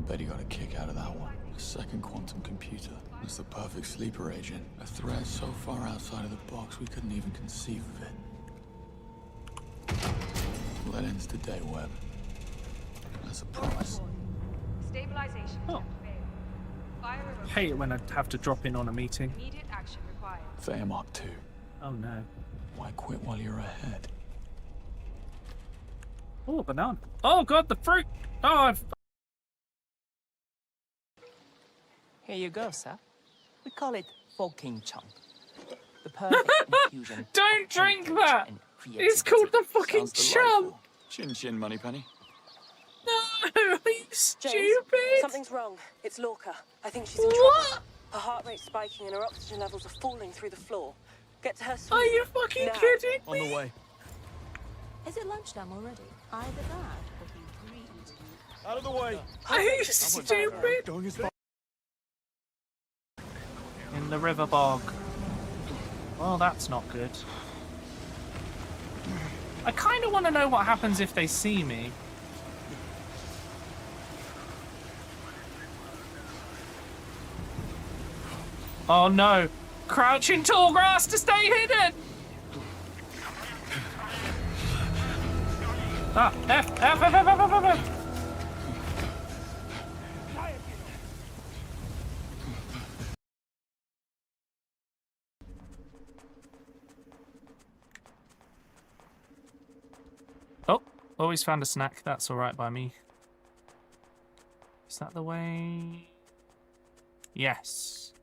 bet he got a kick out of that one. A second quantum computer. It's the perfect sleeper agent. A threat so far outside of the box we couldn't even conceive of it. That ends today, Webb. That's a promise. Stabilization. Oh. I hate it when I have to drop in on a meeting. Immediate action required. Fair Mark 2. Oh no. Why quit while you're ahead? Oh, banana. Oh god, the fruit! Oh, I've... Here you go, sir. We call it Fucking Chomp. The perfect infusion. Don't drink that! It's called the fucking chump! Chin chin, Moneypenny. No, are you stupid? James, something's wrong. It's Lorca. I think she's in trouble. Her heart rate's spiking and her oxygen levels are falling through the floor. Get to her soon. Are you fucking now. kidding me? On the way. Is it lunchtime already? Either that or he breathed. Out of the way. Are you stupid? In the river bog. Well, that's not good. I kind of want to know what happens if they see me. Oh no! Crouching tall grass to stay hidden! Ah, F. Oh, always found a snack. That's alright by me. Is that the way? Yes.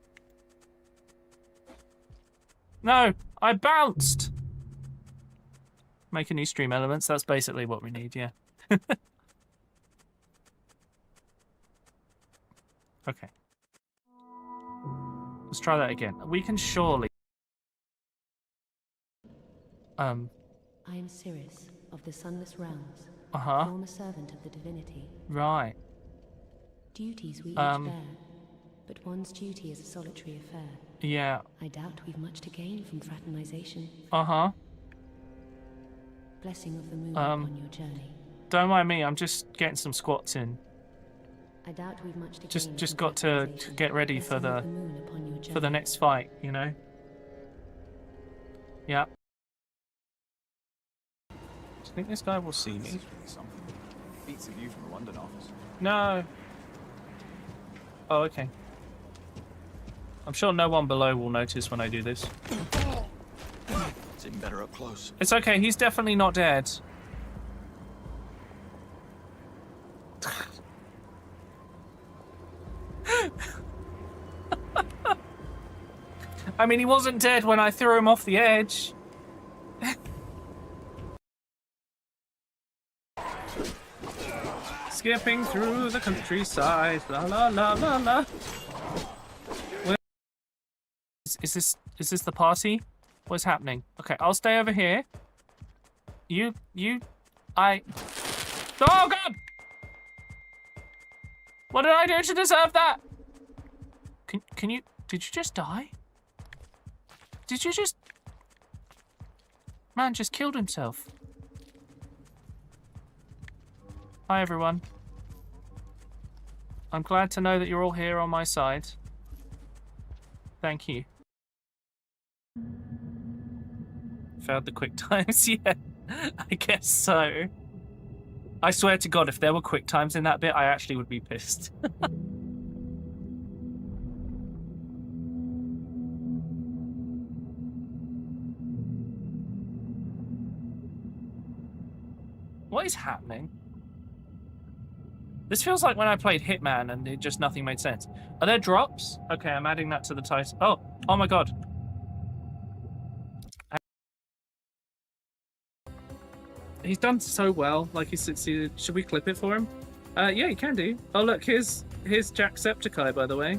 No, I bounced! Make a new stream elements. That's basically what we need, yeah. Okay. Let's try that again. We can surely... I am Sirius, of the Sunless Realms, Uh-huh. former servant of the divinity. Right. Duties we each bear, but one's duty is a solitary affair. Yeah. I doubt we've much to gain from fraternization. Uh-huh. Blessing of the moon on your journey. Don't mind me, I'm just getting some squats in. I doubt we've much to gain Just from got to fraternization. get ready for Blessing of the moon upon your for the journey. next fight, you know? Yeah. Do you think this guy will see me? This is really something. Beats a view from the London office. No. Oh, okay. I'm sure no one below will notice when I do this. It's even better up close. It's okay, he's definitely not dead. I mean, he wasn't dead when I threw him off the edge. Skipping through the countryside, la la la la la. Where is this the party? What's happening? Okay, I'll stay over here. Oh god! What did I do to deserve that? Can you? Did you just die? Did you just? Man just killed himself. Hi everyone. I'm glad to know that you're all here on my side. Thank you. Failed the quick times, yeah. I guess so. I swear to God, if there were quick times in that bit, I actually would be pissed. What is happening? This feels like when I played Hitman and it just nothing made sense. Are there drops? Okay, I'm adding that to the title. Oh my god. He's done so well. Like he's succeeded. Should we clip it for him? Yeah, you can do. Oh look, here's Jacksepticeye, by the way.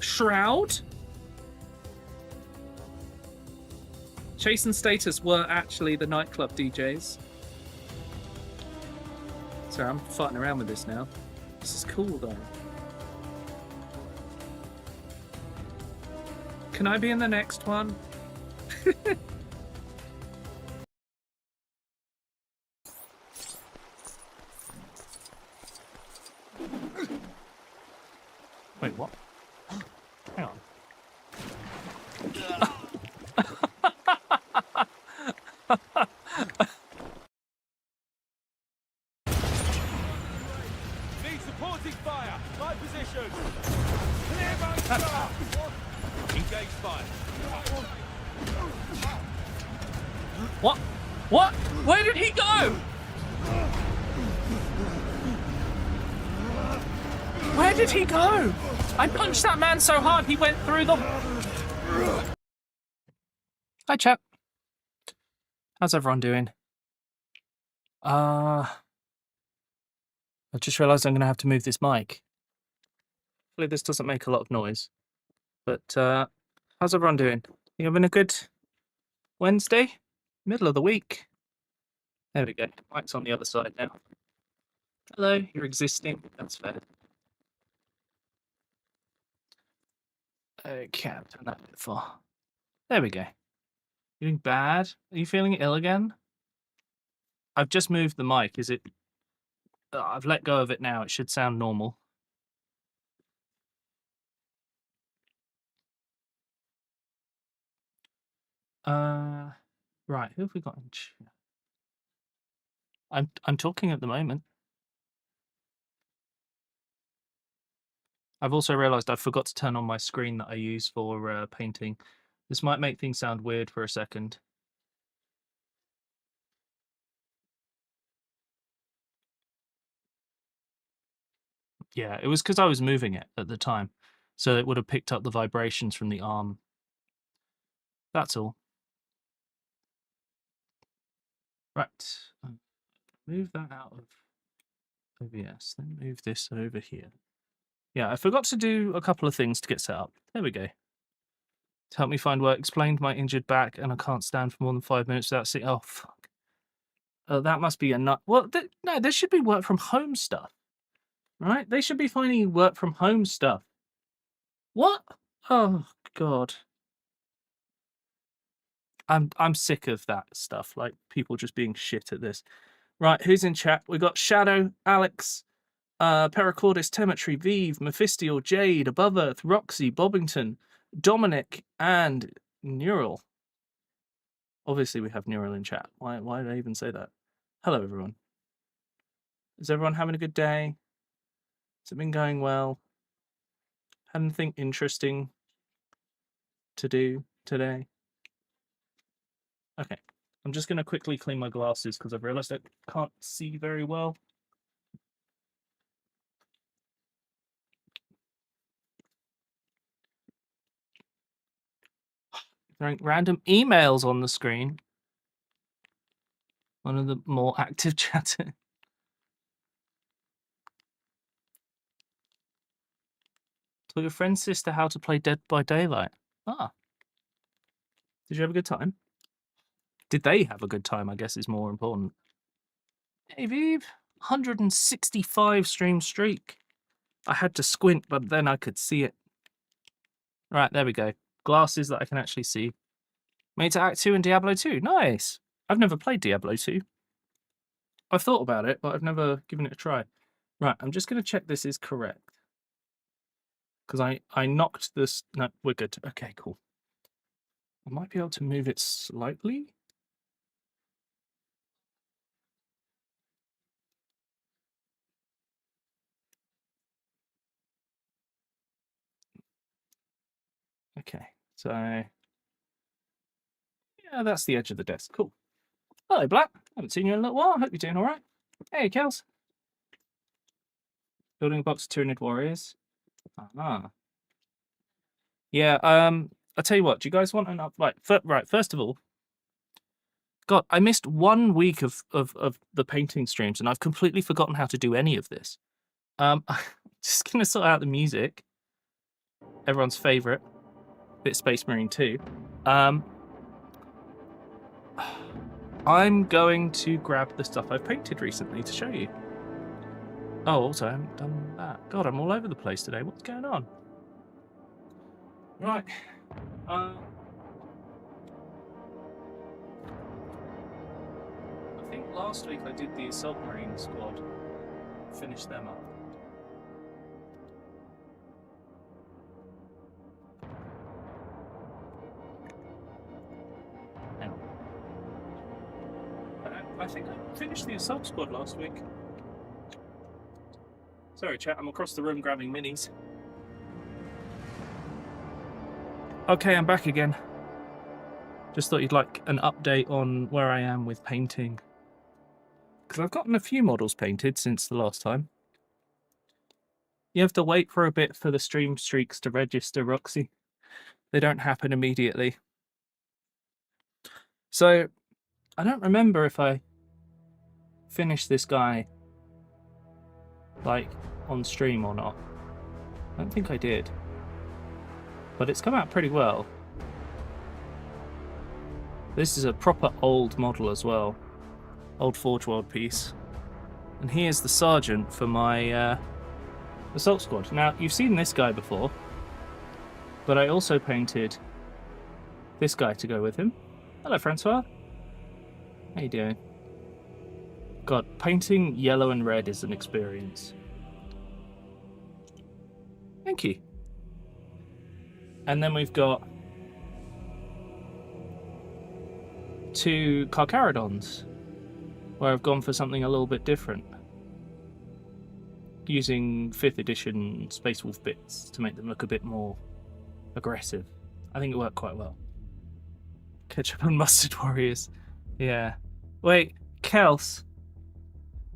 Shroud. Chase and Status were actually the nightclub DJs. Sorry, I'm farting around with this now. This is cool, though. Can I be in the next one? Wait, what? Hang on. Need supporting fire. My position. Clear my star. Engage fire. What? What? Where did he go? Where did he go? I punched that man so hard he went through the... Hi, chap. How's everyone doing? I just realised I'm going to have to move this mic. Hopefully this doesn't make a lot of noise. But, how's everyone doing? You having a good Wednesday? Middle of the week. There we go. Mic's on the other side now. Hello, you're existing. That's fair. Okay, I've done that before. There we go. You doing bad? Are you feeling ill again? I've just moved the mic. Is it... I've let go of it now. It should sound normal. Right, who have we got in chat? I'm talking at the moment. I've also realised I forgot to turn on my screen that I use for painting. This might make things sound weird for a second. Yeah, it was because I was moving it at the time, so it would have picked up the vibrations from the arm. That's all. Right. Move that out of OBS, then move this over here. Yeah, I forgot to do a couple of things to get set up. There we go. To help me find work, explained my injured back, and I can't stand for more than 5 minutes without sitting. Oh, fuck. That must be a nut. Well, no, there should be work from home stuff, right? They should be finding work from home stuff. What? Oh, God. I'm sick of that stuff, like people just being shit at this. Right, who's in chat? We got Shadow, Alex, Pericordis, Temetry, Vive, Mephistial, Jade, Above Earth, Roxy, Bobbington, Dominic, and Neural. Obviously, we have Neural in chat. Why did I even say that? Hello, everyone. Is everyone having a good day? Has it been going well? Had anything interesting to do today? Okay. I'm just going to quickly clean my glasses because I've realised I can't see very well. Throwing random emails on the screen. One of the more active chatter. Taught your friend's sister how to play Dead by Daylight. Ah. Did you have a good time? Did they have a good time, I guess is more important. Hey, Vive. 165 stream streak. I had to squint, but then I could see it. Right, there we go. Glasses that I can actually see. Made to Act 2 and Diablo 2. Nice. I've never played Diablo 2. I've thought about it, but I've never given it a try. Right, I'm just going to check this is correct. Because I knocked this... No, we're good. Okay, cool. I might be able to move it slightly. Okay, so... Yeah, that's the edge of the desk. Cool. Hello, Black. Haven't seen you in a little while. Hope you're doing all right. Hey, Kels. Building a box of Tyranid Warriors. Ah. Yeah, I'll tell you what. Do you guys want an up... Right, first of all, God, I missed 1 week of the painting streams, and I've completely forgotten how to do any of this. I'm just going to sort out the music. Everyone's favourite. Bit Space Marine 2. I'm going to grab the stuff I've painted recently to show you. Oh, also, I haven't done that. God, I'm all over the place today. What's going on? Right. I think last week I did the Assault Marine squad. Finished them up. I think I finished the Assault Squad last week. Sorry, chat, I'm across the room grabbing minis. Okay, I'm back again. Just thought you'd like an update on where I am with painting. Because I've gotten a few models painted since the last time. You have to wait for a bit for the stream streaks to register, Roxy. They don't happen immediately. So, I don't remember if I finished this guy, like, on stream or not. I don't think I did. But it's come out pretty well. This is a proper old model as well. Old Forge World piece. And here's the sergeant for my Assault Squad. Now, you've seen this guy before. But I also painted this guy to go with him. Hello, Francois. How you doing? God, painting yellow and red is an experience. Thank you. And then we've got 2 Carcharodons, where I've gone for something a little bit different. Using 5th edition Space Wolf bits to make them look a bit more aggressive. I think it worked quite well. Ketchup and mustard warriors. Yeah. Wait, Kels.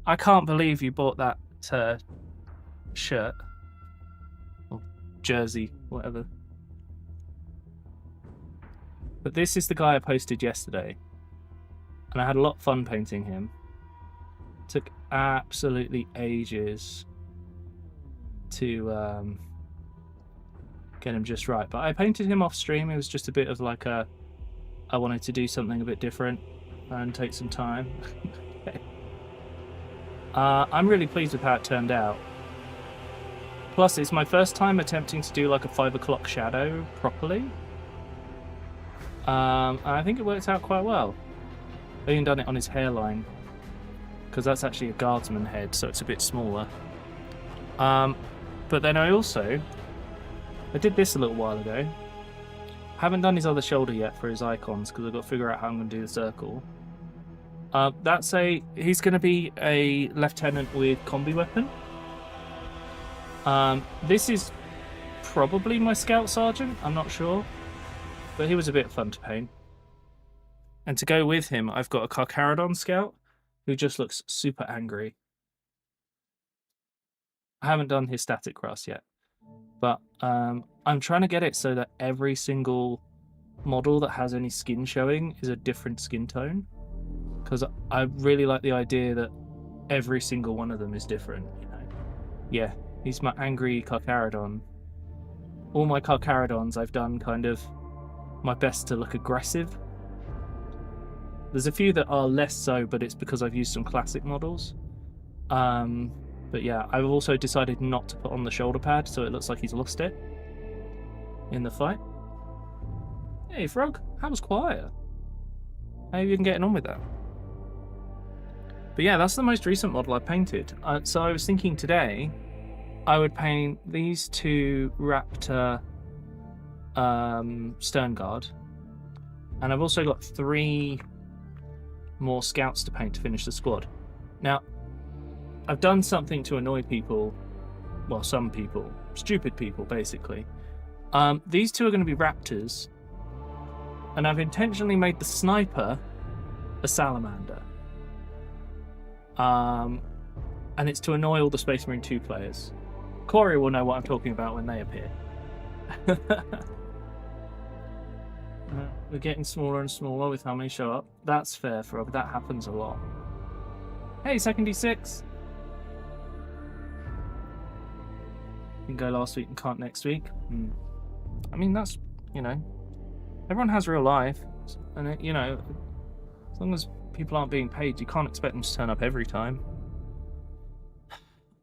I can't believe you bought that shirt. Or jersey, whatever. But this is the guy I posted yesterday. And I had a lot of fun painting him. Took absolutely ages to get him just right. But I painted him off stream. It was just a bit of like I wanted to do something a bit different and take some time. I'm really pleased with how it turned out. Plus, it's my first time attempting to do like a 5 o'clock shadow properly. And I think it worked out quite well. I even done it on his hairline, because that's actually a guardsman head, so it's a bit smaller. But then I did this a little while ago. Haven't done his other shoulder yet for his icons, because I've got to figure out how I'm going to do the circle. He's going to be a lieutenant with combi weapon. This is probably my scout sergeant, I'm not sure. But he was a bit fun to paint. And to go with him, I've got a Carcharodon scout who just looks super angry. I haven't done his static grass yet. But I'm trying to get it so that every single model that has any skin showing is a different skin tone. Because I really like the idea that every single one of them is different, you know. Yeah, he's my angry Carcharodon. All my Carcharodons I've done kind of my best to look aggressive. There's a few that are less so, but it's because I've used some classic models. But yeah, I've also decided not to put on the shoulder pad, so it looks like he's lost it in the fight. Hey, Frog, that was quiet. How have you been getting on with that? But yeah, that's the most recent model I painted. So I was thinking today I would paint these 2 Raptor Stern Guard, and I've also got 3 more scouts to paint to finish the squad. Now, I've done something to annoy people, well, some people, stupid people, basically. These 2 are going to be Raptors, and I've intentionally made the sniper a salamander. And it's to annoy all the Space Marine 2 players. Corey will know what I'm talking about when they appear. We're getting smaller and smaller with how many show up. That's fair, Frog. That happens a lot. Hey, second D6. Didn't go last week and can't next week. I mean, that's, you know, everyone has real life. And, you know, as long as people aren't being paid, you can't expect them to turn up every time.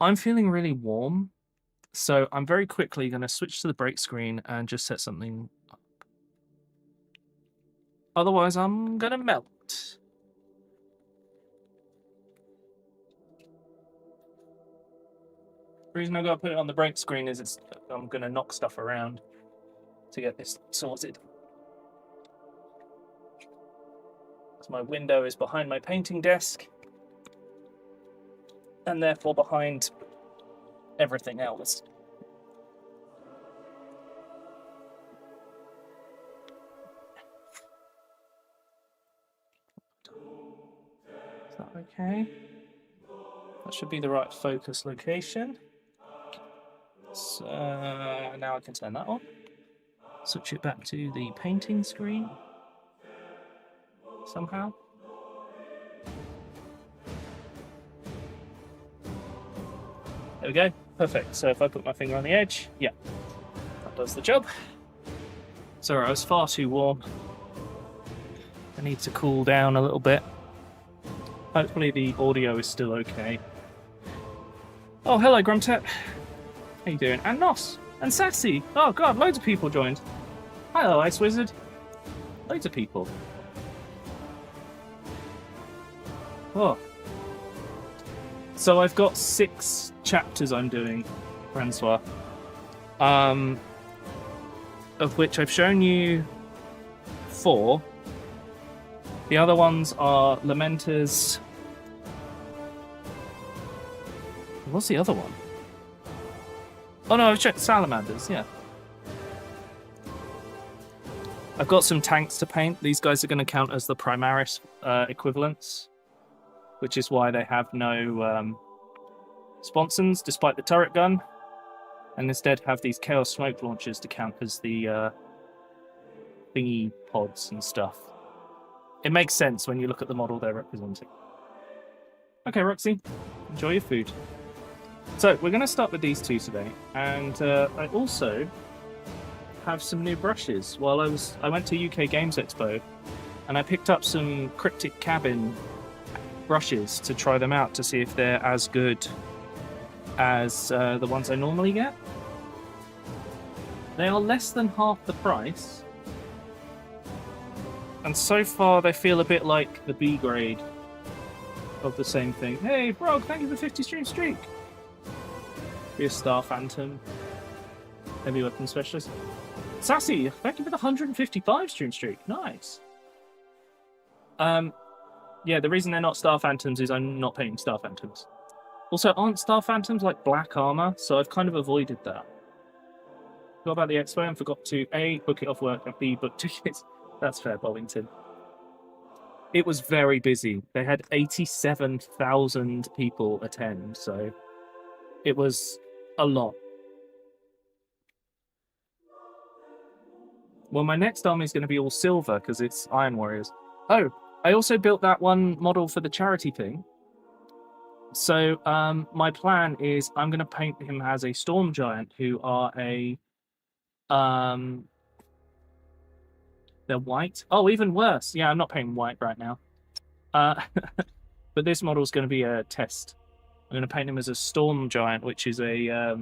I'm feeling really warm. So I'm very quickly going to switch to the break screen and just set something up. Otherwise, I'm going to melt. The reason I got to put it on the break screen is I'm going to knock stuff around to get this sorted. So my window is behind my painting desk, and therefore behind everything else. Is that okay? That should be the right focus location. So now I can turn that on. Switch it back to the painting screen. Somehow. There we go. Perfect. So if I put my finger on the edge, yeah, that does the job. Sorry, I was far too warm. I need to cool down a little bit. Hopefully the audio is still okay. Oh, hello, Grumtet. How you doing? And Nos. And Sassy. Oh, God, loads of people joined. Hello, Ice Wizard. Loads of people. Oh. So I've got 6 chapters I'm doing, Francois. Of which I've shown you 4. The other ones are Lamenters. What's the other one? Oh no, I've checked Salamanders, yeah. I've got some tanks to paint. These guys are going to count as the Primaris equivalents, which is why they have no sponsons, despite the turret gun, and instead have these Chaos Smoke Launchers to count as the thingy pods and stuff. It makes sense when you look at the model they're representing. Okay, Roxy, enjoy your food. So, we're going to start with these 2 today, and I also have some new brushes. While I went to UK Games Expo, and I picked up some Cryptic Cabin brushes to try them out to see if they're as good as the ones I normally get. They are less than half the price, and so far they feel a bit like the B grade of the same thing. Hey, Frog, thank you for 50 stream streak. Be a Star Phantom, Heavy Weapon Specialist. Sassy, thank you for the 155 stream streak. Nice. Yeah, the reason they're not Star Phantoms is I'm not painting Star Phantoms. Also, aren't Star Phantoms like black armor? So I've kind of avoided that. What about the expo and forgot to A, book it off work, and B, book tickets. That's fair, Bollington. It was very busy. They had 87,000 people attend, so it was a lot. Well, my next army is going to be all silver because it's Iron Warriors. Oh, I also built that one model for the charity thing. So my plan is I'm going to paint him as a Storm Giant who are a... they're white. Oh, even worse. Yeah, I'm not painting white right now. But this model is going to be a test. I'm going to paint him as a Storm Giant, which is a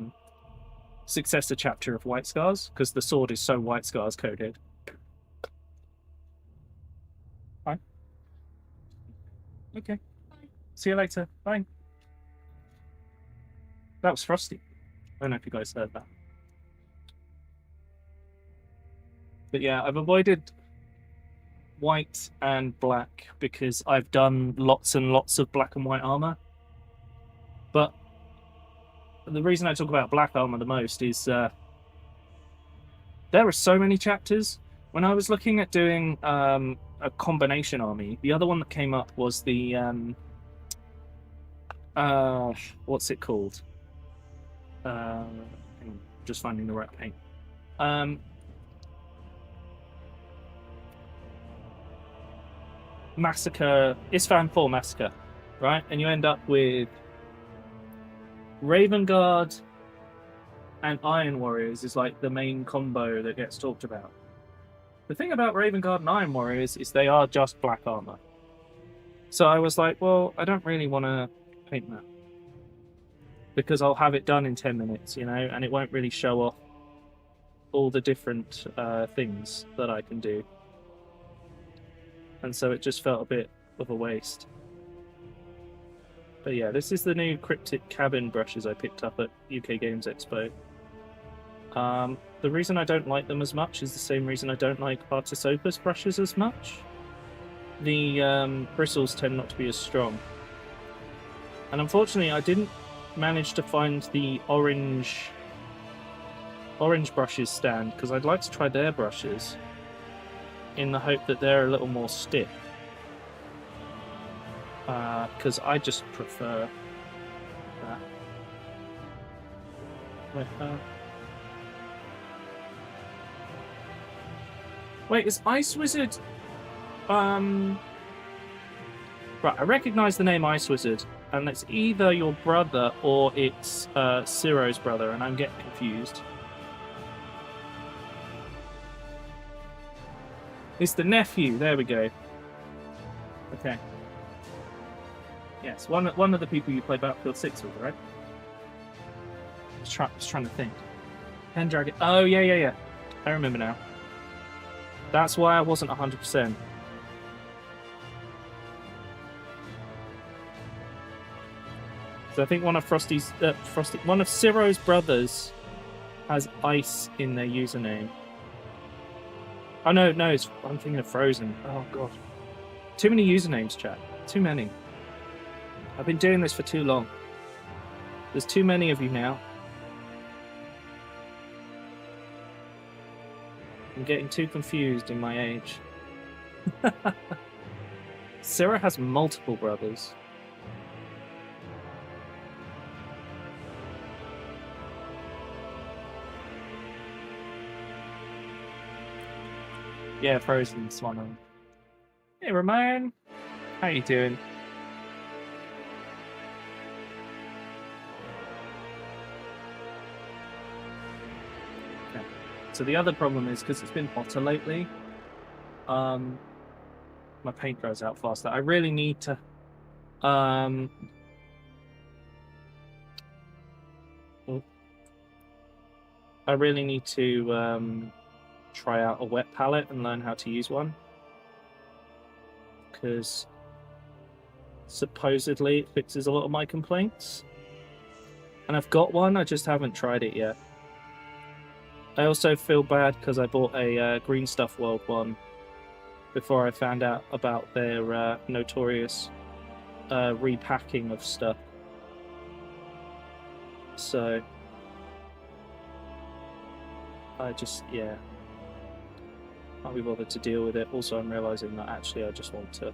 successor chapter of White Scars, because the sword is so White Scars coded. Bye. Okay. Bye. See you later. Bye. That was Frosty. I don't know if you guys heard that. But yeah, I've avoided white and black because I've done lots and lots of black and white armor. But the reason I talk about black armor the most is there are so many chapters. When I was looking at doing a combination army, the other one that came up was the what's it called? Just finding the right paint. Massacre, Isfahan 4 Massacre, right? And you end up with Raven Guard and Iron Warriors is like the main combo that gets talked about. The thing about Raven Guard and Iron Warriors is they are just black armor. So I was like, well, I don't really want to paint that. Because I'll have it done in 10 minutes, you know, and it won't really show off all the different things that I can do. And so it just felt a bit of a waste. But yeah, this is the new Cryptic Cabin brushes I picked up at UK Games Expo. The reason I don't like them as much is the same reason I don't like Artisopus brushes as much. the bristles tend not to be as strong. And unfortunately, I didn't manage to find the orange brushes stand, because I'd like to try their brushes in the hope that they're a little more stiff. Because I just prefer that. Wait, is Ice Wizard... Right, I recognise the name Ice Wizard, and it's either your brother or it's Ciro's brother, and I'm getting confused. It's the nephew, there we go. Okay. Yes, one of the people you play Battlefield 6 with, right? Just trying to think. Pendragon. Oh, yeah. I remember now. That's why I wasn't 100%. So I think one of one of Ciro's brothers has ice in their username. Oh no, I'm thinking of Frozen. Oh god. Too many usernames, chat. Too many. I've been doing this for too long. There's too many of you now. I'm getting too confused in my age. Ciro has multiple brothers. Yeah, Frozen's one of them. Hey, Ramon. How you doing? Okay. So the other problem is, because it's been hotter lately, my paint dries out faster. I really need to... I really need to... try out a wet palette and learn how to use one, because supposedly it fixes a lot of my complaints, and I've got one, I just haven't tried it yet. I also feel bad because I bought a Green Stuff World one before I found out about their notorious repacking of stuff, so I just, yeah, can't be bothered to deal with it. Also, I'm realising that actually I just want to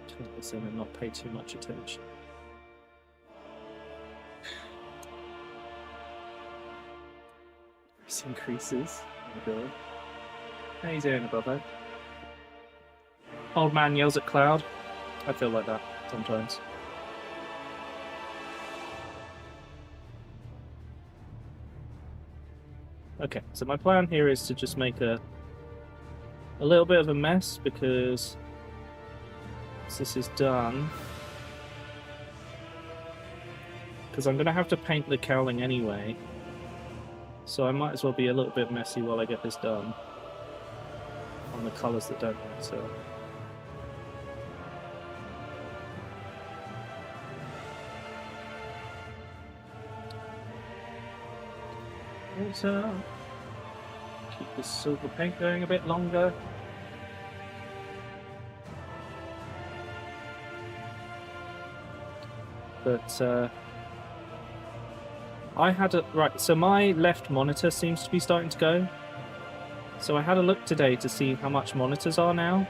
turn this in and not pay too much attention. Price increases. Oh my god. How you doing, brother? Old man yells at cloud. I feel like that sometimes. Okay, so my plan here is to just make a little bit of a mess, because once this is done, because I'm going to have to paint the cowling anyway, so I might as well be a little bit messy while I get this done on the colours that don't matter. Also, keep this silver paint going a bit longer. But I had a right. So my left monitor seems to be starting to go. So I had a look today to see how much monitors are now.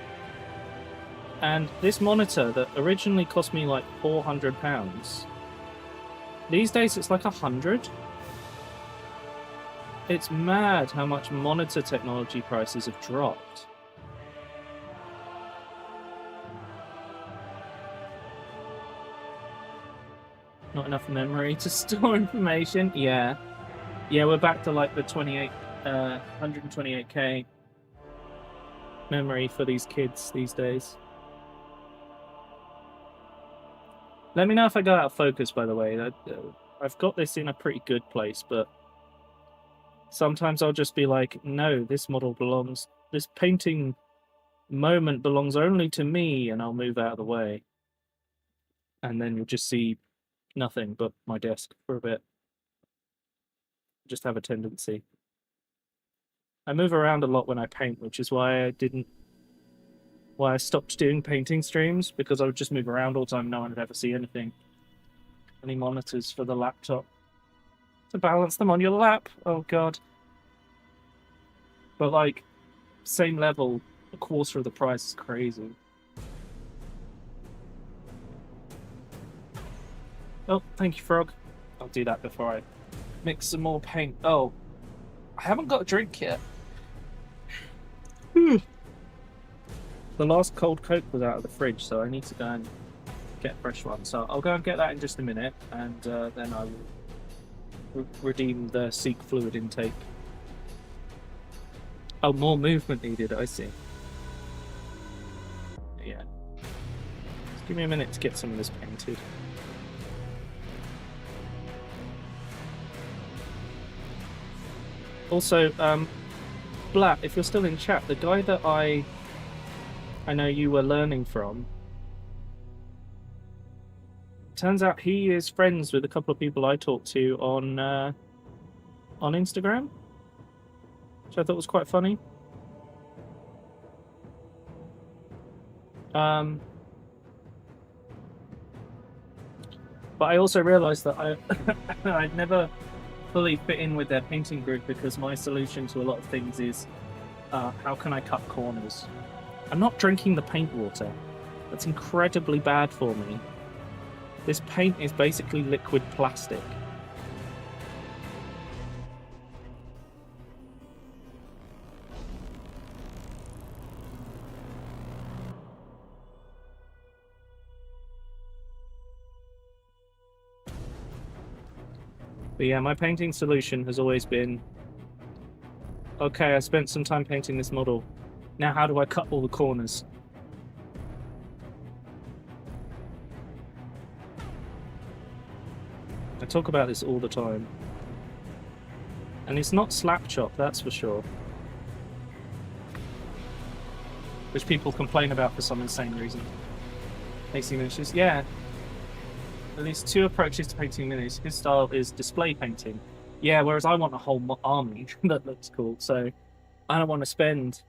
And this monitor that originally cost me like £400, these days it's like 100. It's mad how much monitor technology prices have dropped. Not enough memory to store information. Yeah, we're back to like the 128k memory for these kids these days. Let me know if I go out of focus, by the way. I've got this in a pretty good place, but sometimes I'll just be like, no, this painting moment belongs only to me, and I'll move out of the way. And then you'll just see nothing but my desk for a bit. Just have a tendency. I move around a lot when I paint, which is why I didn't why I stopped doing painting streams, because I would just move around all the time. No one would ever see anything. Any monitors for the laptop to balance them on your lap. Oh god. But like, same level, a quarter of the price is crazy. Oh, thank you, Frog. I'll do that before I mix some more paint. Oh, I haven't got a drink yet. The last cold Coke was out of the fridge, so I need to go and get a fresh one. So I'll go and get that in just a minute, and then I will redeem the Seek fluid intake. Oh, more movement needed, I see. Yeah. Just give me a minute to get some of this painted. Also, Blat, if you're still in chat, the guy that I know you were learning from, turns out he is friends with a couple of people I talked to on Instagram, which I thought was quite funny. But I also realised that I'd never fully fit in with their painting group, because my solution to a lot of things is how can I cut corners? I'm not drinking the paint water. That's incredibly bad for me. This paint is basically liquid plastic. But yeah, my painting solution has always been, okay, I spent some time painting this model. Now how do I cut all the corners? I talk about this all the time. And it's not slap chop, that's for sure. Which people complain about for some insane reason. Painting miniatures, yeah. At least two approaches to painting minis. His style is display painting. Yeah, whereas I want a whole army that looks cool, so I don't want to spend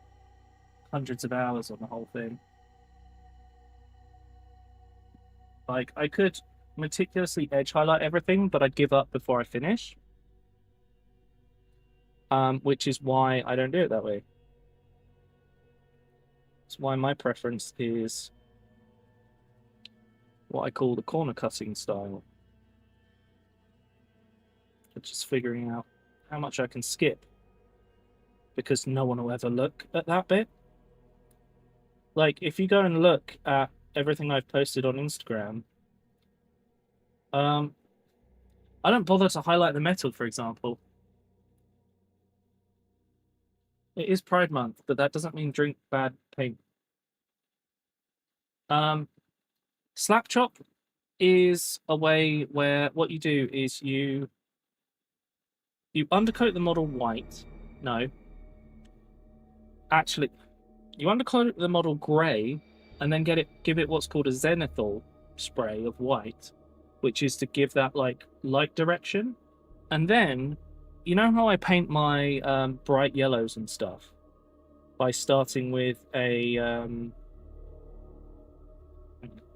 hundreds of hours on the whole thing. Like, I could meticulously edge highlight everything, but I'd give up before I finish. Which is why I don't do it that way. That's why my preference is what I call the corner cutting style. Just figuring out how much I can skip, because no one will ever look at that bit. Like, if you go and look at everything I've posted on Instagram, I don't bother to highlight the metal, for example. It is Pride Month, but that doesn't mean drink bad paint. Slap chop is a way where what you do is you undercoat the model white. No. Actually, you undercoat the model grey and then give it what's called a zenithal spray of white, which is to give that like light direction. And then, you know how I paint my bright yellows and stuff? By starting with a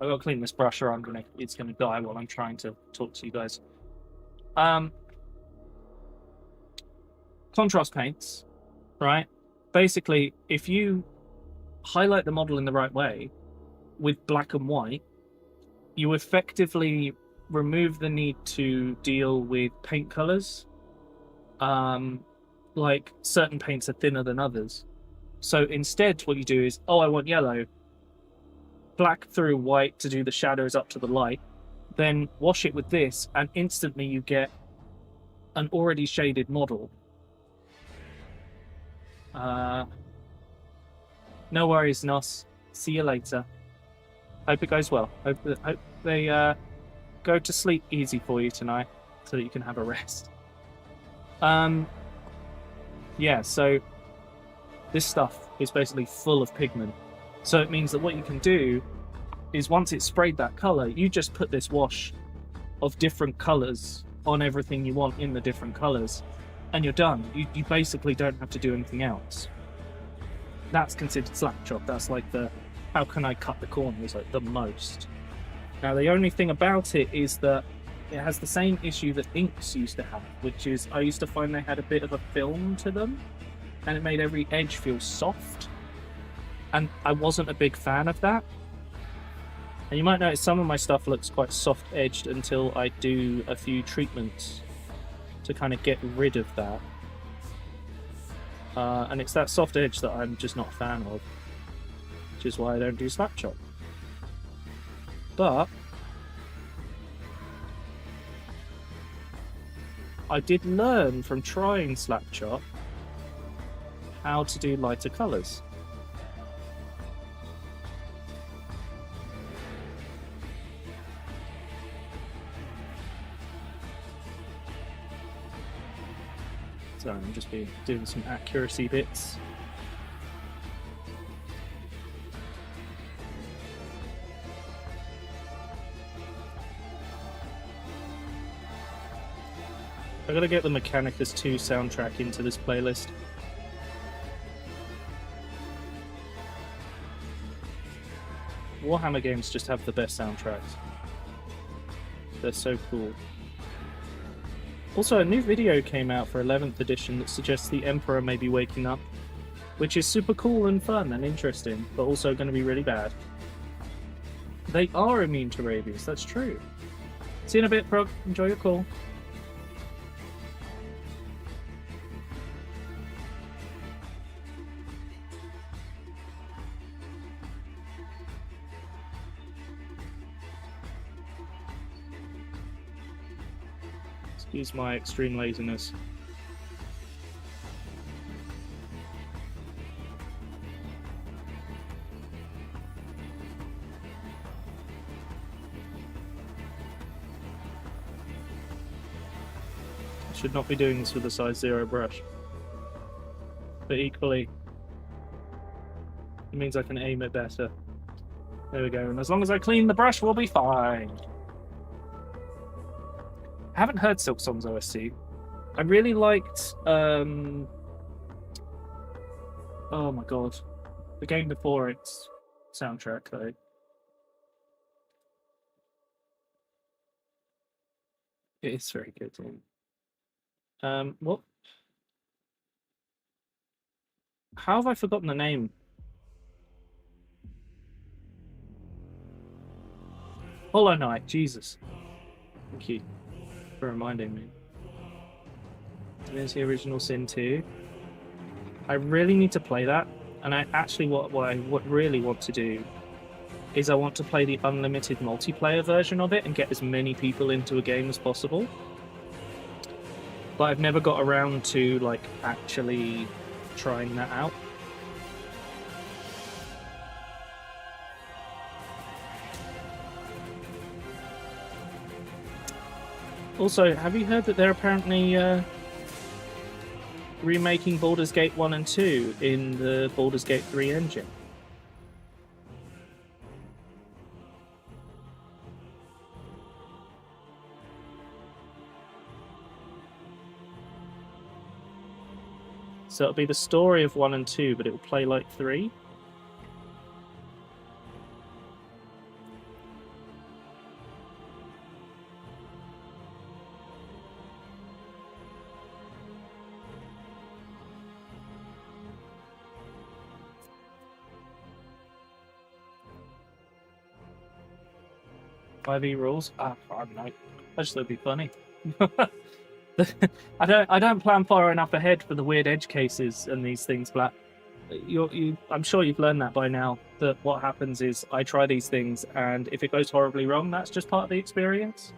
I've got to clean this brush or I'm gonna, it's gonna die while I'm trying to talk to you guys. Contrast paints, right? Basically, if you highlight the model in the right way with black and white, you effectively remove the need to deal with paint colors. Like, certain paints are thinner than others. So instead, what you do is, oh, I want yellow. Black through white to do the shadows up to the light. Then wash it with this, and instantly you get an already shaded model. No worries, Nos. See you later. Hope it goes well. Hope they go to sleep easy for you tonight, so that you can have a rest. Yeah, so this stuff is basically full of pigment. So it means that what you can do is, once it's sprayed that color, you just put this wash of different colors on everything you want in the different colors, and you're done. You basically don't have to do anything else. That's considered slap chop. That's like the how can I cut the corners like the most. Now the only thing about it is that it has the same issue that inks used to have, which is I used to find they had a bit of a film to them, and it made every edge feel soft, and I wasn't a big fan of that. And you might notice some of my stuff looks quite soft edged until I do a few treatments to kind of get rid of that. And it's that soft edge that I'm just not a fan of, which is why I don't do Slapchop. But I did learn from trying Slapchop how to do lighter colours. So I'm just doing some accuracy bits. I gotta get the Mechanicus 2 soundtrack into this playlist. Warhammer games just have the best soundtracks. They're so cool. Also, a new video came out for 11th edition that suggests the Emperor may be waking up, which is super cool and fun and interesting, but also going to be really bad. They are immune to rabies, that's true. See you in a bit, Prog. Enjoy your call. Excuse my extreme laziness. I should not be doing this with a size 0 brush. But equally, it means I can aim it better. There we go, and as long as I clean the brush, we'll be fine. I haven't heard Silk Song's OST. I really liked, oh my god, the game before its soundtrack though. It is very good. What? How have I forgotten the name? Hollow Knight, Jesus. Thank you for reminding me. There's the Original Sin 2. I really need to play that, and I actually what I really want to do is I want to play the unlimited multiplayer version of it and get as many people into a game as possible. But I've never got around to like actually trying that out. Also, have you heard that they're apparently remaking Baldur's Gate 1 and 2 in the Baldur's Gate 3 engine? So it'll be the story of 1 and 2, but it will play like 3. .5e rules? I don't know. I just thought it'd be funny. I don't plan far enough ahead for the weird edge cases and these things, but I'm sure you've learned that by now, that what happens is I try these things, and if it goes horribly wrong, that's just part of the experience.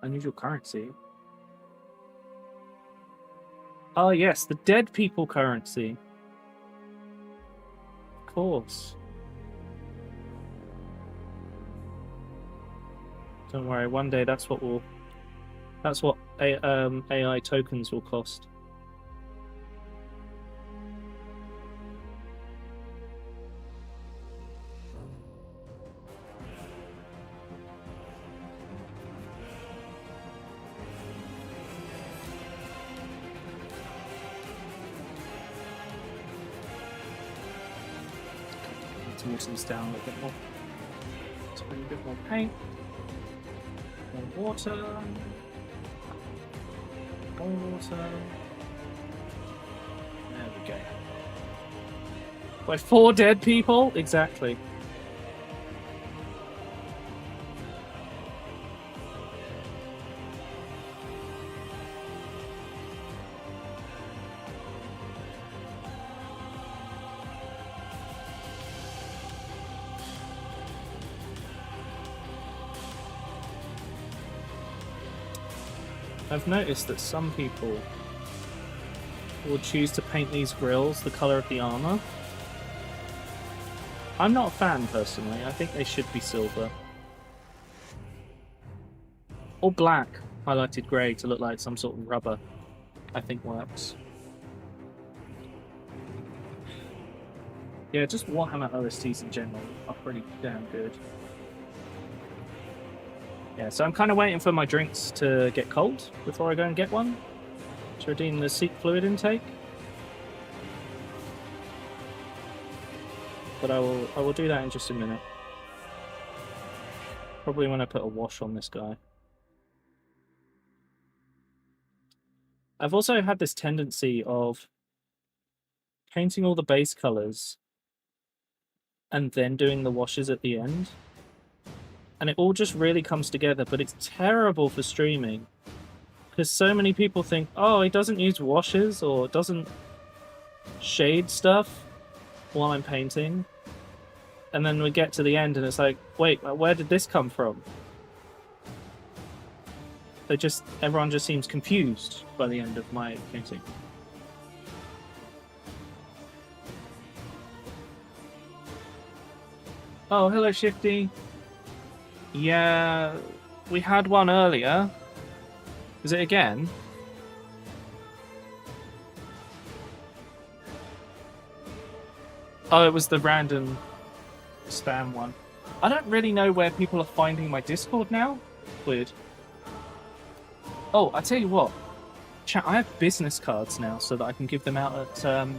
Unusual currency. Oh yes, the dead people currency. Of course. Don't worry, one day that's what AI tokens will cost. to water this down a little bit more. Let's bring a bit more paint. More water. More water. There we go. By 4 dead people? Exactly. I've noticed that some people will choose to paint these grills the colour of the armour. I'm not a fan, personally. I think they should be silver. Or black, highlighted grey to look like some sort of rubber, I think works. Yeah, just Warhammer OSTs in general are pretty damn good. Yeah, so I'm kind of waiting for my drinks to get cold before I go and get one to redeem the Seek fluid intake. But I will do that in just a minute. Probably when I put a wash on this guy. I've also had this tendency of painting all the base colours and then doing the washes at the end. And it all just really comes together, but it's terrible for streaming. Because so many people think, oh, he doesn't use washes or doesn't shade stuff while I'm painting. And then we get to the end and it's like, wait, where did this come from? Everyone just seems confused by the end of my painting. Oh, hello, Shifty. Yeah, we had one earlier. Is it again? Oh, it was the random spam one. I don't really know where people are finding my Discord now. Weird. Oh, I tell you what. Chat, I have business cards now so that I can give them out at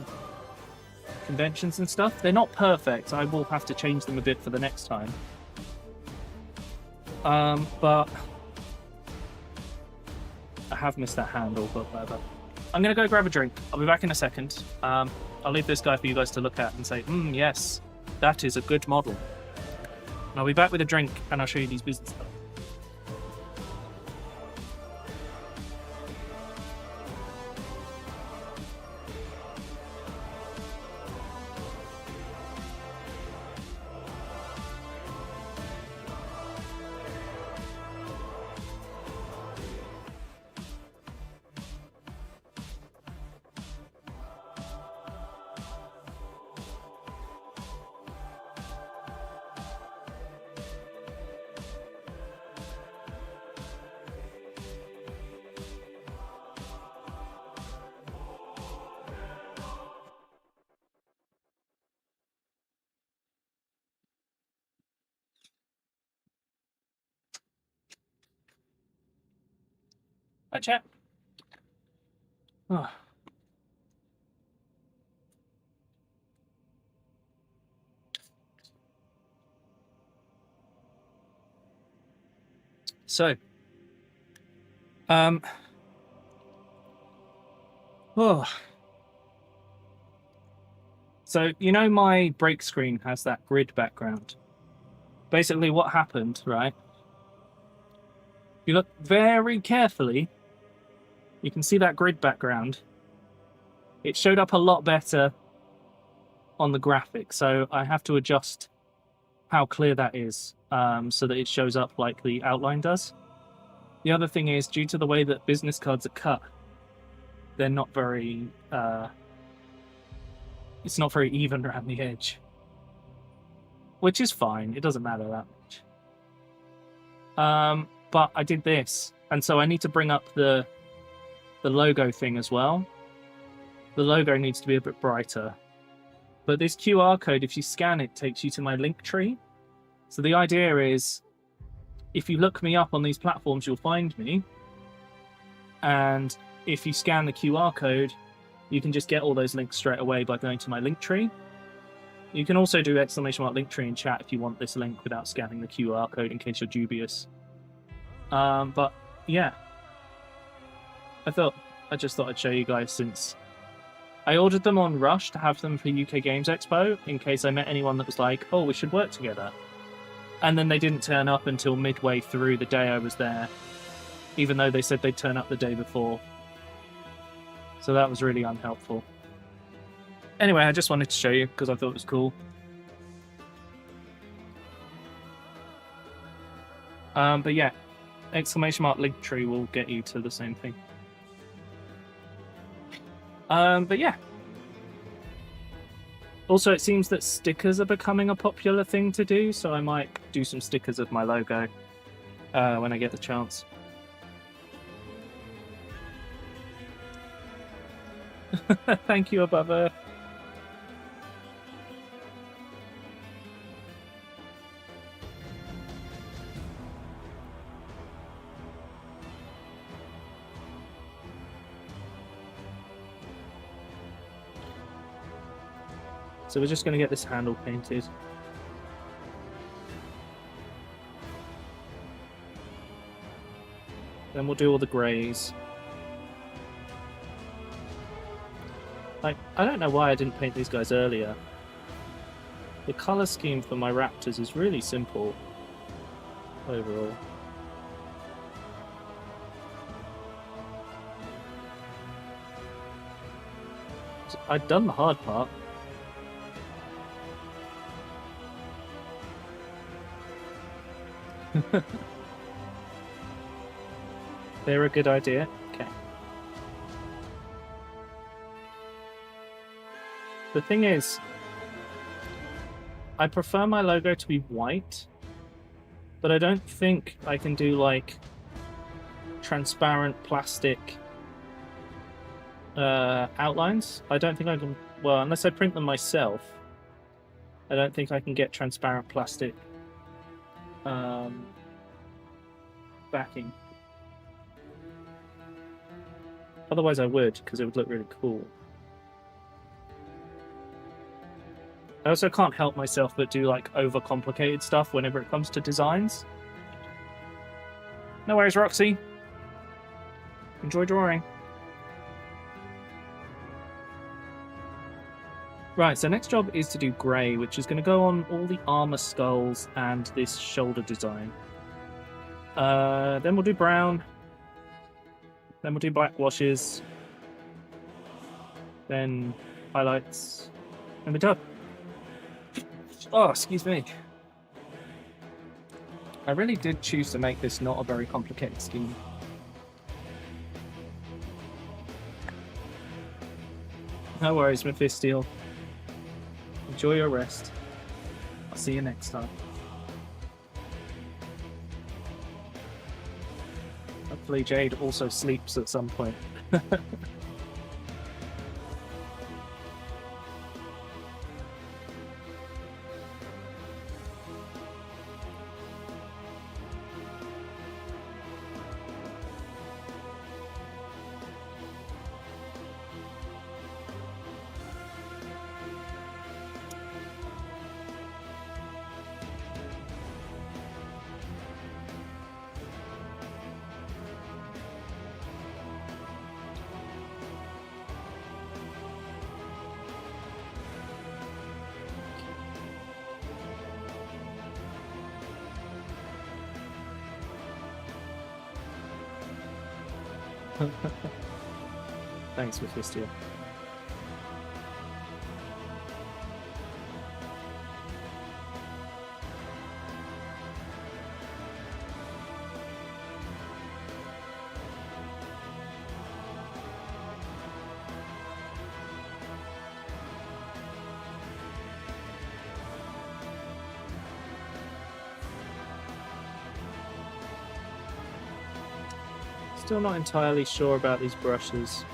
conventions and stuff. They're not perfect. I will have to change them a bit for the next time. But I have missed that handle, but whatever. I'm going to go grab a drink. I'll be back in a second. I'll leave this guy for you guys to look at and say, yes, that is a good model. And I'll be back with a drink and I'll show you these business cards. Hi, chat. Oh. So, So, you know my break screen has that grid background. Basically what happened, right? If you look very carefully, you can see that grid background. It showed up a lot better on the graphic, so I have to adjust how clear that is so that it shows up like the outline does. The other thing is, due to the way that business cards are cut, they're not very... it's not very even around the edge. Which is fine, it doesn't matter that much. But I did this, and so I need to bring up the logo thing as well. The logo needs to be a bit brighter. But this QR code, if you scan it, takes you to my link tree. So the idea is, if you look me up on these platforms, you'll find me. And if you scan the QR code, you can just get all those links straight away by going to my link tree. You can also do !Linktree in chat if you want this link without scanning the QR code in case you're dubious. But yeah, I just thought I'd show you guys since I ordered them on Rush to have them for UK Games Expo in case I met anyone that was like, oh, we should work together. And then they didn't turn up until midway through the day I was there, even though they said they'd turn up the day before. So that was really unhelpful. Anyway, I just wanted to show you because I thought it was cool. But yeah, !Linktree will get you to the same thing. But yeah. Also, it seems that stickers are becoming a popular thing to do, so I might do some stickers of my logo when I get the chance. Thank you, Above Earth. So we're just going to get this handle painted. Then we'll do all the greys. Like, I don't know why I didn't paint these guys earlier. The colour scheme for my raptors is really simple overall. I'd done the hard part. They're a good idea. Okay. The thing is, I prefer my logo to be white, but I don't think I can do like transparent plastic outlines. I don't think I can, well, unless I print them myself, I don't think I can get transparent plastic backing. Otherwise I would, because it would look really cool. I also can't help myself but do like overcomplicated stuff whenever it comes to designs. No worries, Roxy. Enjoy drawing. Right, so next job is to do grey, which is going to go on all the armor skulls and this shoulder design. Then we'll do brown. Then we'll do black washes. Then highlights. And we're done. Oh, excuse me. I really did choose to make this not a very complicated scheme. No worries, Mephistiel. Enjoy your rest. I'll see you next time. Hopefully Jade also sleeps at some point. Thanks, Mephistiel. Still not entirely sure about these brushes.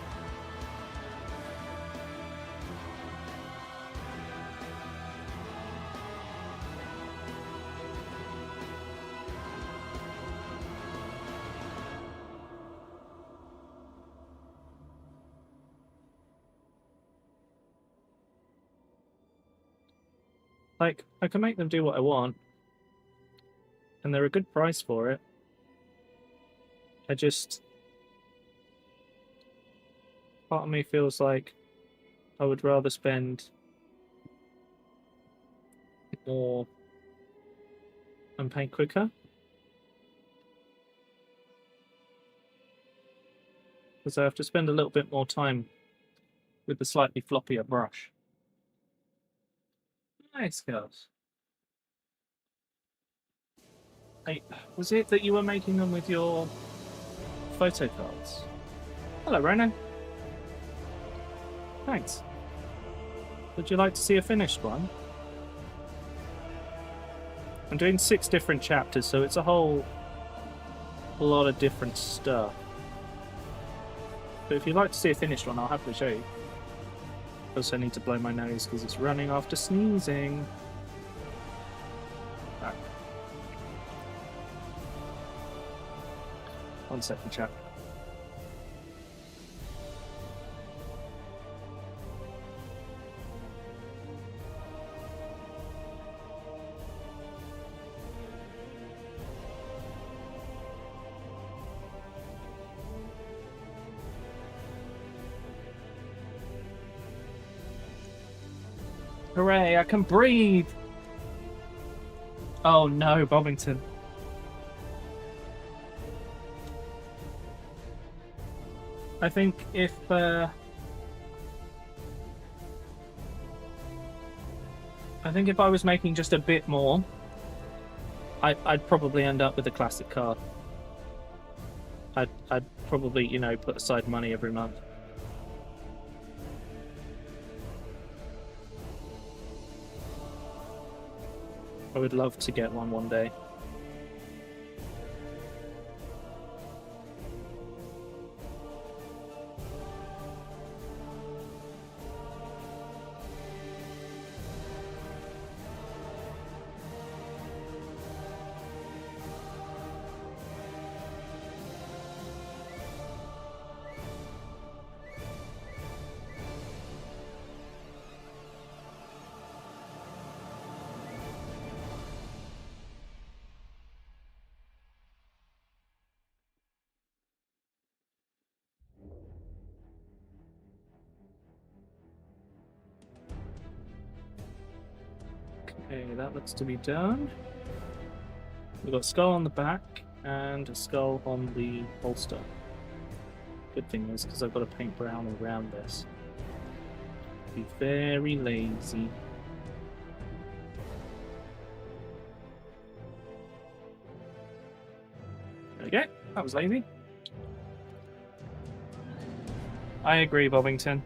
Like, I can make them do what I want. And they're a good price for it. I just... Part of me feels like I would rather spend more and paint quicker. Because I have to spend a little bit more time with the slightly floppier brush. Nice, girls. Hey, was it that you were making them with your photo cards? Hello, Ronan. Thanks. Would you like to see a finished one? I'm doing 6 different chapters, so it's a lot of different stuff. But if you'd like to see a finished one, I'll happily show you. Also, I need to blow my nose because it's running after sneezing. Right. 1 second, chat. Hooray, I can breathe! Oh no, Bovington. I think if I was making just a bit more, I'd probably end up with a classic car. I'd probably, you know, put aside money every month. I would love to get one day. Okay, that looks to be done. We've got a skull on the back and a skull on the holster. Good thing is, because I've got to paint brown around this. Be very lazy. There we go. That was lazy. I agree, Bovington.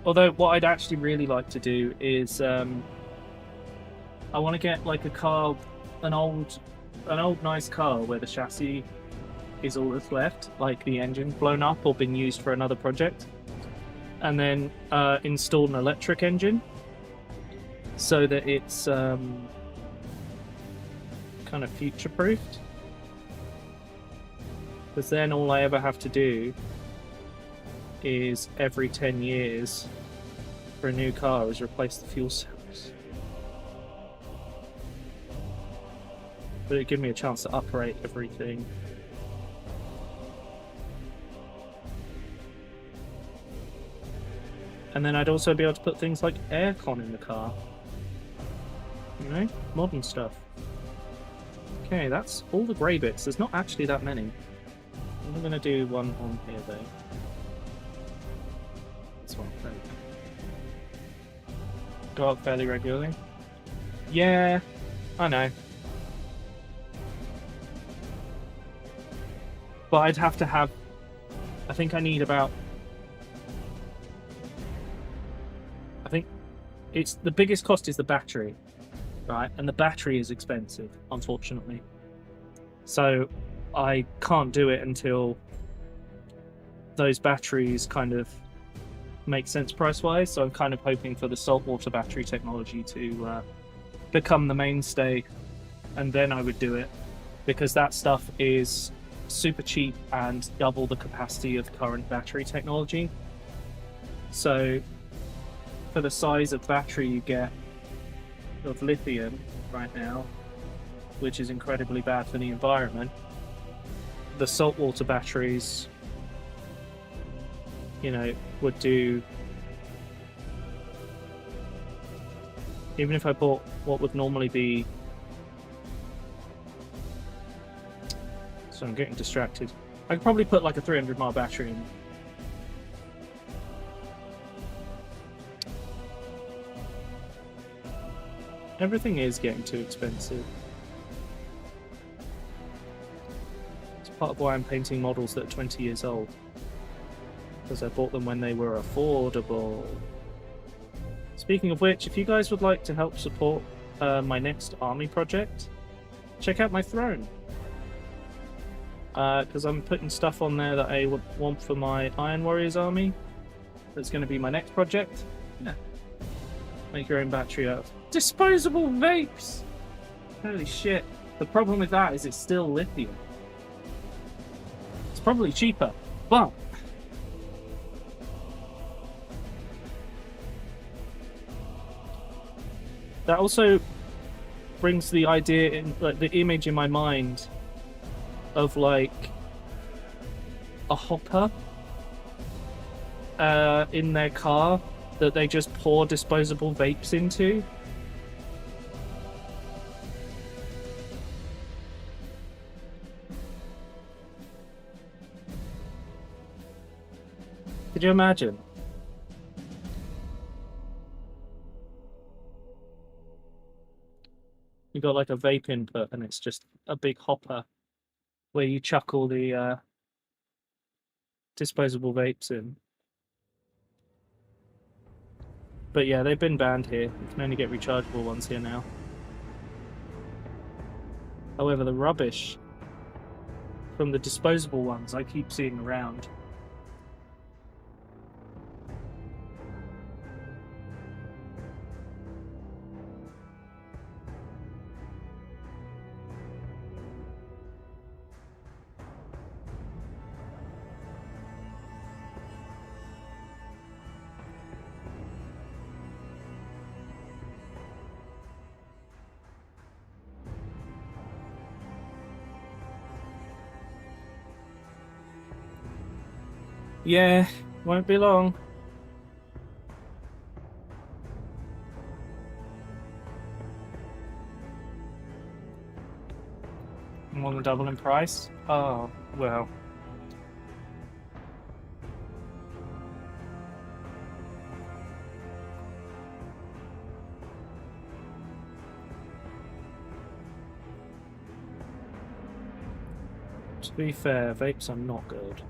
Although, what I'd actually really like to do is, I want to get like a car, an old nice car where the chassis is all that's left, like the engine blown up or been used for another project, and then install an electric engine so that it's kind of future-proofed. Because then all I ever have to do is every 10 years for a new car is replace the fuel cells. But it'd give me a chance to operate everything. And then I'd also be able to put things like aircon in the car. You know, modern stuff. Okay, that's all the grey bits. There's not actually that many. I'm going to do one on here though. This one, there we go. Go up fairly regularly. Yeah, I know. But I'd have to have... I think I need about... I think it's the biggest cost is the battery, right? And the battery is expensive, unfortunately. So I can't do it until those batteries kind of make sense price-wise. So I'm kind of hoping for the saltwater battery technology to become the mainstay, and then I would do it, because that stuff is super cheap and double the capacity of current battery technology. So for the size of battery you get of lithium right now, which is incredibly bad for the environment, the saltwater batteries, you know, would do. Even if I bought what would normally be. So I'm getting distracted. I could probably put like a 300 mile battery in. Everything is getting too expensive. It's part of why I'm painting models that are 20 years old. Because I bought them when they were affordable. Speaking of which, if you guys would like to help support my next army project, check out my throne. Because I'm putting stuff on there that I would want for my Iron Warriors army. That's going to be my next project. Yeah. Make your own battery out of disposable vapes! Holy shit. The problem with that is it's still lithium. It's probably cheaper, but that also brings the idea in, like the image in my mind of like a hopper in their car that they just pour disposable vapes into. Could you imagine? You got like a vape input and it's just a big hopper where you chuck all the disposable vapes in. But yeah, they've been banned here. You can only get rechargeable ones here now. However, the rubbish from the disposable ones I keep seeing around. Yeah, won't be long. More than double in price? Oh, well. To be fair, vapes are not good.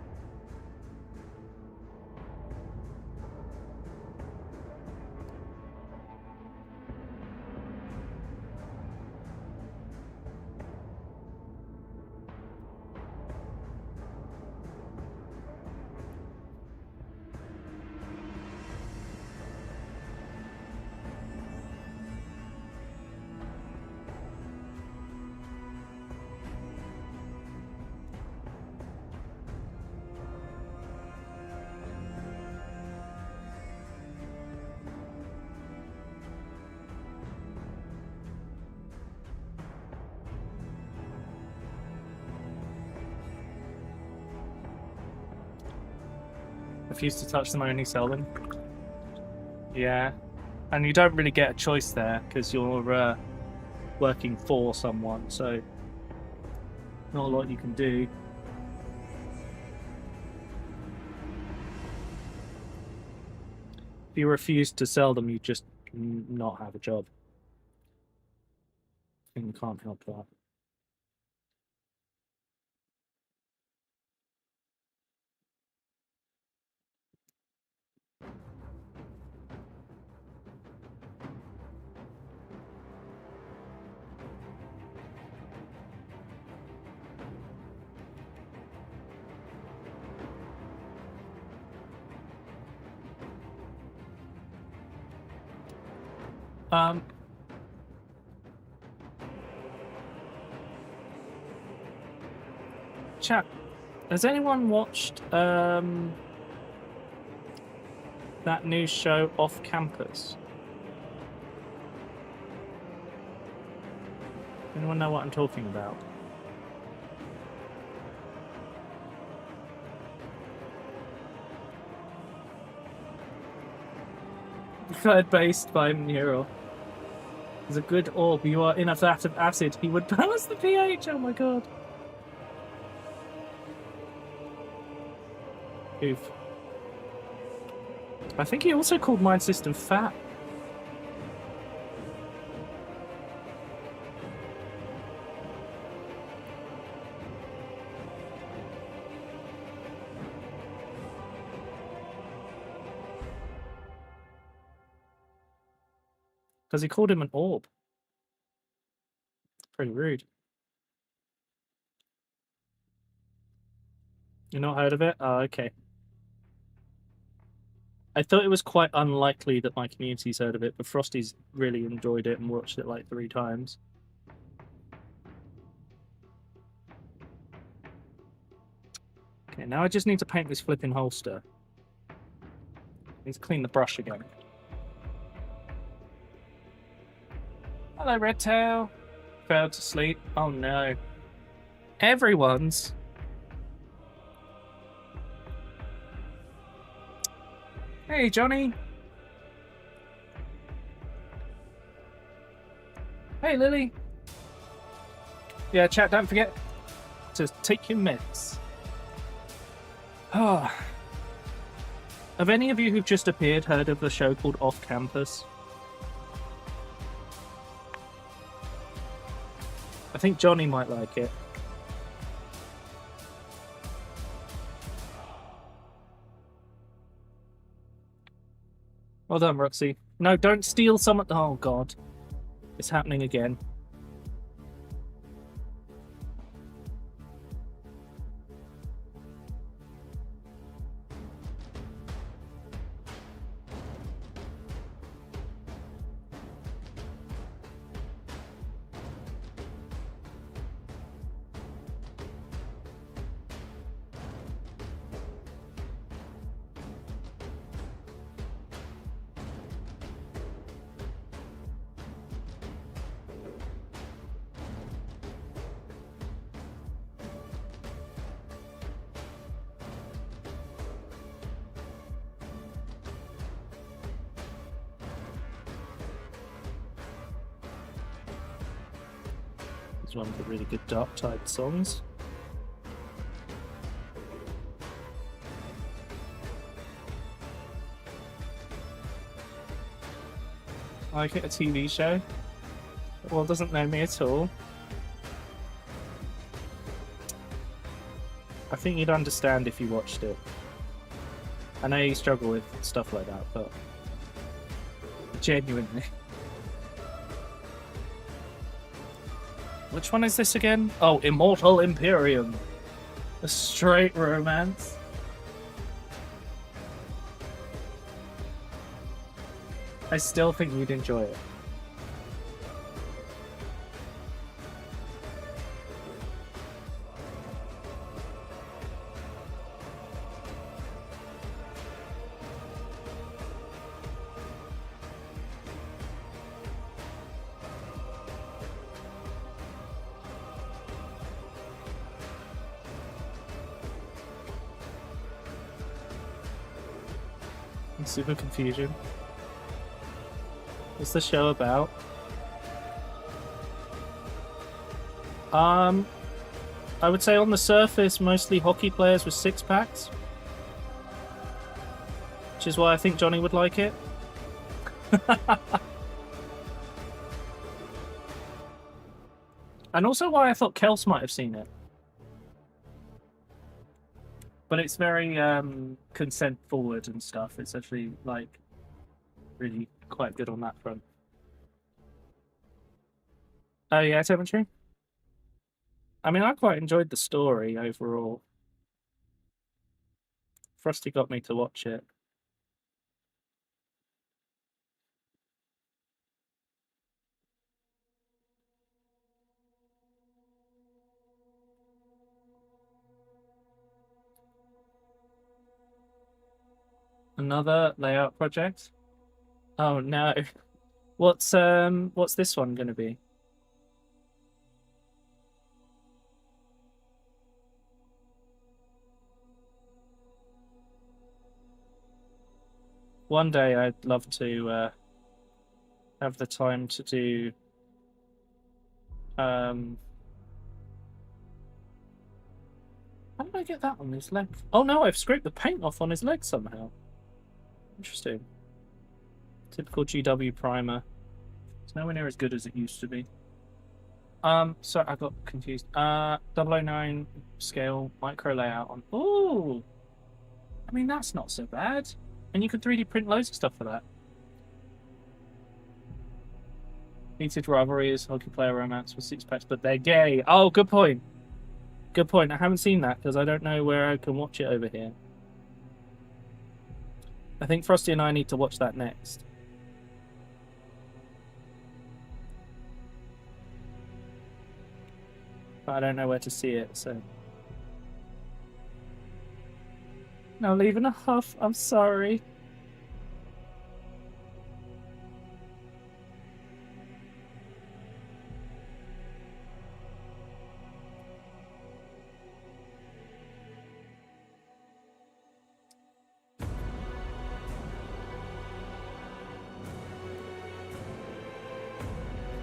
Refuse to touch them, only sell them. Yeah, and you don't really get a choice there because you're working for someone, so not a lot you can do. If you refuse to sell them, you just not have a job. And you can't help that. Chat, has anyone watched That new show Off Campus. Anyone know what I'm talking about? Third-based by Mural. There's a good orb. You are in a vat of acid. He would balance the pH. Oh my god. Oof. I think he also called Mind System fat. Because he called him an orb. Pretty rude. You not heard of it? Oh, okay. I thought it was quite unlikely that my community's heard of it, but Frosty's really enjoyed it and watched it like 3 times. Okay, now I just need to paint this flipping holster. Need to clean the brush again. Hello, Redtail. Fell to sleep. Oh no. Everyone's. Hey, Johnny. Hey, Lily. Yeah, chat, don't forget to take your meds. Ah. Have any of you who've just appeared heard of a show called Off Campus? I think Johnny might like it. Well done, Roxy. No, don't steal some. Oh, God. It's happening again. One of the really good Dark Tide songs. Like it, a TV show? Well, doesn't know me at all. I think you'd understand if you watched it. I know you struggle with stuff like that, but genuinely. Which one is this again? Oh, Immortal Imperium. A straight romance. I still think you'd enjoy it. Super confusion. What's the show about? I would say on the surface, mostly hockey players with 6-packs. Which is why I think Johnny would like it. And also why I thought Kels might have seen it. But it's very consent forward and stuff. It's actually like really quite good on that front. Oh yeah, Tempertree? I mean, I quite enjoyed the story overall. Frosty got me to watch it. Another layout project? Oh no. What's this one gonna be? One day I'd love to have the time to do how did I get that on his leg? Oh no, I've scraped the paint off on his leg somehow. Interesting. Typical GW primer. It's nowhere near as good as it used to be. So I got confused. 009 scale micro layout on. Ooh! I mean, that's not so bad. And you can 3D print loads of stuff for that. Heated rivalries, hockey player romance with 6 packs, but they're gay. Oh, good point. Good point. I haven't seen that because I don't know where I can watch it over here. I think Frosty and I need to watch that next. But I don't know where to see it, so. Now leaving a huff, I'm sorry.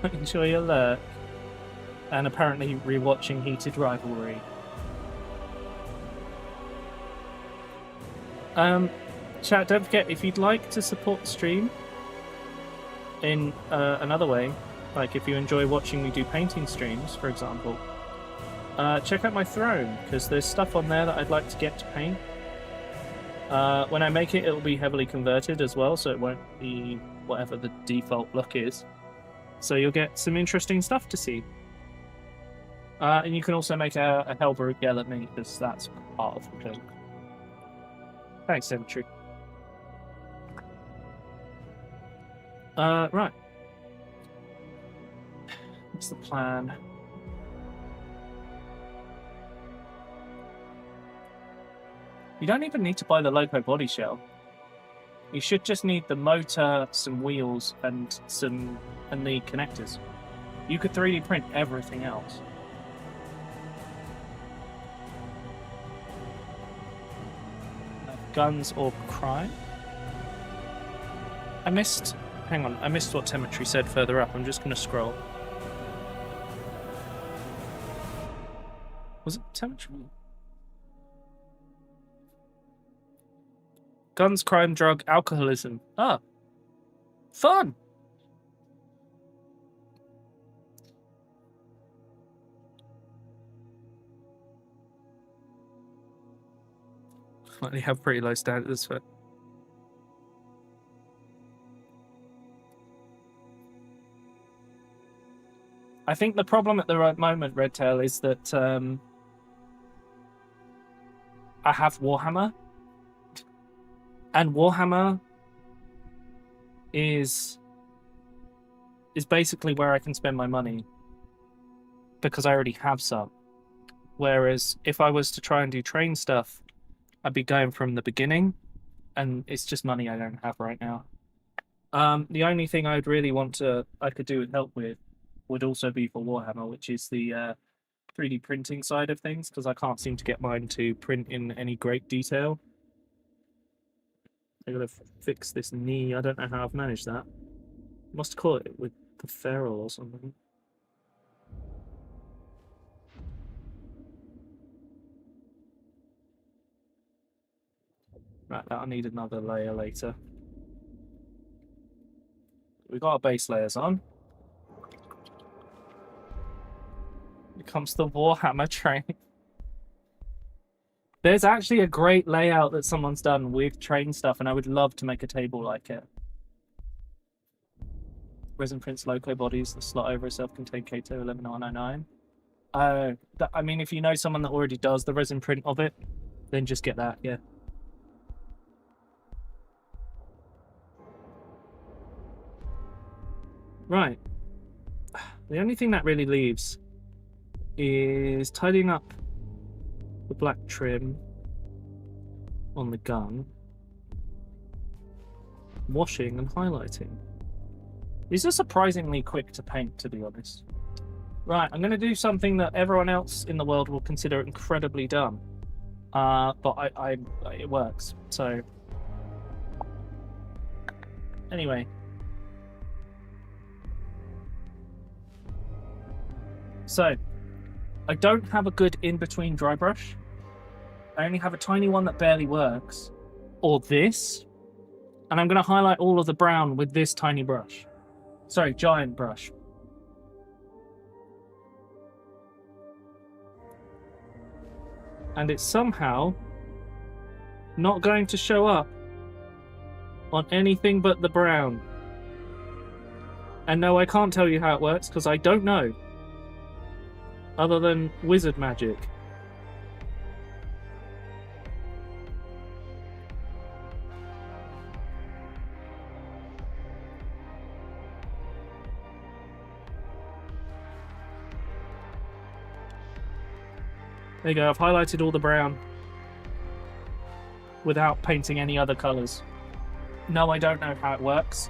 Enjoy your lurk. And apparently rewatching Heated Rivalry. Chat, don't forget, if you'd like to support the stream in another way, like if you enjoy watching me do painting streams, for example, check out my throne, because there's stuff on there that I'd like to get to paint. When I make it, it'll be heavily converted as well, so it won't be whatever the default look is. So you'll get some interesting stuff to see. And you can also make a Hellbrute yell at me, because that's part of the film. Thanks, Symmetry. Right. What's the plan? You don't even need to buy the Loco body shell. You should just need the motor, some wheels, and the connectors. You could 3D print everything else. Guns or crime? I missed what Temetry said further up. I'm just going to scroll. Was it Temetry? Guns, crime, drug, alcoholism. Ah. Fun! They have pretty low standards for. I think the problem at the right moment, Redtail, is that I have Warhammer, and Warhammer is basically where I can spend my money because I already have some. Whereas if I was to try and do train stuff, I'd be going from the beginning, and it's just money I don't have right now. The only thing I'd really I could do with help with would also be for Warhammer, which is the 3D printing side of things, because I can't seem to get mine to print in any great detail. I gotta fix this knee. I don't know how I've managed that. Must call it with the ferrule or something. Right, that'll need another layer later. We got our base layers on. Here comes the Warhammer train. There's actually a great layout that someone's done with train stuff, and I would love to make a table like it. Resin prints Loco bodies, the slot over a self-contained Kato 11109. I mean, if you know someone that already does the resin print of it, then just get that, yeah. Right. The only thing that really leaves is tidying up the black trim on the gun. washing and highlighting. These are surprisingly quick to paint, to be honest. Right, I'm going to do something that everyone else in the world will consider incredibly dumb. But it works. So, anyway. So, I don't have a good in-between dry brush. I only have a tiny one that barely works. Or this. And I'm going to highlight all of the brown with this tiny brush. Sorry, giant brush. And it's somehow not going to show up on anything but the brown. And no, I can't tell you how it works because I don't know. Other than wizard magic. There you go, I've highlighted all the brown without painting any other colours. No, I don't know how it works.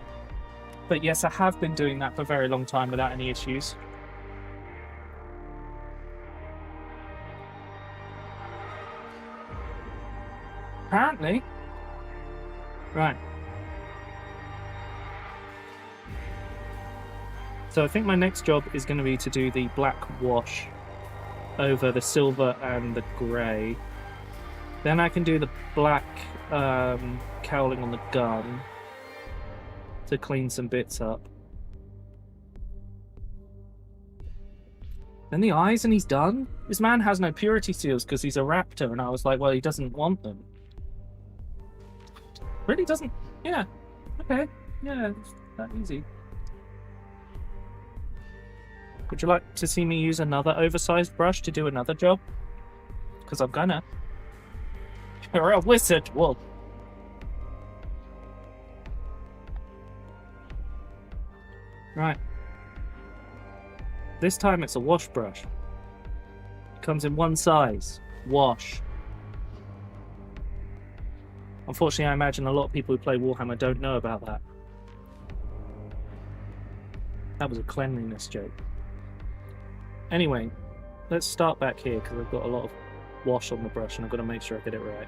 But yes, I have been doing that for a very long time without any issues. Apparently. Right. So I think my next job is going to be to do the black wash over the silver and the grey. Then I can do the black cowling on the gun to clean some bits up. Then the eyes and he's done? This man has no purity seals because he's a raptor, and I was like, well, he doesn't want them. Really doesn't? Yeah. Okay. Yeah, it's that easy. Would you like to see me use another oversized brush to do another job? Because I'm gonna. You're a wizard, Wolf. Right. This time it's a wash brush. It comes in one size. Wash. Unfortunately, I imagine a lot of people who play Warhammer don't know about that. That was a cleanliness joke. Anyway, let's start back here because I've got a lot of wash on the brush and I've got to make sure I get it right.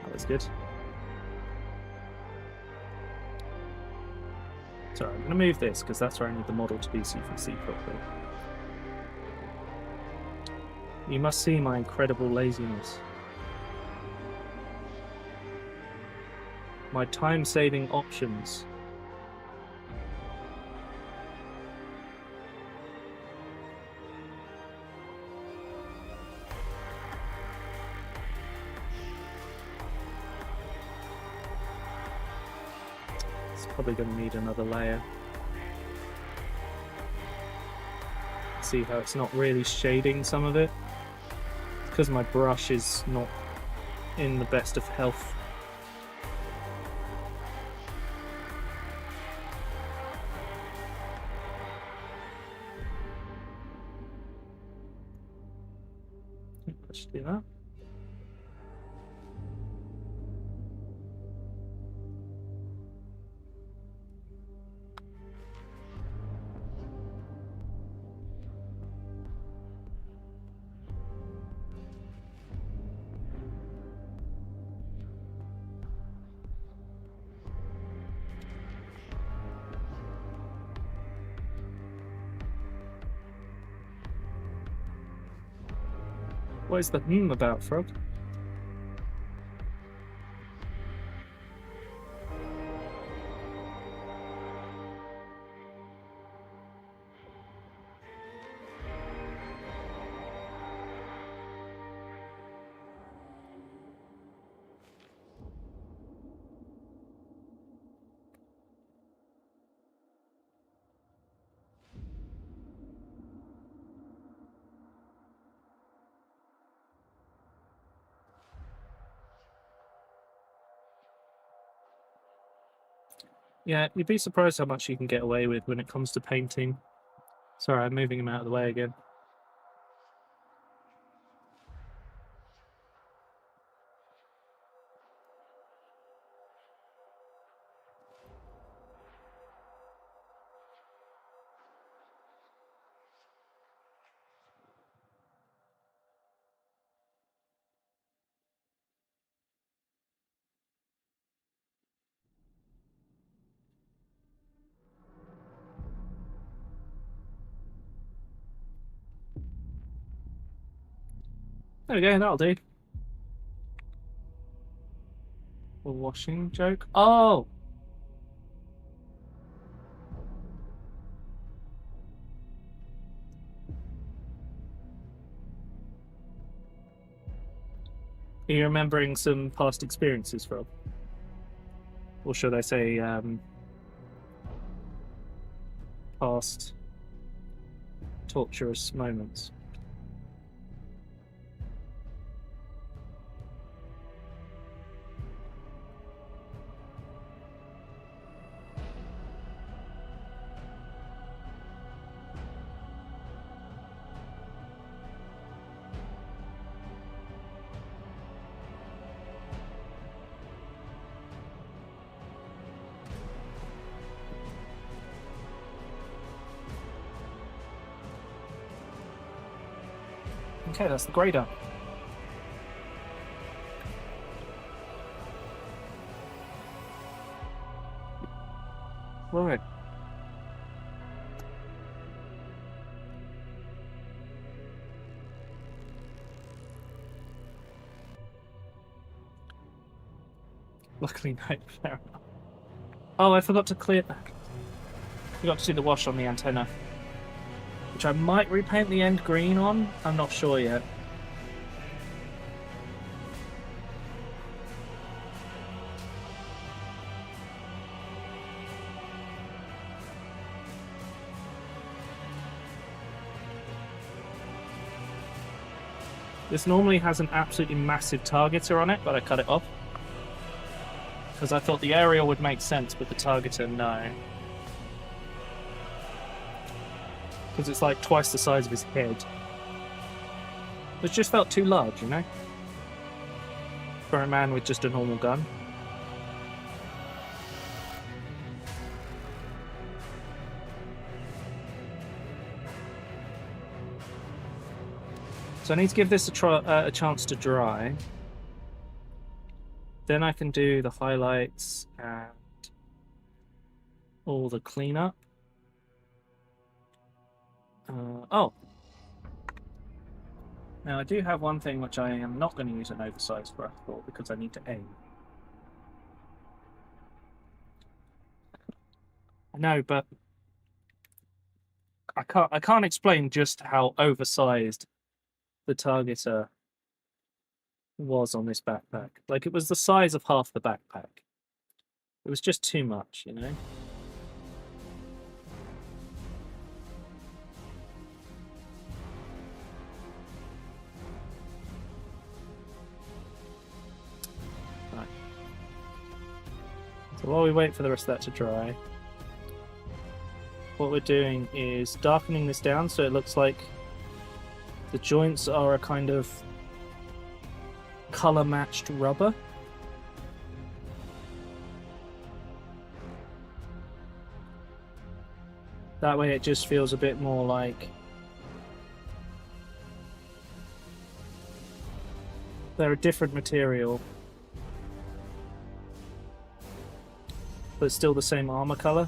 That was good. Sorry, I'm going to move this because that's where I need the model to be so you can see properly. You must see my incredible laziness. My time-saving options. It's probably going to need another layer. See how it's not really shading some of it? It's because my brush is not in the best of health. Let's do that. What is the about, Frog? Yeah, you'd be surprised how much you can get away with when it comes to painting. Sorry, I'm moving him out of the way again. There we go, that'll do. A washing joke. Oh! Are you remembering some past experiences from? Or should I say, past torturous moments? Okay, that's the grader. Right. Luckily, no. Fair enough. Oh, I forgot to clear. Forgot to do the wash on the antenna, which I might repaint the end green on. I'm not sure yet. This normally has an absolutely massive targeter on it, but I cut it off. Because I thought the aerial would make sense, but the targeter, no. Because it's like twice the size of his head. It just felt too large, you know? For a man with just a normal gun. So I need to give this a chance to dry. Then I can do the highlights and all the cleanup. Oh. Now I do have one thing which I am not going to use an oversized brush for because I need to aim. I know, but I can't explain just how oversized the targeter was on this backpack. Like, it was the size of half the backpack. It was just too much, you know? Right. So while we wait for the rest of that to dry, what we're doing is darkening this down so it looks like the joints are a kind of color-matched rubber. That way it just feels a bit more like they're a different material, but still the same armor color.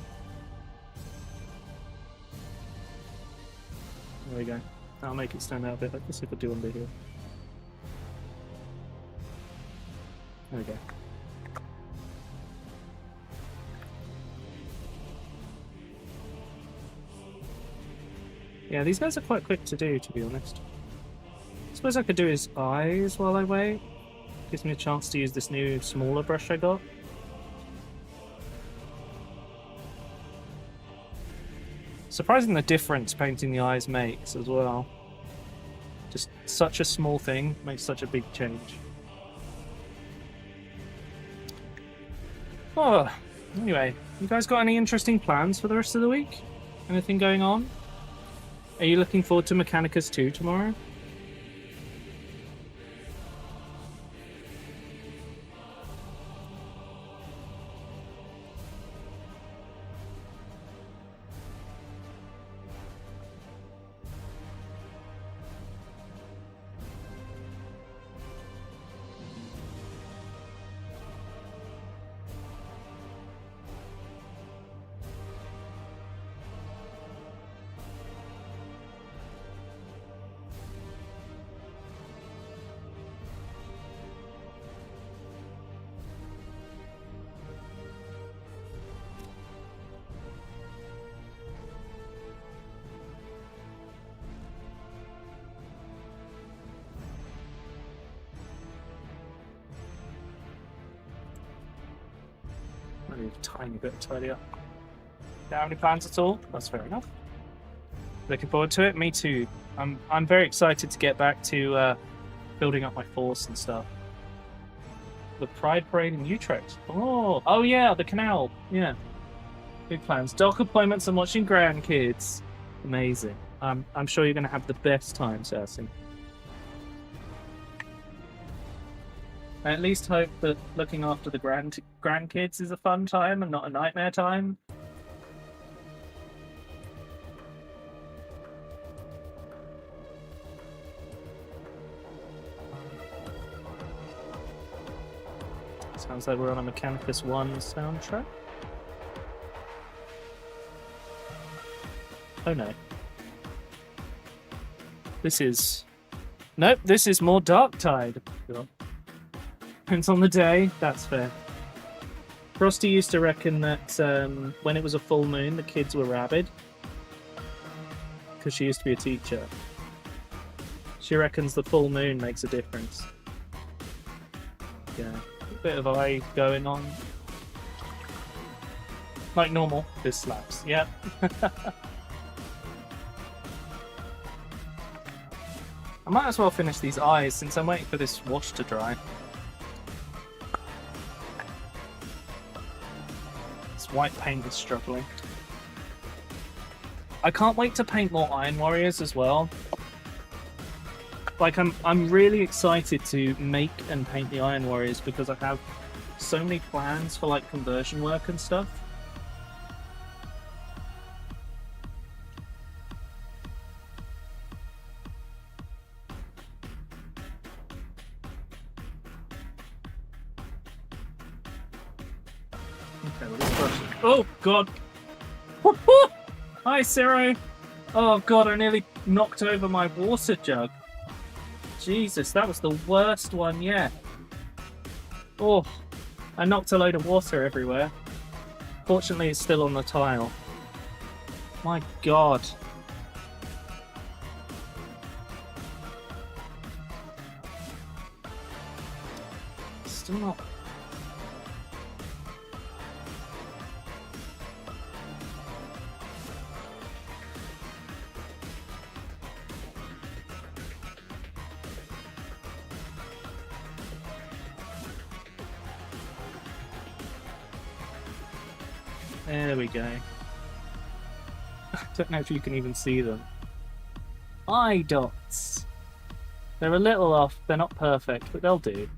There we go. That'll make it stand out a bit. Let's see if I do under here. There we go. Yeah, these guys are quite quick to do, to be honest. I suppose I could do his eyes while I wait. Gives me a chance to use this new smaller brush I got. Surprising the difference painting the eyes makes as well. Just such a small thing makes such a big change. Oh, anyway, you guys got any interesting plans for the rest of the week? Anything going on? Are you looking forward to Mechanicus 2 tomorrow? Maybe a tiny bit tidier. Don't have any plans at all? That's fair enough. Looking forward to it. Me too. I'm very excited to get back to building up my force and stuff. The Pride Parade in Utrecht. Oh yeah, the canal. Yeah. Big plans. Dock appointments and watching grandkids. Amazing. I'm sure you're going to have the best time, Cersei. I at least hope that looking after the grandkids is a fun time and not a nightmare time. Sounds like we're on a Mechanicus 1 soundtrack. Oh no. This is... Nope, this is more Darktide. Depends on the day, that's fair. Frosty used to reckon that when it was a full moon, the kids were rabid. Because she used to be a teacher. She reckons the full moon makes a difference. Yeah, a bit of eye going on. Like normal, this slaps, yep. I might as well finish these eyes since I'm waiting for this wash to dry. This white paint is struggling. I can't wait to paint more Iron Warriors as well. Like, I'm really excited to make and paint the Iron Warriors because I have so many plans for, like, conversion work and stuff. Oh, God. Hi, Ciro. Oh, God, I nearly knocked over my water jug. Jesus, that was the worst one yet. Oh, I knocked a load of water everywhere. Fortunately, it's still on the tile. My God. Still not... There we go. I don't know if you can even see them. Eye dots. They're a little off. They're not perfect, but they'll do.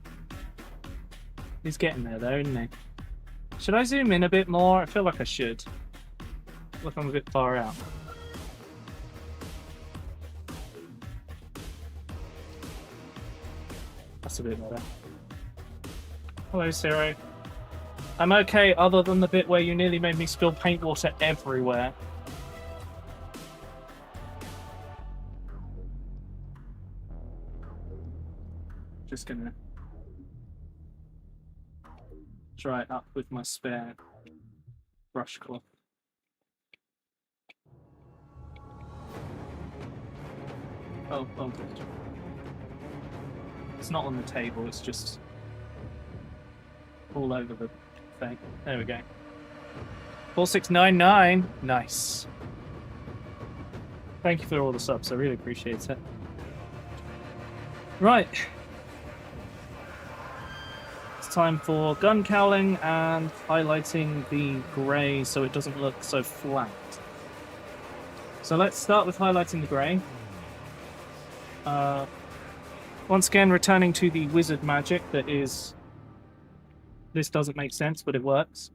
He's getting there though, isn't he? Should I zoom in a bit more? I feel like I should. Look, I'm a bit far out. That's a bit better. Hello, Ciro. I'm okay other than the bit where you nearly made me spill paint water everywhere. Just gonna dry it up with my spare brush cloth. Oh, good. It's not on the table, it's just all over the thing. There we go. 4699. Nice. Thank you for all the subs. I really appreciate it. Right. It's time for gun cowling and highlighting the grey so it doesn't look so flat. So let's start with highlighting the grey. Once again, returning to the wizard magic that is... This doesn't make sense, but it works.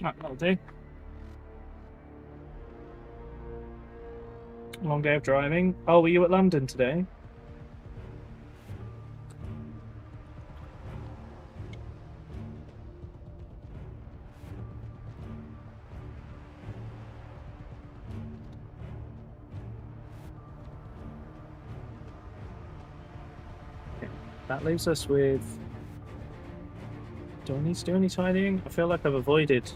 Right, that'll do. Long day of driving. Oh, were you at London today? Okay, that leaves us with... Do I need to do any tidying? I feel like I've avoided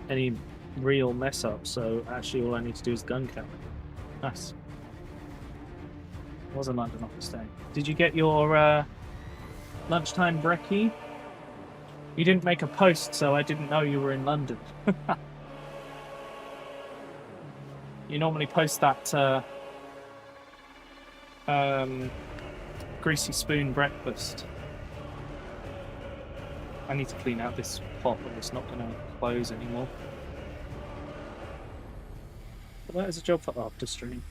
any real mess up, so actually all I need to do is gun count. Nice. It was a London office day. Did you get your lunchtime brekkie? You didn't make a post, so I didn't know you were in London. You normally post that greasy spoon breakfast. I need to clean out this pot, but it's not going to close anymore. But that is a job for after stream.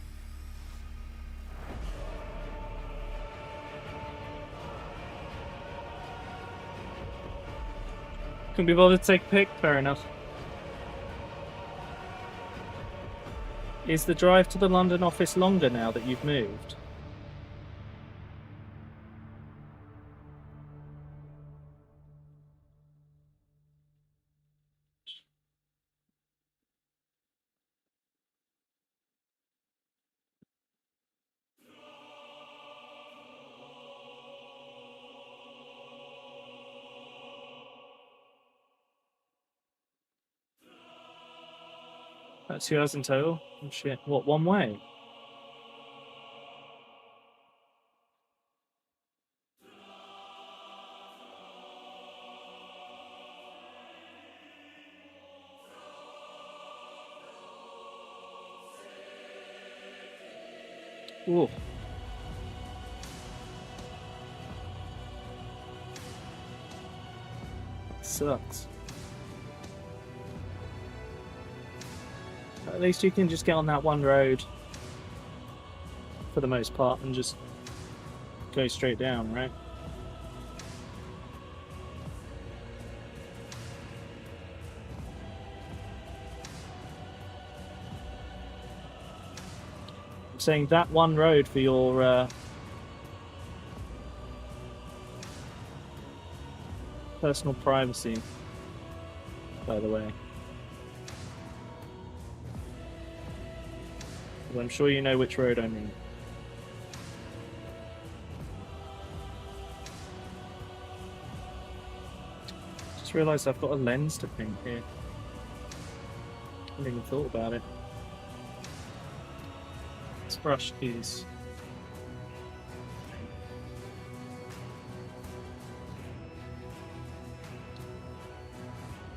Couldn't be bothered to take a pic? Fair enough. Is the drive to the London office longer now that you've moved? That's 2 hours in total? Oh shit. What, one way? Ooh. Sucks. At least you can just get on that one road for the most part and just go straight down, right? I'm saying that one road for your personal privacy, by the way. Well, I'm sure you know which road I mean. Just realised I've got a lens to paint here. I hadn't even thought about it. This brush is...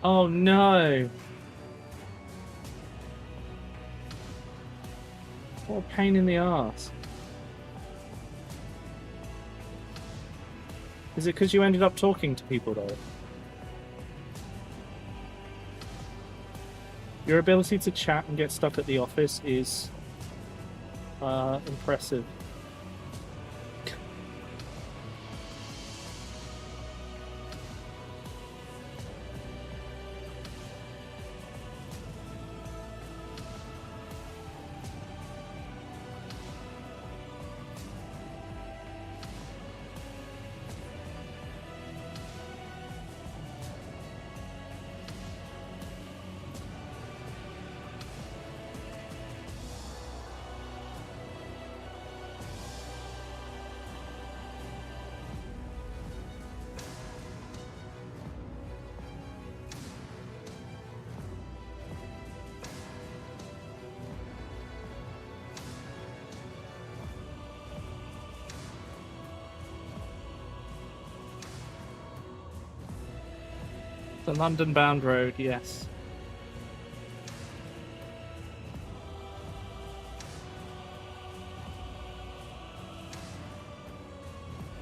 Oh no! What a pain in the arse. Is it because you ended up talking to people though? Your ability to chat and get stuff at the office is impressive. The London-bound road, yes.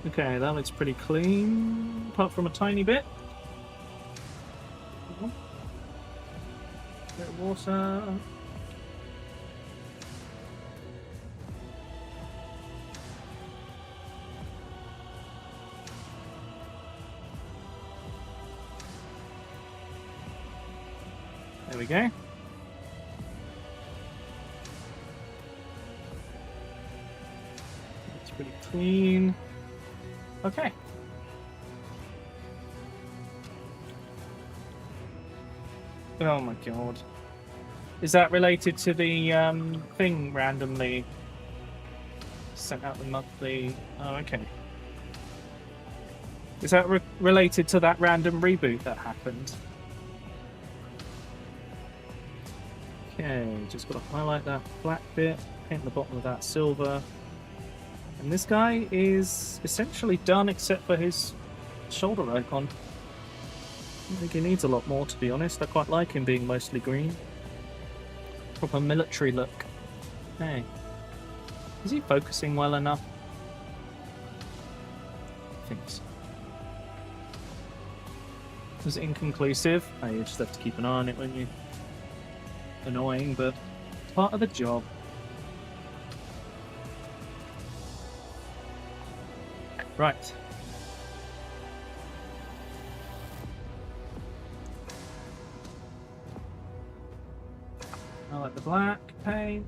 Okay, that looks pretty clean, apart from a tiny bit. Bit of water. There we go. It's pretty clean. Okay. Oh my god. Is that related to the thing randomly sent out the monthly? Oh, okay. Is that related to that random reboot that happened? Okay, just got to highlight that black bit, paint the bottom of that silver. And this guy is essentially done except for his shoulder icon. I don't think he needs a lot more, to be honest. I quite like him being mostly green. Proper military look. Hey. Is he focusing well enough? I think so. It was inconclusive. Oh, you just have to keep an eye on it when you... Annoying, but it's part of the job. Right. I like the black paint.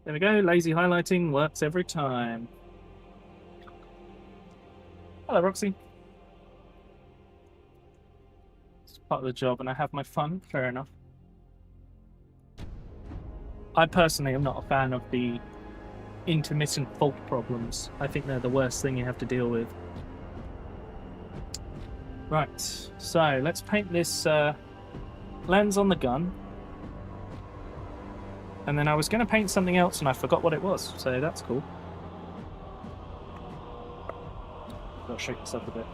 There we go, lazy highlighting works every time. Hello, Roxy. It's part of the job and I have my fun, fair enough. I personally am not a fan of the intermittent fault problems. I think they're the worst thing you have to deal with. Right, so let's paint this lens on the gun. And then I was going to paint something else and I forgot what it was, so that's cool. Gotta shake this up a bit.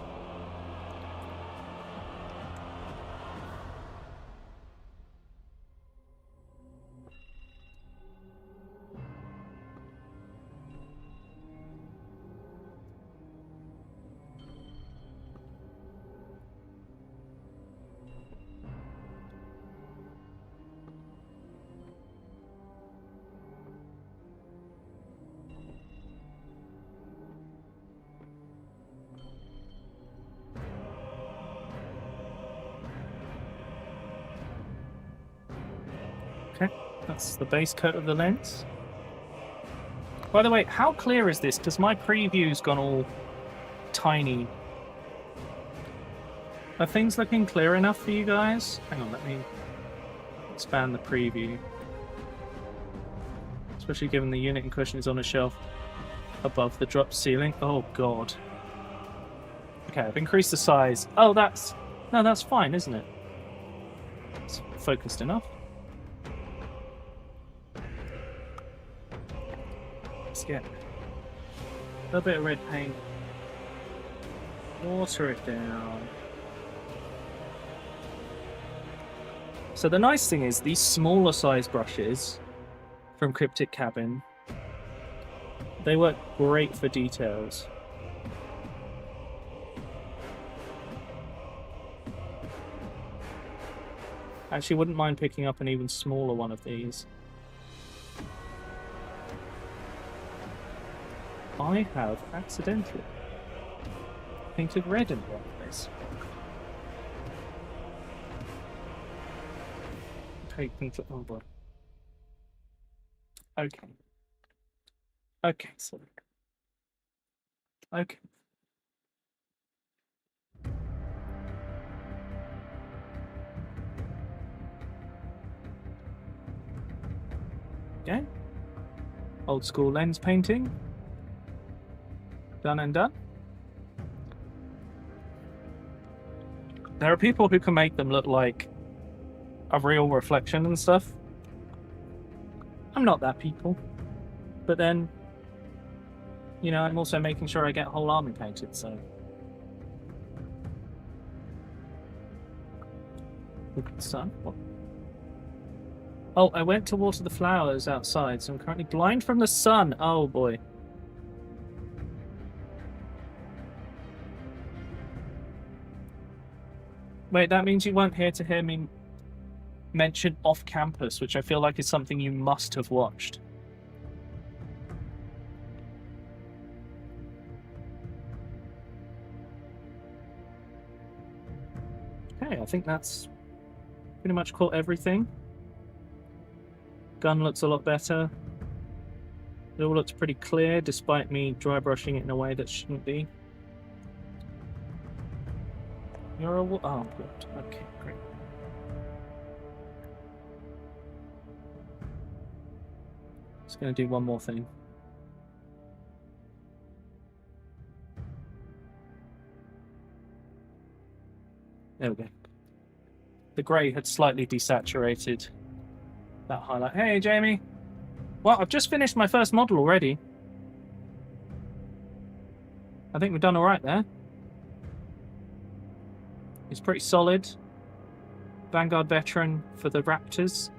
Okay, that's the base coat of the lens. By the way, how clear is this? Because my preview's gone all tiny. Are things looking clear enough for you guys? Hang on, let me expand the preview. Especially given the unit in question is on a shelf above the drop ceiling. Oh god. Okay, I've increased the size. Oh, that's... No, that's fine, isn't it? It's focused enough. Let's get a little bit of red paint. Water it down. So the nice thing is these smaller size brushes from Cryptic Cabin, they work great for details. Actually, wouldn't mind picking up an even smaller one of these. I have accidentally painted red in one of these. Oh boy. Okay. Okay, so. Okay. Okay. Old school lens painting. Done and done. There are people who can make them look like a real reflection and stuff. I'm not that people. But then, you know, I'm also making sure I get whole army painted, so. Look at the sun. What? Oh, I went to water the flowers outside, so I'm currently blind from the sun. Oh boy. Wait, that means you weren't here to hear me mention Off Campus, which I feel like is something you must have watched. Okay, I think that's pretty much caught everything. Gun looks a lot better. It all looks pretty clear, despite me dry brushing it in a way that shouldn't be. You're a... Oh, good. Okay, great. Just going to do one more thing. There we go. The grey had slightly desaturated that highlight. Hey, Jamie. Well, I've just finished my first model already. I think we've done all right there. It's pretty solid. Vanguard veteran for the Raptors.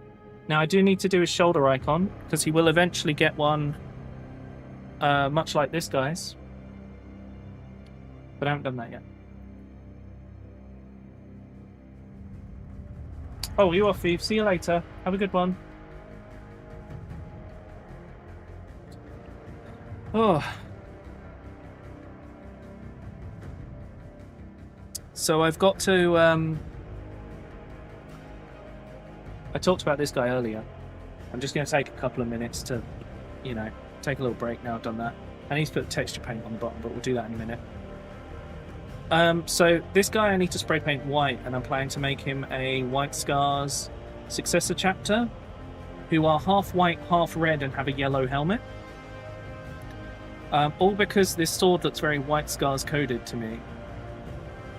Now, I do need to do his shoulder icon, because he will eventually get one much like this guy's. But I haven't done that yet. Oh, you off, Thief. See you later. Have a good one. Oh. So I've got to... I talked about this guy earlier. I'm just going to take a couple of minutes to, you know, take a little break now I've done that. I need to put texture paint on the bottom, but we'll do that in a minute. So this guy I need to spray paint white, and I'm planning to make him a White Scars successor chapter, who are half white, half red, and have a yellow helmet. All because this sword looks very White Scars coded to me.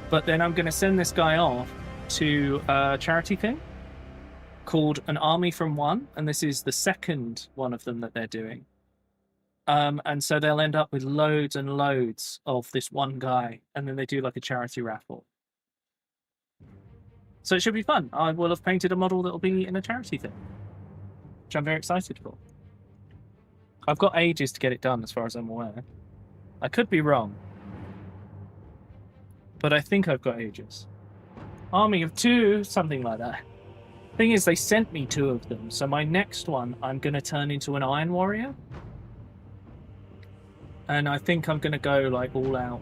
But then I'm going to send this guy off to a charity thing called An Army from One, and this is the second one of them that they're doing. And so they'll end up with loads and loads of this one guy, and then they do like a charity raffle. So it should be fun. I will have painted a model that will be in a charity thing, which I'm very excited for. I've got ages to get it done, as far as I'm aware. I could be wrong, but I think I've got ages. Army of two, something like that. Thing is, they sent me 2 of them, so my next one I'm going to turn into an Iron Warrior. And I think I'm going to go like all out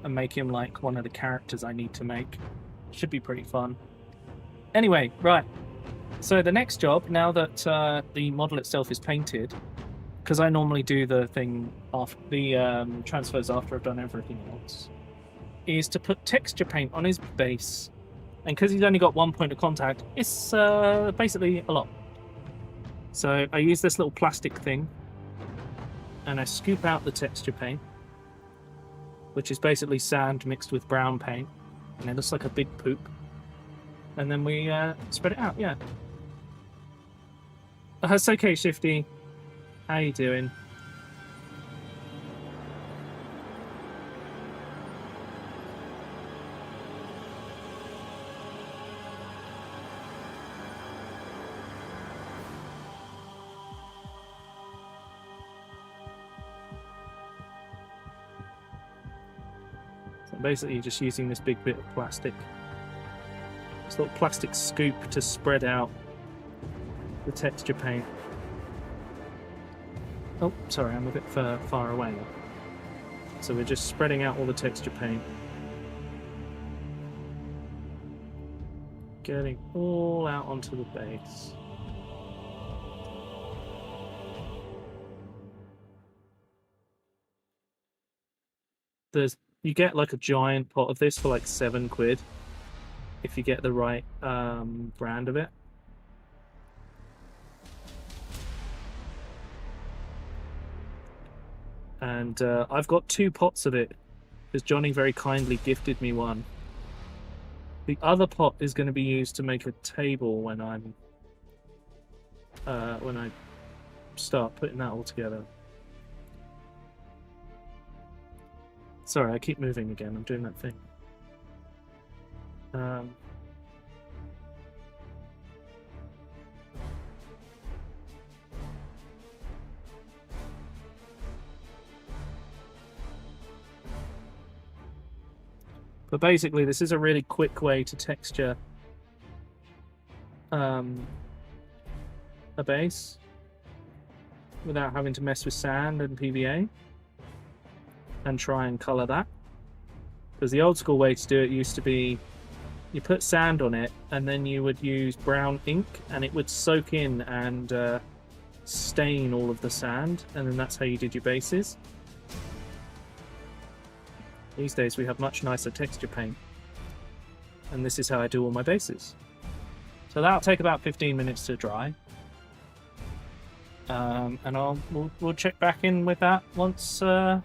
and make him like one of the characters I need to make. Should be pretty fun. Anyway, right. So the next job, now that the model itself is painted, because I normally do the thing after the transfers after I've done everything else, is to put texture paint on his base. And because he's only got 1 point of contact, it's basically a lot. So I use this little plastic thing, and I scoop out the texture paint, which is basically sand mixed with brown paint, and it looks like a big poop. And then we spread it out, yeah. It's okay, Shifty. How you doing? Basically just using this big bit of plastic, this little plastic scoop, to spread out the texture paint. Oh, sorry, I'm a bit far away now. So we're just spreading out all the texture paint, getting all out onto the base. You get like a giant pot of this for like £7 if you get the right brand of it. And I've got 2 pots of it because Johnny very kindly gifted me one. The other pot is going to be used to make a table when I start putting that all together. Sorry, I keep moving again. I'm doing that thing. But basically, this is a really quick way to texture a base without having to mess with sand and PVA and try and color that. Because the old school way to do it used to be you put sand on it and then you would use brown ink and it would soak in and stain all of the sand, and then that's how you did your bases. These days we have much nicer texture paint, and this is how I do all my bases. So that'll take about 15 minutes to dry, and we'll check back in with that once it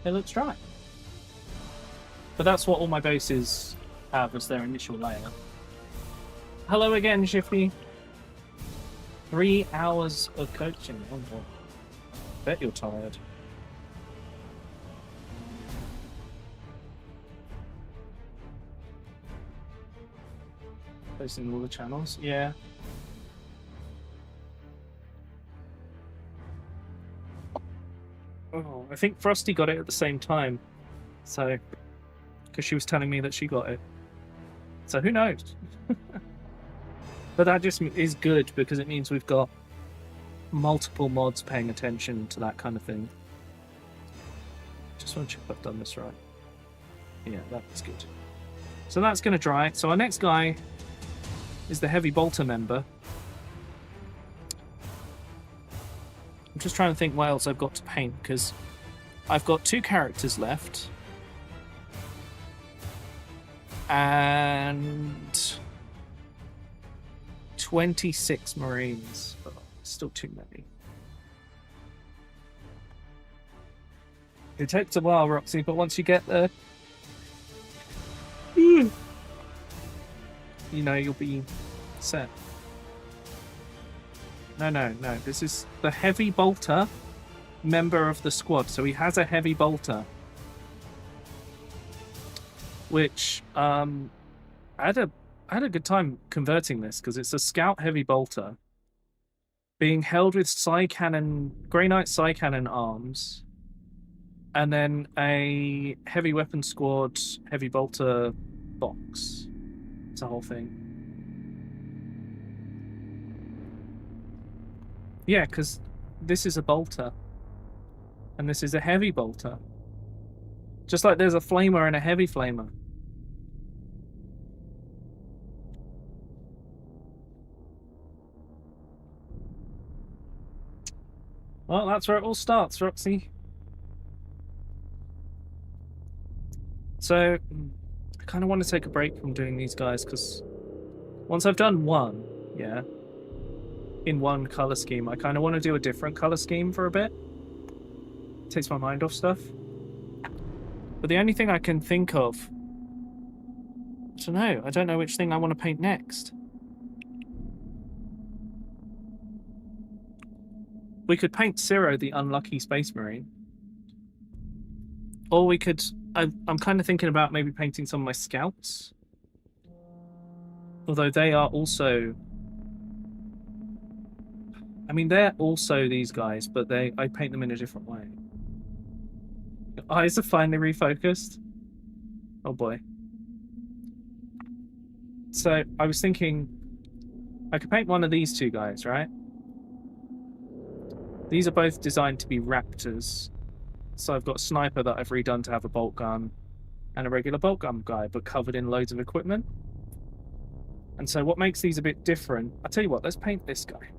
looks dry. But that's what all my bases have as their initial layer. Hello again, Shifty. 3 hours of coaching. Oh boy. Bet you're tired. Posting all the channels, yeah. Oh, I think Frosty got it at the same time. So, because she was telling me that she got it. So who knows? But that just is good because it means we've got multiple mods paying attention to that kind of thing. Just want to check if I've done this right. Yeah, that's good. So that's going to dry. So our next guy is the Heavy Bolter member. I'm just trying to think what else I've got to paint because I've got 2 characters left. And 26 Marines. Oh, still too many. It takes a while, Roxy, but once you get there, you know, you'll be set. No. This is the Heavy Bolter member of the squad. So he has a Heavy Bolter. Which, I had a good time converting this because it's a Scout Heavy Bolter being held with Grey Knight Psy Cannon arms, and then a Heavy Weapon Squad Heavy Bolter box. It's a whole thing. Yeah, because this is a bolter, and this is a heavy bolter. Just like there's a flamer and a heavy flamer. Well, that's where it all starts, Roxy. So, I kind of want to take a break from doing these guys, because once I've done one, yeah, in one color scheme, I kind of want to do a different color scheme for a bit. Takes my mind off stuff. But the only thing I can think of, I don't know which thing I want to paint next. We could paint Ciro, the unlucky Space Marine. Or we could... I'm kind of thinking about maybe painting some of my scouts. Although they are also... I mean, they're also these guys, but I paint them in a different way. Your eyes are finally refocused. Oh boy. So, I was thinking... I could paint one of these two guys, right? These are both designed to be Raptors. So I've got a sniper that I've redone to have a bolt gun, and a regular bolt gun guy, but covered in loads of equipment. And so what makes these a bit different... I'll tell you what, let's paint this guy.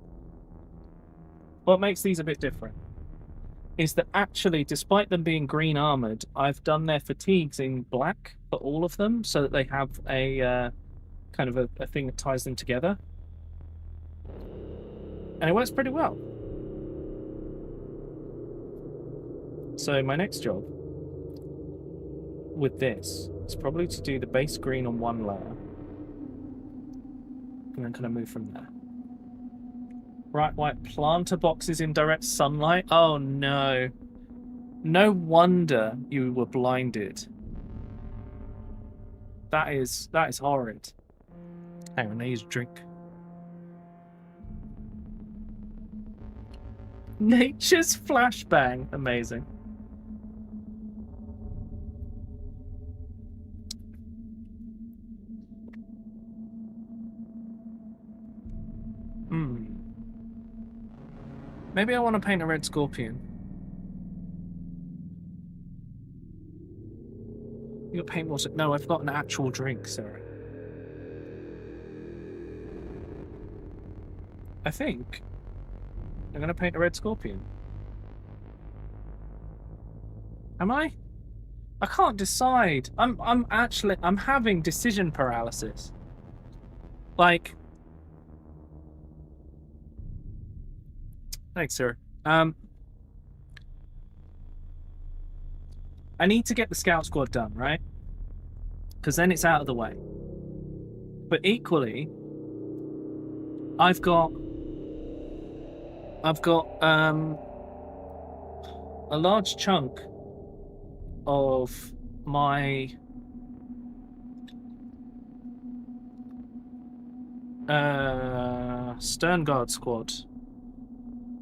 What makes these a bit different is that actually, despite them being green armoured, I've done their fatigues in black for all of them, so that they have a kind of a thing that ties them together. And it works pretty well. So my next job with this is probably to do the base green on one layer, and then kind of move from there. Bright white planter boxes in direct sunlight. Oh no. No wonder you were blinded. That is horrid. Hang on, I need a drink. Nature's flashbang. Amazing. Maybe I want to paint a red scorpion. You got paint water? No, I've got an actual drink, Sarah. I think I'm gonna paint a red scorpion. Am I? I can't decide. I'm having decision paralysis. Like, thanks, sir. I need to get the scout squad done, right? Because then it's out of the way. But equally, I've got a large chunk of my Stern Guard squad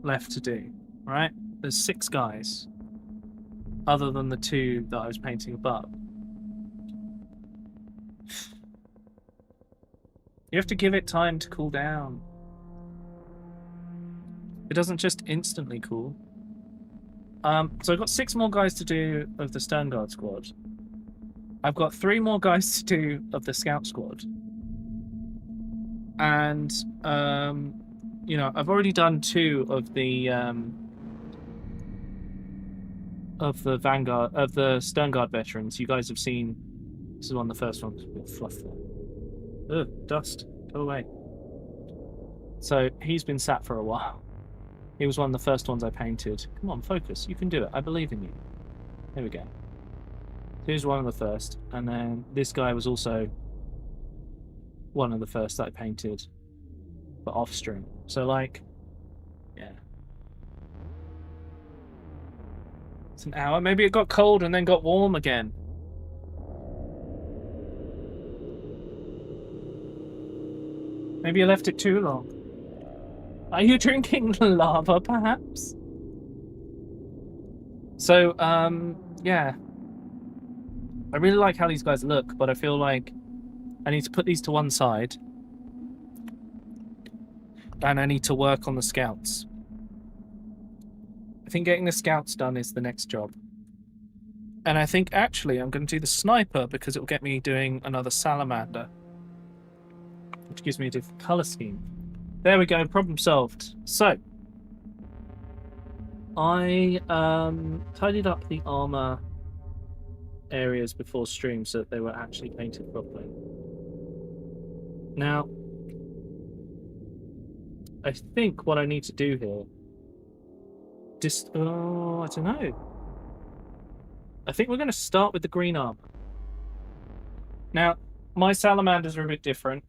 left to do, right? There's 6 guys, other than the 2 that I was painting above. You have to give it time to cool down. It doesn't just instantly cool. So I've got 6 more guys to do of the Stern Guard squad. I've got 3 more guys to do of the Scout squad. And, you know, I've already done 2 of the Vanguard, of the Stern Guard veterans. You guys have seen, this is one of the first ones. Fluff there. Ugh, dust. Go away. So he's been sat for a while. He was one of the first ones I painted. Come on, focus. You can do it. I believe in you. There we go. Here's one of the first. And then this guy was also one of the first that I painted, but off stream. So, like, yeah. It's an hour. Maybe it got cold and then got warm again. Maybe you left it too long. Are you drinking lava, perhaps? So, yeah. I really like how these guys look, but I feel like I need to put these to one side. And I need to work on the scouts. I think getting the scouts done is the next job. And I think, actually, I'm going to do the sniper because it will get me doing another salamander, which gives me a different colour scheme. There we go, problem solved. So, I tidied up the armour areas before stream so that they were actually painted properly. Now, I think what I need to do here... oh, I don't know. I think we're going to start with the green armour. Now, my salamanders are a bit different,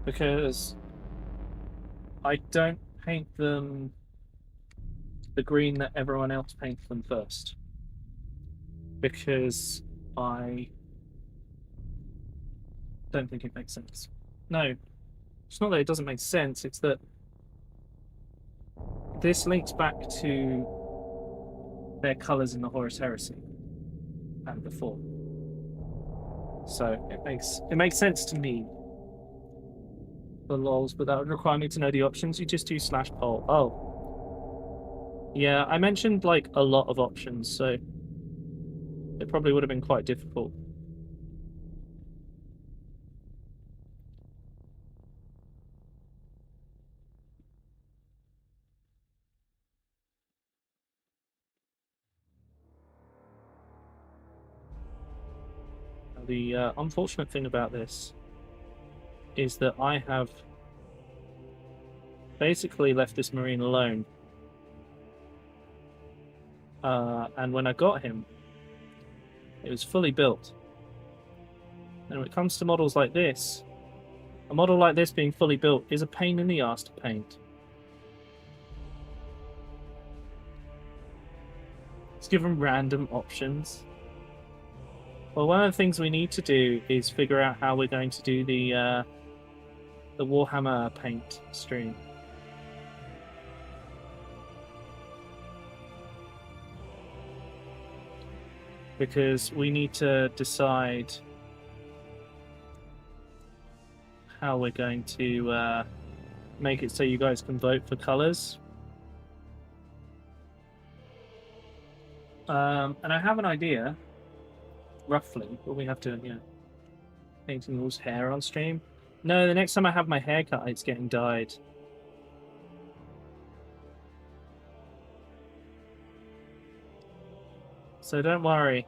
because I don't paint them the green that everyone else paints them first. Because I don't think it makes sense. No, it's not that it doesn't make sense, it's that this links back to their colours in the Horus Heresy and before. So it makes sense to me. The lols, but that would require me to know the options. You just do /poll. Oh. Yeah, I mentioned like a lot of options, so it probably would have been quite difficult. The unfortunate thing about this is that I have basically left this Marine alone. And when I got him, it was fully built. And when it comes to models like this, a model like this being fully built is a pain in the arse to paint. It's given random options. Well, one of the things we need to do is figure out how we're going to do the Warhammer paint stream. Because we need to decide how we're going to make it so you guys can vote for colors. And I have an idea, roughly, what we have to, painting Will's hair on stream. No, the next time I have my hair cut, it's getting dyed. So don't worry.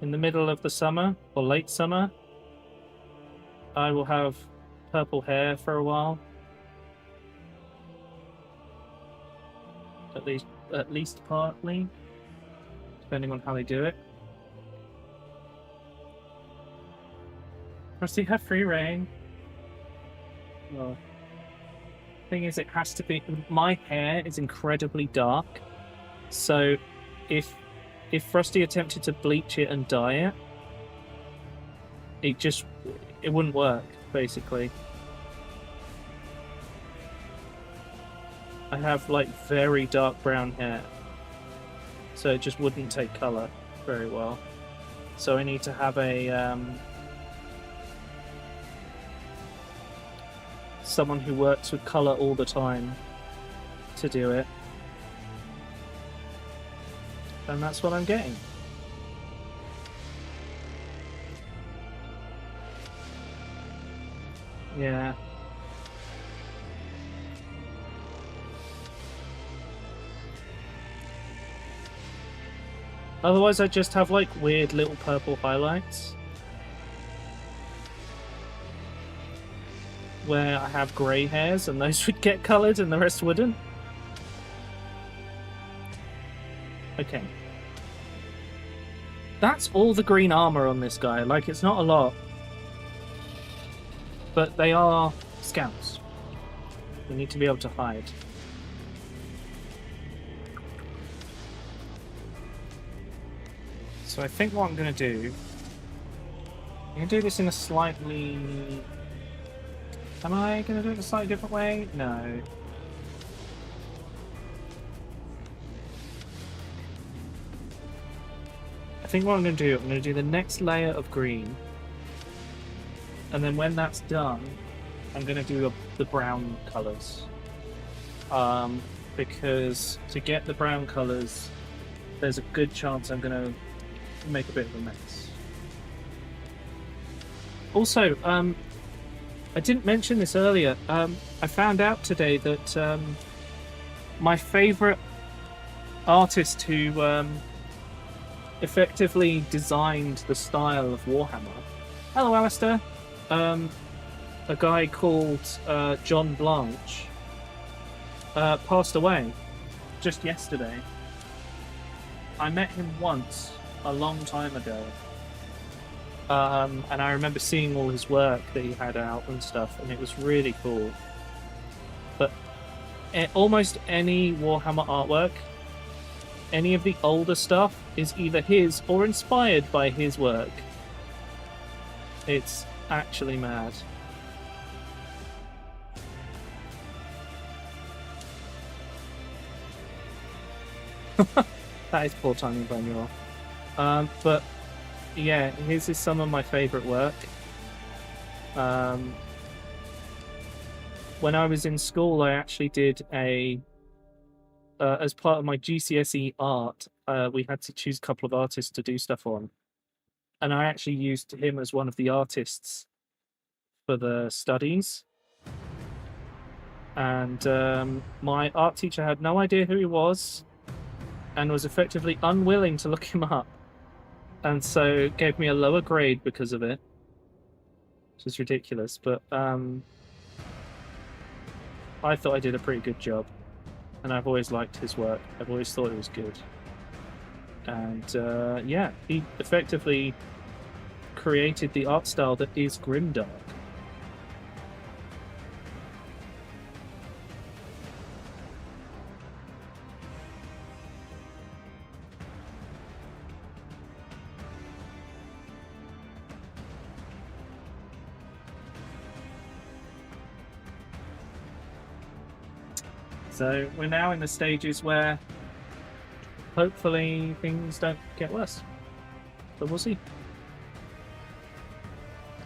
In the middle of the summer, or late summer, I will have purple hair for a while. At least partly, depending on how they do it. Rusty have free reign. Well, thing is, it has to be. My hair is incredibly dark, so if Rusty attempted to bleach it and dye it, it wouldn't work. Basically, I have like very dark brown hair, so it just wouldn't take color very well. So I need to have a someone who works with color all the time to do it, and that's what I'm getting. Yeah. Otherwise, I just have like weird little purple highlights where I have grey hairs, and those would get coloured and the rest wouldn't. Okay. That's all the green armour on this guy. Like, it's not a lot. But they are scouts. We need to be able to hide. So I think what I'm going to do... I'm going to do this in a slightly... Am I going to do it in a slightly different way? No. I think what I'm going to do, I'm going to do the next layer of green. And then when that's done, I'm going to do the brown colours. Because to get the brown colours, there's a good chance I'm going to make a bit of a mess. Also, I didn't mention this earlier. I found out today that my favourite artist who effectively designed the style of Warhammer. Hello, Alistair. A guy called John Blanche passed away just yesterday. I met him once a long time ago. And I remember seeing all his work that he had out and stuff, and it was really cool. But almost any Warhammer artwork, any of the older stuff, is either his or inspired by his work. It's actually mad. That is poor timing by me. But yeah, his is some of my favourite work. When I was in school, I actually did as part of my GCSE art, we had to choose a couple of artists to do stuff on. And I actually used him as one of the artists for the studies. And my art teacher had no idea who he was and was effectively unwilling to look him up. And so gave me a lower grade because of it, which is ridiculous. But I thought I did a pretty good job, and I've always liked his work. I've always thought it was good. And yeah, he effectively created the art style that is grimdark. So we're now in the stages where hopefully things don't get worse. But we'll see.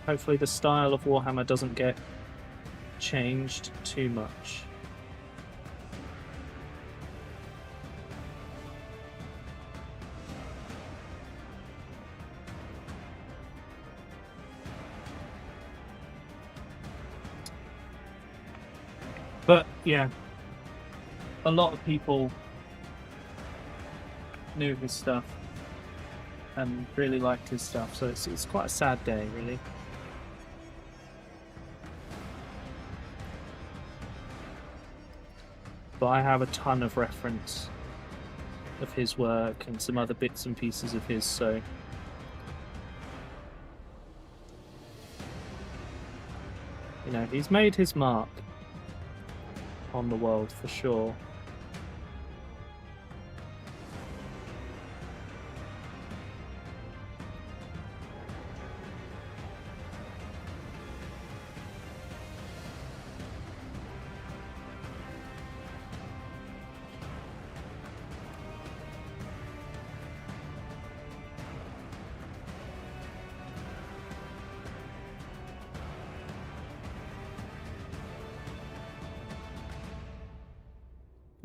Hopefully the style of Warhammer doesn't get changed too much. But yeah, a lot of people knew his stuff and really liked his stuff, so it's quite a sad day, really. But I have a ton of reference of his work and some other bits and pieces of his, so you know, he's made his mark on the world for sure.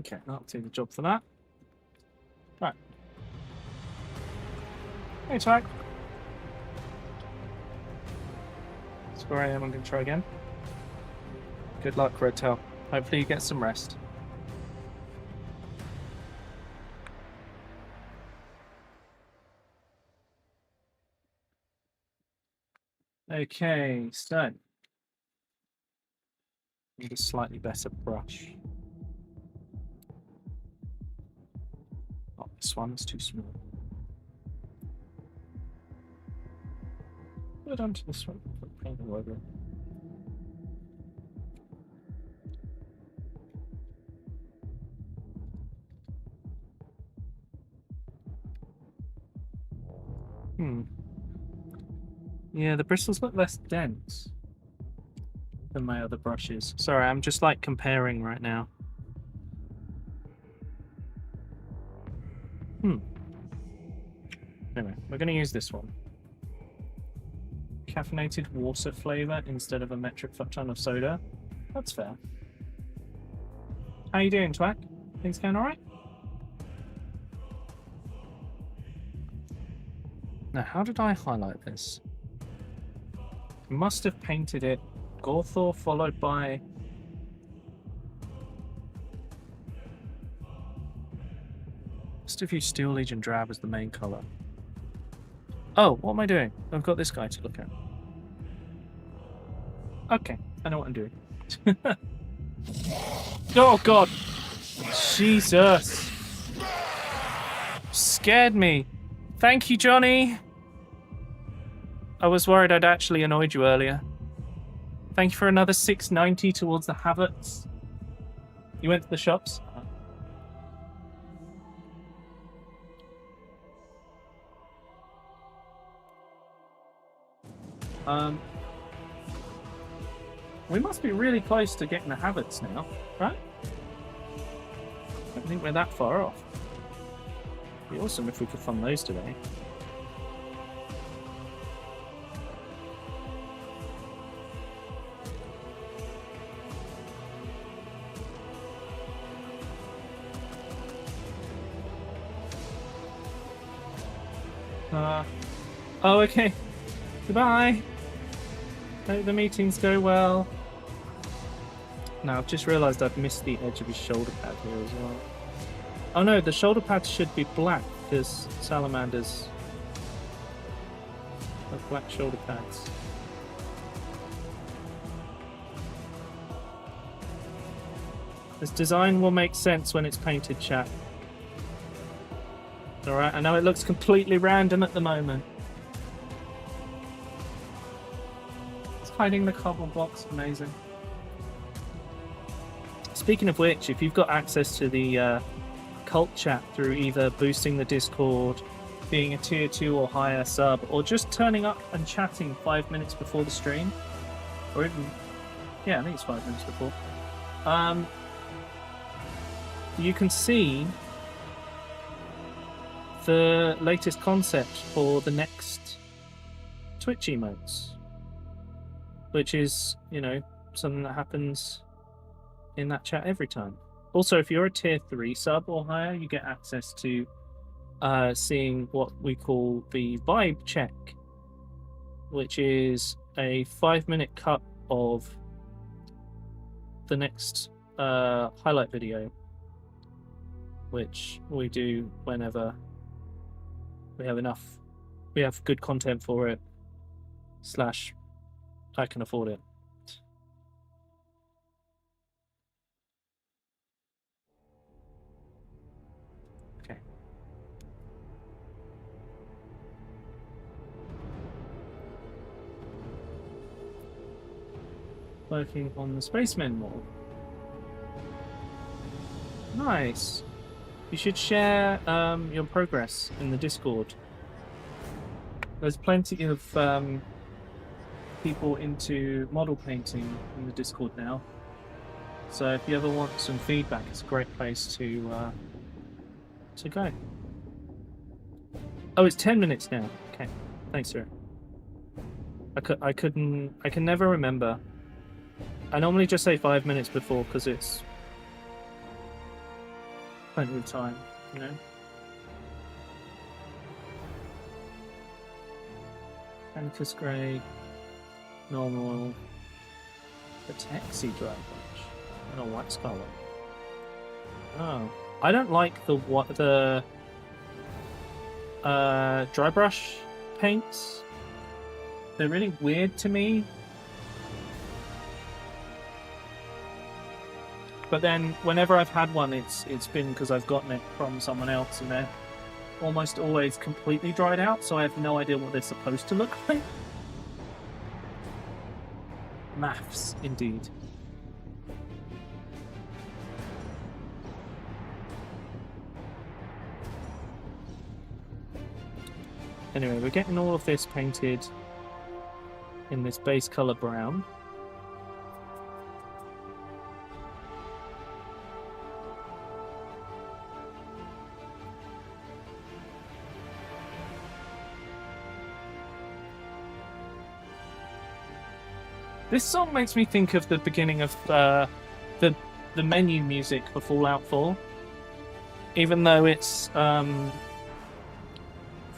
Okay, that'll do the job for that. Right. Hey, Tyke. It's 4 AM, I'm going to try again. Good luck, Redtail. Hopefully you get some rest. Okay, so need a slightly better brush. Not this one, it's too small. Put it onto this one. Put paint all over it. Yeah, the bristles look less dense than my other brushes. Sorry, I'm just like comparing right now. Anyway, we're going to use this one. Caffeinated water flavor instead of a metric fuck ton of soda. That's fair. How you doing, Twack? Things going alright? Now, how did I highlight this? Must have painted it Gorthor followed by must have used Steel Legion Drab as the main colour. Oh, what am I doing? I've got this guy to look at. Okay, I know what I'm doing. Oh god! Jesus! Scared me. Thank you, Johnny! I was worried I'd actually annoyed you earlier. Thank you for another $6.90 towards the Havertz. You went to the shops? We must be really close to getting the Havertz now, right? I don't think we're that far off. It'd be awesome if we could fund those today. Oh, okay. Goodbye. Hope the meetings go well. Now, I've just realised I've missed the edge of his shoulder pad here as well. Oh no, the shoulder pads should be black because salamanders have black shoulder pads. This design will make sense when it's painted, chat. Alright, I know it looks completely random at the moment. It's hiding the cobble box, amazing. Speaking of which, if you've got access to the cult chat through either boosting the Discord, being a tier 2 or higher sub, or just turning up and chatting 5 minutes before the stream, or even, yeah, I think it's 5 minutes before, you can see the latest concept for the next Twitch emotes. which is, you know, something that happens in that chat every time. Also, if you're a tier 3 sub or higher, you get access to seeing what we call the vibe check, which is a 5-minute cut of the next highlight video, which we do whenever we have good content for it, / I can afford it. Okay. Working on the Spacemen mod. Nice. You should share your progress in the Discord. There's plenty of people into model painting in the Discord now. So if you ever want some feedback, it's a great place to go. Oh, it's 10 minutes now. Okay, thanks, sir. I can never remember. I normally just say 5 minutes before because it's plenty of time, you know. Amethyst grey, normal, the taxi driver, and a white scarlet. Oh, I don't like the dry brush paints. They're really weird to me. But then, whenever I've had one, it's been because I've gotten it from someone else, and they're almost always completely dried out, so I have no idea what they're supposed to look like. Maths, indeed. Anyway, we're getting all of this painted in this base color brown. This song makes me think of the beginning of the menu music for Fallout 4, even though it's for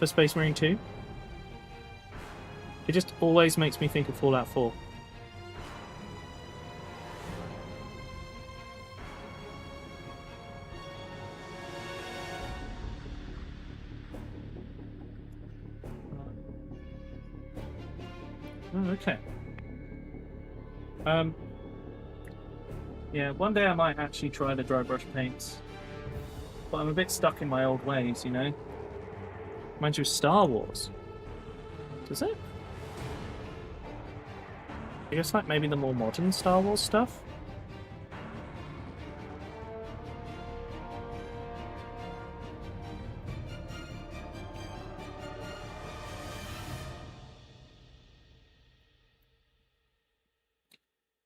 Space Marine 2. It just always makes me think of Fallout 4. Oh, okay. Yeah, one day I might actually try the dry brush paints. But I'm a bit stuck in my old ways, you know? Reminds you of Star Wars. Does it? I guess like maybe the more modern Star Wars stuff?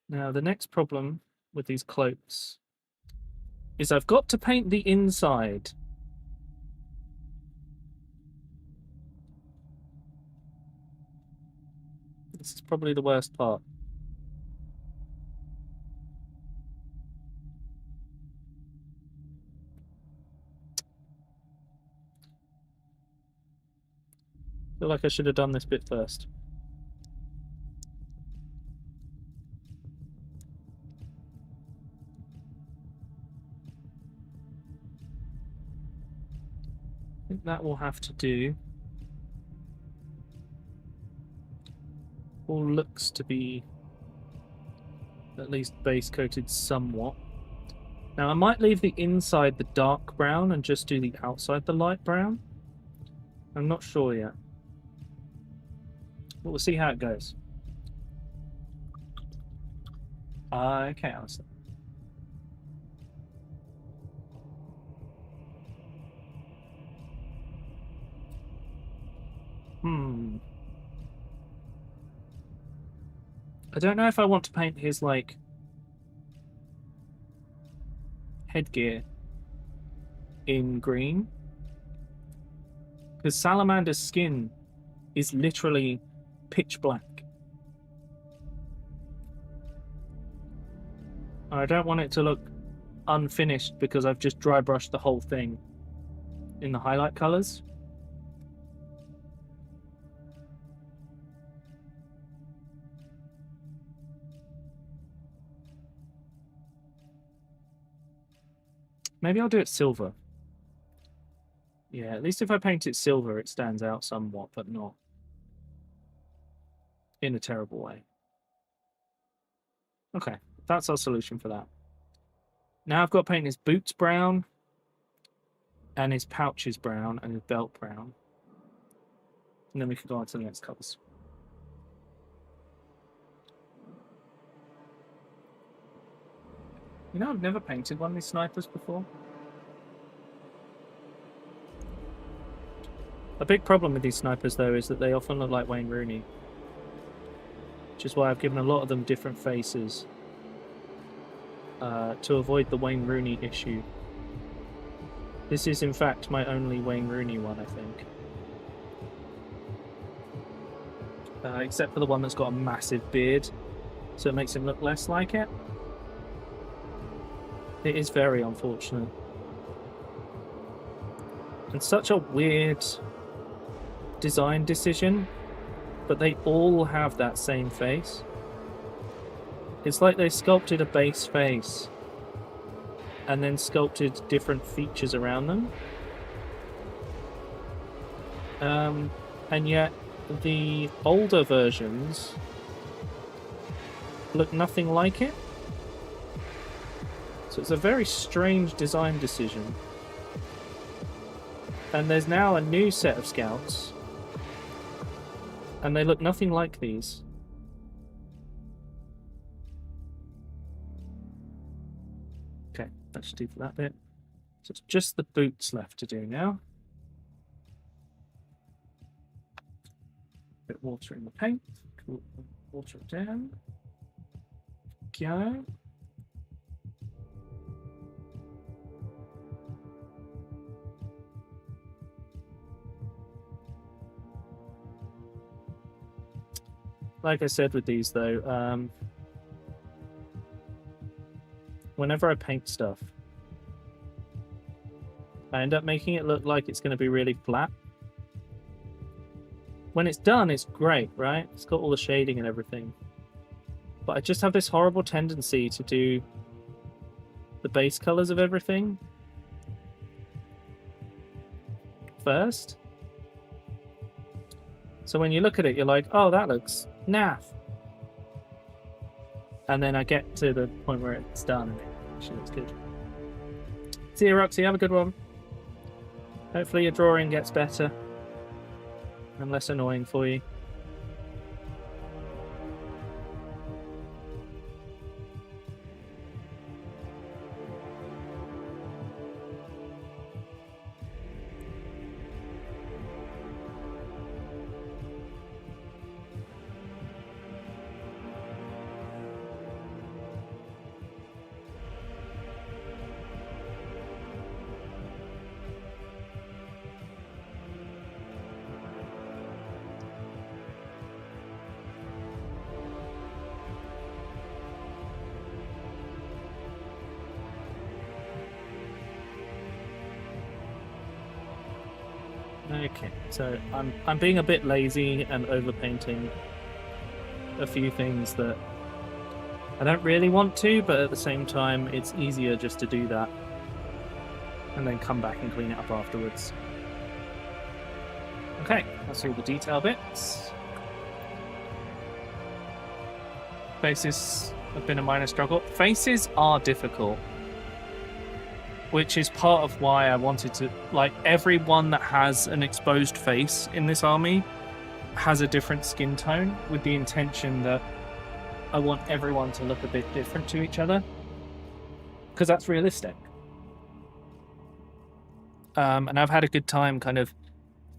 Now, the next problem with these cloaks is I've got to paint the inside. This is probably the worst part. I feel like I should have done this bit first. I think that will have to do. All looks to be at least base coated somewhat. Now I might leave the inside the dark brown and just do the outside the light brown. I'm not sure yet. But we'll see how it goes. Okay, Alistair. I don't know if I want to paint his, like, headgear in green. Because Salamander's skin is literally pitch black. I don't want it to look unfinished because I've just dry brushed the whole thing in the highlight colors. Maybe I'll do it silver. Yeah, at least if I paint it silver, it stands out somewhat, but not in a terrible way. Okay, that's our solution for that. Now I've got to paint his boots brown, and his pouches brown, and his belt brown. And then we can go on to the next colours. You know, I've never painted one of these snipers before. A big problem with these snipers, though, is that they often look like Wayne Rooney. Which is why I've given a lot of them different faces. To avoid the Wayne Rooney issue. This is, in fact, my only Wayne Rooney one, I think. Except for the one that's got a massive beard, so it makes him look less like it. It is very unfortunate. And such a weird design decision, but they all have that same face. It's like they sculpted a base face and then sculpted different features around them. And yet the older versions look nothing like it. So it's a very strange design decision. And there's now a new set of scouts, and they look nothing like these. Okay, that should do for that bit. So it's just the boots left to do now. Bit of water in the paint. Cool. Water it down. Go. Like I said with these, though, whenever I paint stuff, I end up making it look like it's going to be really flat. When it's done, it's great, right? It's got all the shading and everything. But I just have this horrible tendency to do the base colors of everything first. So when you look at it, you're like, oh, that looks naff. And then I get to the point where it's done and it actually looks good. See you, Roxy. Have a good one. Hopefully your drawing gets better and less annoying for you. Okay, so I'm being a bit lazy and overpainting a few things that I don't really want to, but at the same time it's easier just to do that and then come back and clean it up afterwards. Okay, that's all the detail bits. Faces have been a minor struggle. Faces are difficult, which is part of why I wanted to, like, everyone that has an exposed face in this army has a different skin tone, with the intention that I want everyone to look a bit different to each other, because that's realistic. And I've had a good time kind of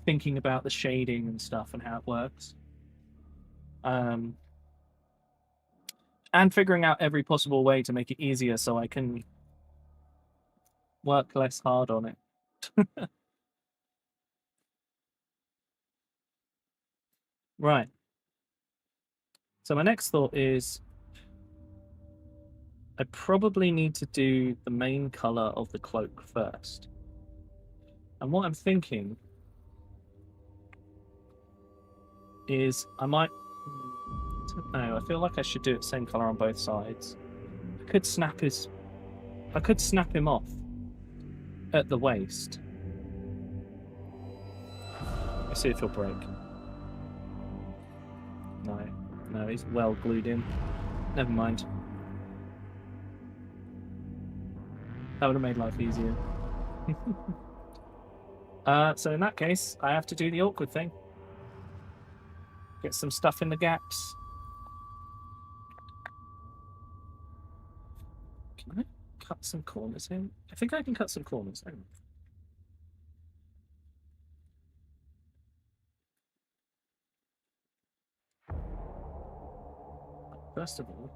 thinking about the shading and stuff and how it works. And figuring out every possible way to make it easier so I can work less hard on it. Right. So my next thought is I probably need to do the main colour of the cloak first. And what I'm thinking is I might... I don't know, I feel like I should do it same colour on both sides. I could snap him off at the waist. Let's see if he'll break. No, he's well glued in. Never mind. That would have made life easier. So in that case, I have to do the awkward thing. Get some stuff in the gaps. Can I cut some corners in? I think I can cut some corners in. First of all,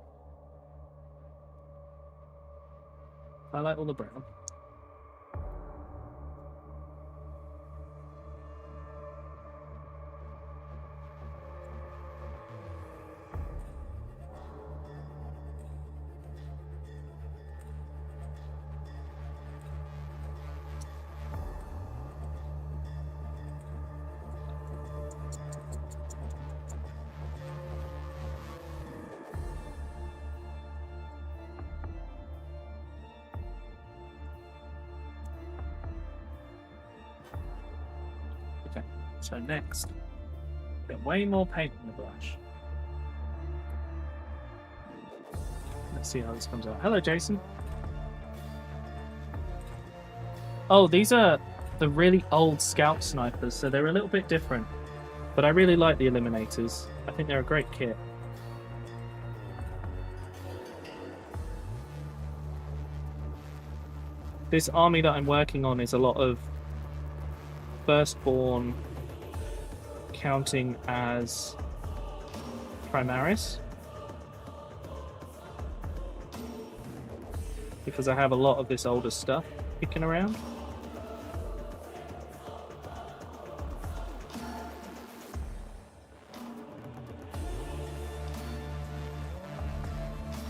I like all the brown. So next, get way more paint in the brush. Let's see how this comes out. Hello, Jason. Oh, these are the really old scout snipers, so they're a little bit different. But I really like the Eliminators. I think they're a great kit. This army that I'm working on is a lot of Firstborn counting as Primaris, because I have a lot of this older stuff kicking around.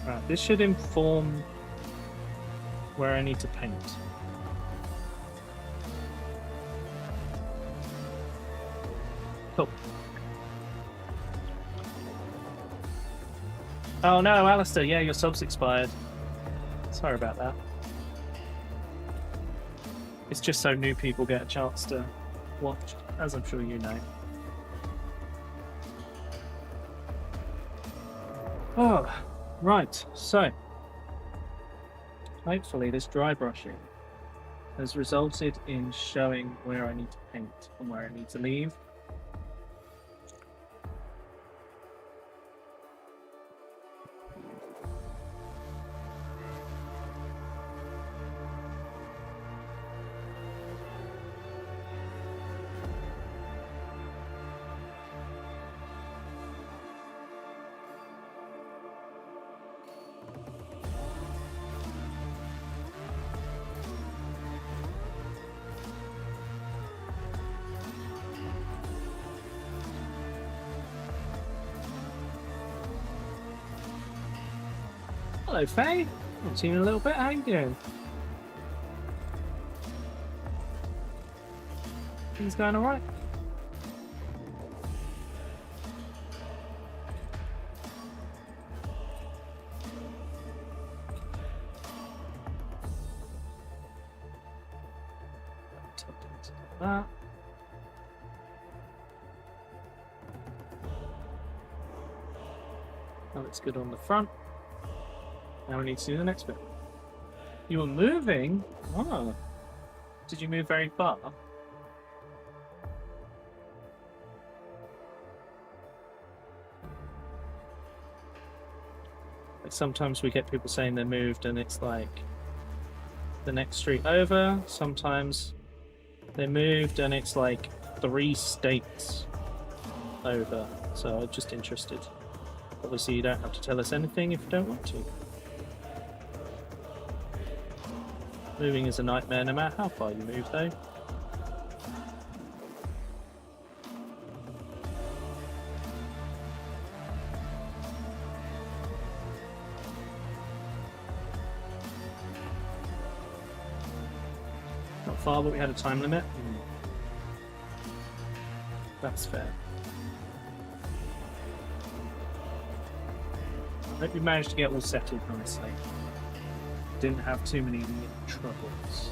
Right, this should inform where I need to paint. Cool. Oh no, Alistair, yeah, your sub's expired. Sorry about that. It's just so new people get a chance to watch, as I'm sure you know. Oh, right, so hopefully this dry brushing has resulted in showing where I need to paint and where I need to leave. Hello, Faye. Haven't seen you in a little bit. How you doing? Things going all right? That. That looks good on the front. Now we need to do the next bit. You were moving? Oh. Did you move very far? Like sometimes we get people saying they moved and it's like the next street over. Sometimes they moved and it's like 3 states over. So I'm just interested. Obviously you don't have to tell us anything if you don't want to. Moving is a nightmare no matter how far you move, though. far, but we had a time limit. That's fair. I hope we managed to get all settled nicely. Didn't have too many troubles.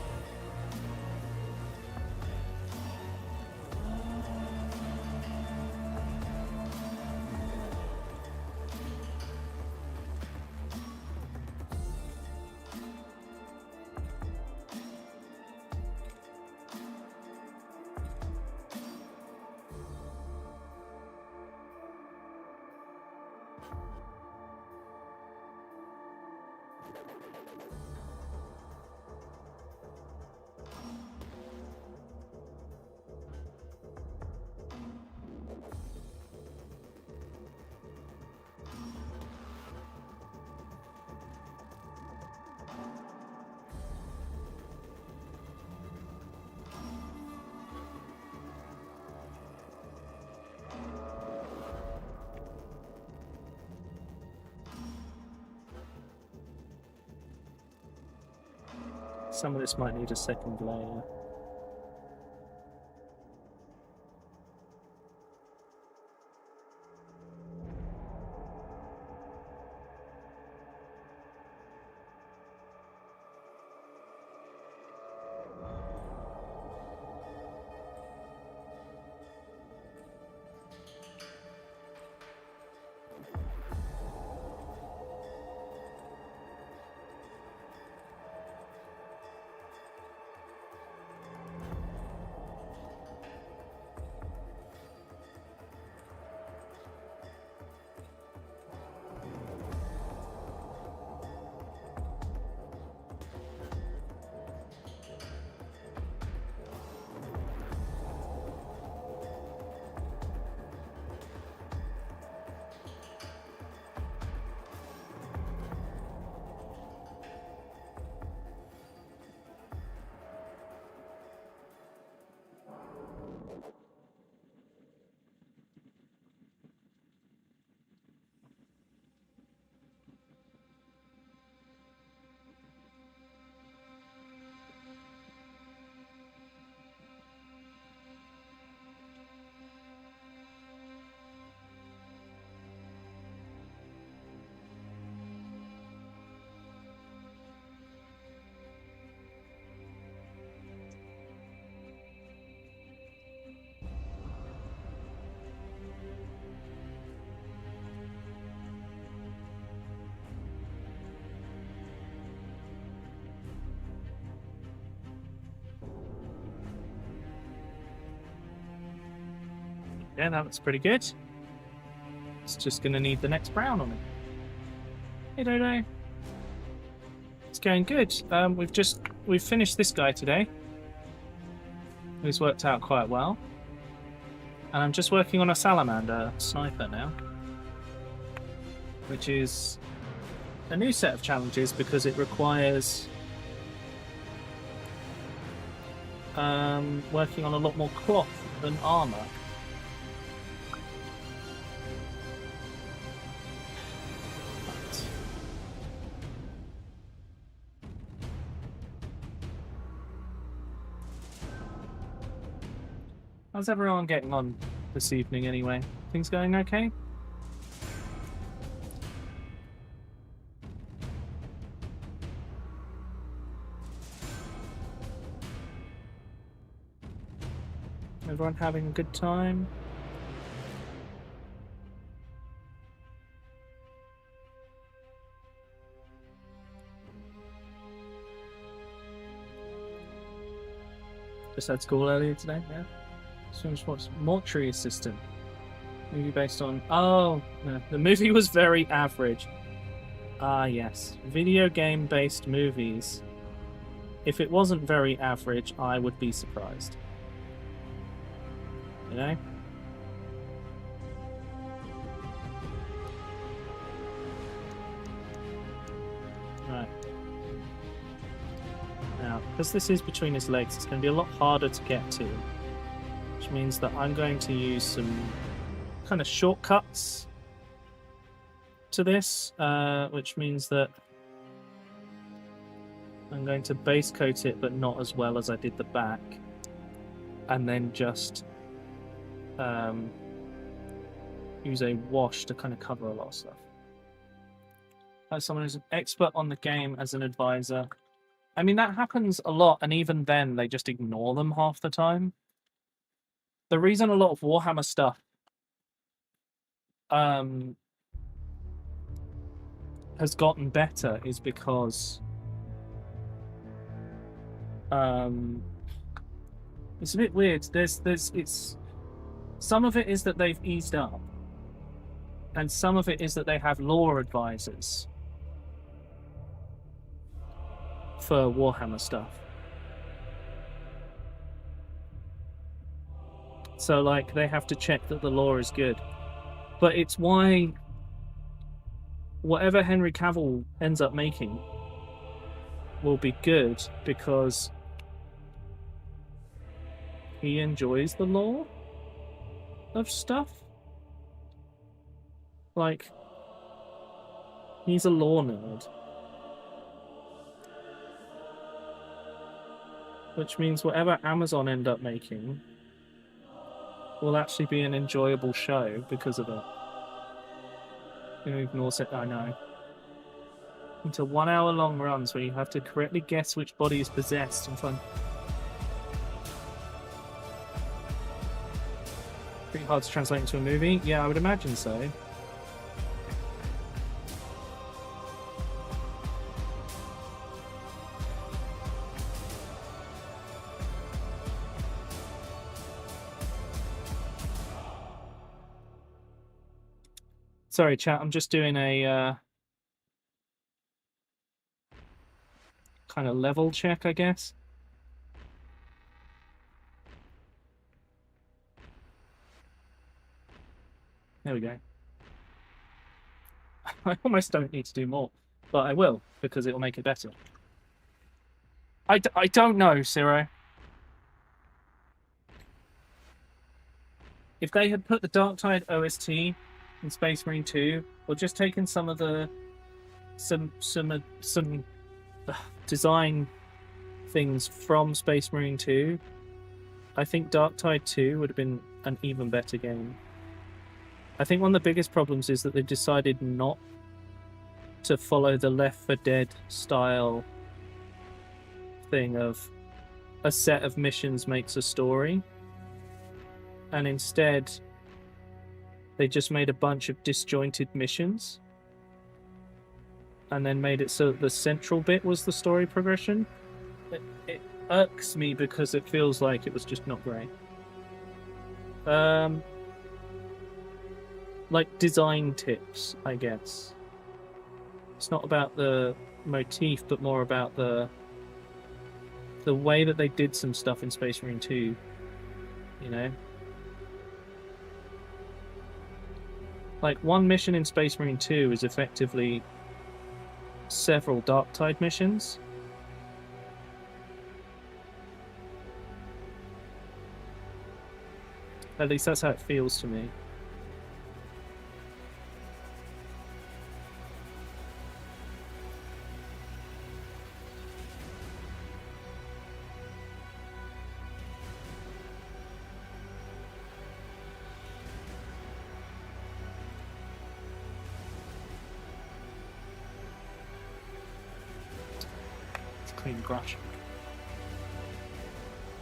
Some of this might need a second layer. Yeah, that looks pretty good. It's just going to need the next brown on it. Hey, Dodo. It's going good. We've finished this guy today. He's worked out quite well. And I'm just working on a salamander sniper now, which is a new set of challenges because it requires working on a lot more cloth than armor. How's everyone getting on this evening anyway? Things going okay? Everyone having a good time? Just had school earlier today, yeah. So what's Mortuary Assistant? Movie based on... Oh, no. The movie was very average. Ah, yes. Video game based movies. If it wasn't very average, I would be surprised. You know? Right. Now, because this is between his legs, it's going to be a lot harder to get to. Which means that I'm going to use some kind of shortcuts to this, which means that I'm going to base coat it, but not as well as I did the back. And then just use a wash to kind of cover a lot of stuff. As someone who's an expert on the game as an advisor. I mean, that happens a lot, and even then, they just ignore them half the time. The reason a lot of Warhammer stuff has gotten better is because it's a bit weird. It's some of it is that they've eased up, and some of it is that they have lore advisors for Warhammer stuff. So, like, they have to check that the lore is good. But it's why whatever Henry Cavill ends up making will be good, because he enjoys the lore of stuff. Like, he's a lore nerd. Which means whatever Amazon end up making will actually be an enjoyable show because of it. You know, ignores it, I know. Into 1 hour long runs where you have to correctly guess which body is possessed and find. Pretty hard to translate into a movie? Yeah, I would imagine so. Sorry, chat, I'm just doing a kind of level check, I guess. There we go. I almost don't need to do more, but I will, because it will make it better. I don't know, Ciro. If they had put the Darktide OST in Space Marine 2, or just taken some of the some design things from Space Marine 2, I think Darktide 2 would have been an even better game. I think one of the biggest problems is that they decided not to follow the Left 4 Dead style thing of a set of missions makes a story, and instead they just made a bunch of disjointed missions and then made it so that the central bit was the story progression. It irks me because it feels like it was just not great. Like design tips, I guess. It's not about the motif, but more about the way that they did some stuff in Space Marine 2, you know? Like, one mission in Space Marine 2 is effectively several Darktide missions. At least that's how it feels to me. Clean brush.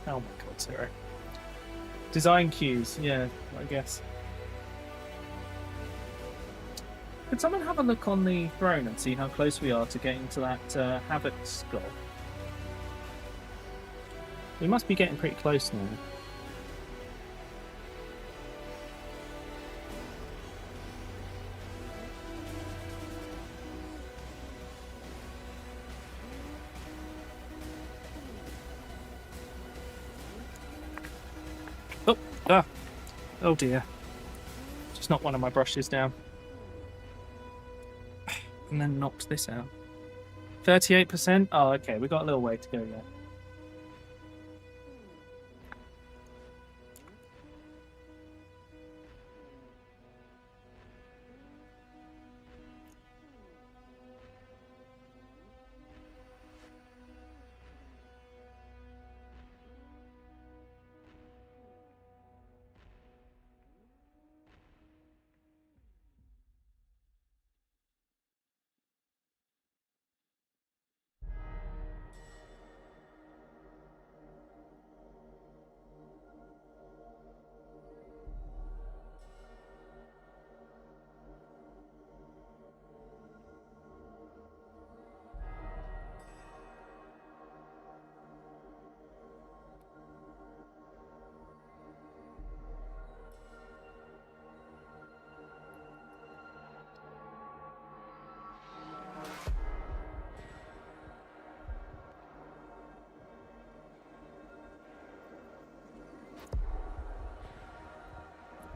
Oh my god, Sarah. Design cues, yeah, I guess. Could someone have a look on the throne and see how close we are to getting to that Havoc skull? We must be getting pretty close now. Oh, oh dear. Just knocked one of my brushes down. And then knocked this out. 38%? Oh, okay, we got a little way to go there.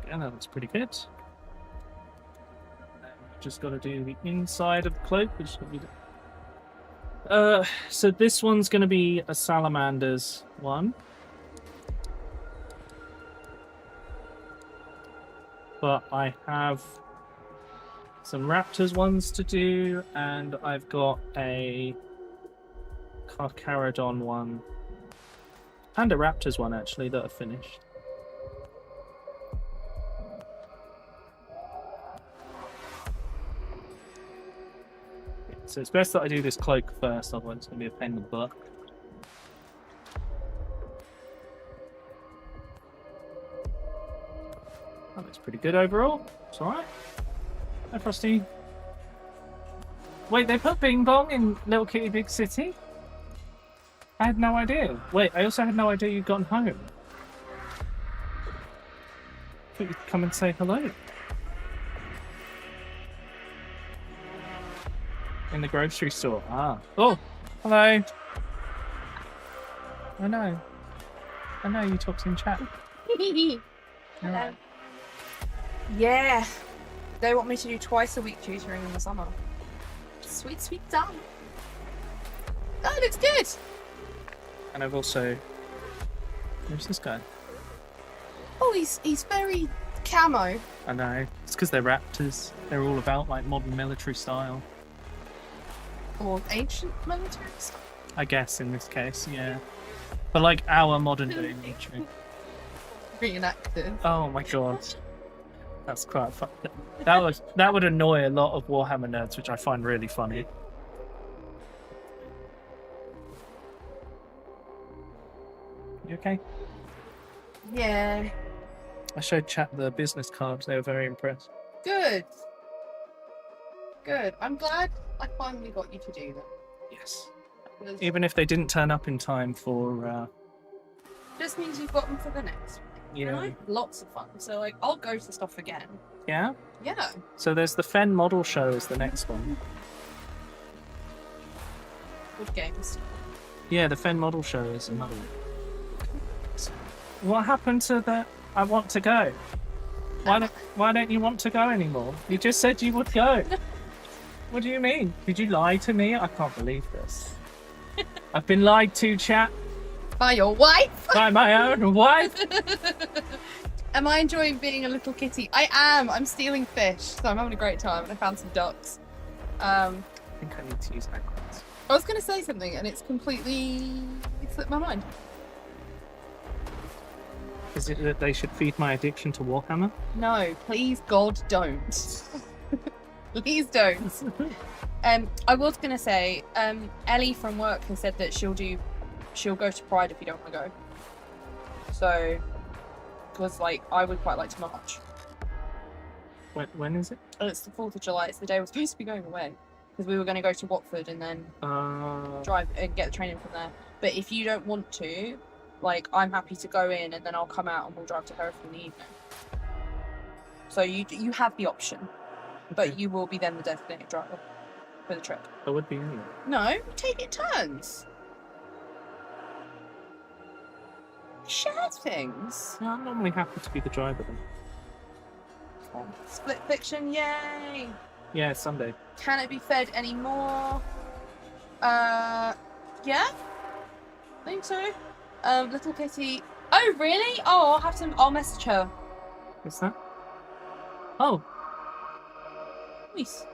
Yeah, that looks pretty good. Just got to do the inside of the cloak, which will be. So this one's going to be a salamander's one. But I have some raptors ones to do, and I've got a Carcharodon one and a raptors one actually that are finished. So it's best that I do this cloak first, otherwise it's going to be a pain in the butt. That looks pretty good overall. It's alright. Hi, Frosty. Wait, they put Bing Bong in Little Kitty Big City? I had no idea. Wait, I also had no idea you'd gotten home. I thought you'd come and say hello. In the grocery store. Ah. Oh, hello. I know you talked in chat. Hello. Yeah. They want me to do twice a week tutoring in the summer. Sweet, sweet done. Oh, it looks good. And I've also... Where's this guy? Oh, he's very camo. I know. It's because they're raptors. They're all about like modern military style. Or ancient military stuff. I guess in this case, yeah. But like our modern day military. Reenacted. Oh my god. That's quite fun. That would annoy a lot of Warhammer nerds, which I find really funny. You okay? Yeah. I showed chat the business cards. They were very impressed. Good. Good. I'm glad I finally got you to do that. Yes. Because Even if they didn't turn up in time for. just means you've got them for the next one. Yeah. And I had lots of fun. So like I'll go to stuff again. Yeah. Yeah. So there's the Fen model show is the next one. Good games. Yeah, the Fen model show is another one. What happened to the I want to go? Why don't you want to go anymore? You just said you would go. What do you mean? Did you lie to me? I can't believe this. I've been lied to, chat. By your wife? By my own wife. Am I enjoying being a little kitty? I am. I'm stealing fish, so I'm having a great time, and I found some ducks. I think I need to use backwards. I was going to say something, and it's completely slipped my mind. Is it that they should feed my addiction to Warhammer? No, please, God, don't. Please don't. I was going to say, Ellie from work has said that she'll go to Pride if you don't want to go. So, because like I would quite like to march. When is it? And it's the 4th of July. It's the day we're supposed to be going away because we were going to go to Watford and then drive and get the train in from there. But if you don't want to, like, I'm happy to go in and then I'll come out and we'll drive to Hereford in the evening. So you have the option, but you will be then the designated driver for the trip. I would be anyway. No, we take it turns. Share things. No, I'm normally happy to be the driver then. Split fiction, yay! Yeah, Sunday. Can it be fed anymore? Yeah? I think so. Little Kitty. Oh, really? Oh, I'll message her. What's that? Oh. Nice.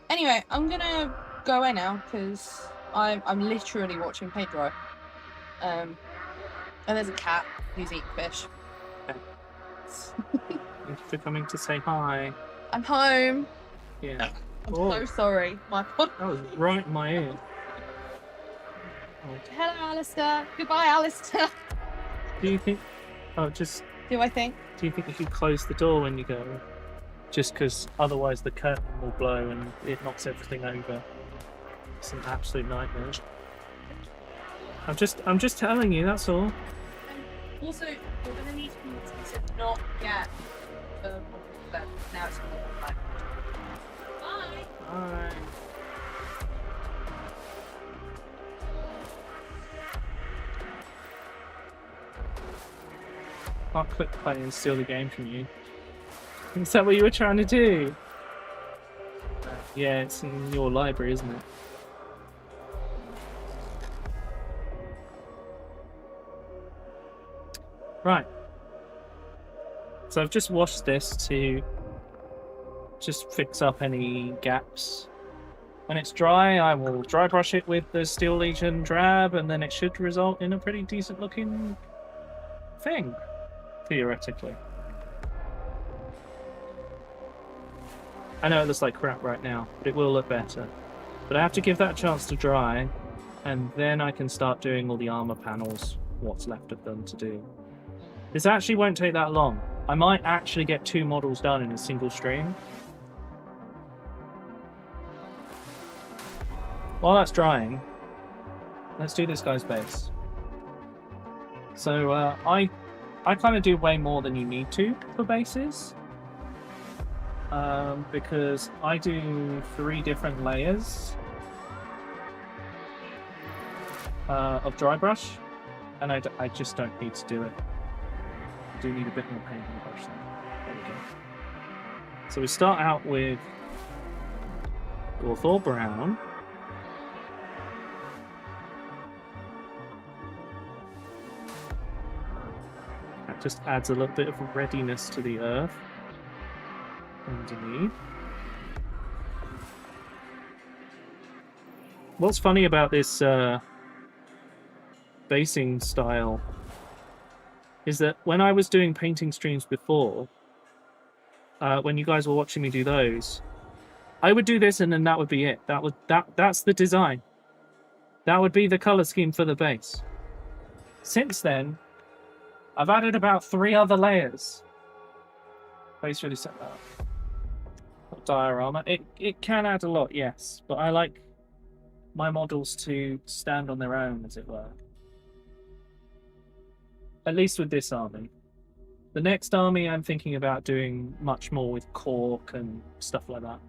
Anyway, I'm gonna go away now because I'm literally watching paint dry. And there's a cat who's eating fish. Thank you for coming to say hi. I'm home. Yeah. I'm so sorry. My God. That was right in my ear. Oh. Hello, Alistair. Goodbye, Alistair. Do you think... Oh, just... Do I think? Do you think you should close the door when you go? Just because otherwise the curtain will blow and it knocks everything over. It's an absolute nightmare. I'm just telling you, that's all. Also, we're going to need to not get the bed. Now it's going to be back. Bye. Bye. I'll click play and steal the game from you. Is that what you were trying to do? Yeah, it's in your library, isn't it? Right. So I've just washed this to just fix up any gaps. When it's dry, I will dry brush it with the Steel Legion drab, and then it should result in a pretty decent looking thing, theoretically. I know it looks like crap right now, but it will look better. But I have to give that a chance to dry, and then I can start doing all the armor panels, what's left of them to do. This actually won't take that long. I might actually get 2 models done in a single stream. While that's drying, let's do this guy's base. So I kind of do way more than you need to for bases. Because I do 3 different layers of dry brush, and I just don't need to do it. I do need a bit more paint on the brush there. There we go. So we start out with Gorthor Brown. That just adds a little bit of readiness to the earth underneath. What's funny about this basing style is that when I was doing painting streams before, when you guys were watching me do those, I would do this and then that would be it. That's the design. That would be the color scheme for the base. Since then, I've added about 3 other layers. Base really set that up. Diorama. It can add a lot, yes, but I like my models to stand on their own, as it were. At least with this army. The next army I'm thinking about doing much more with cork and stuff like that.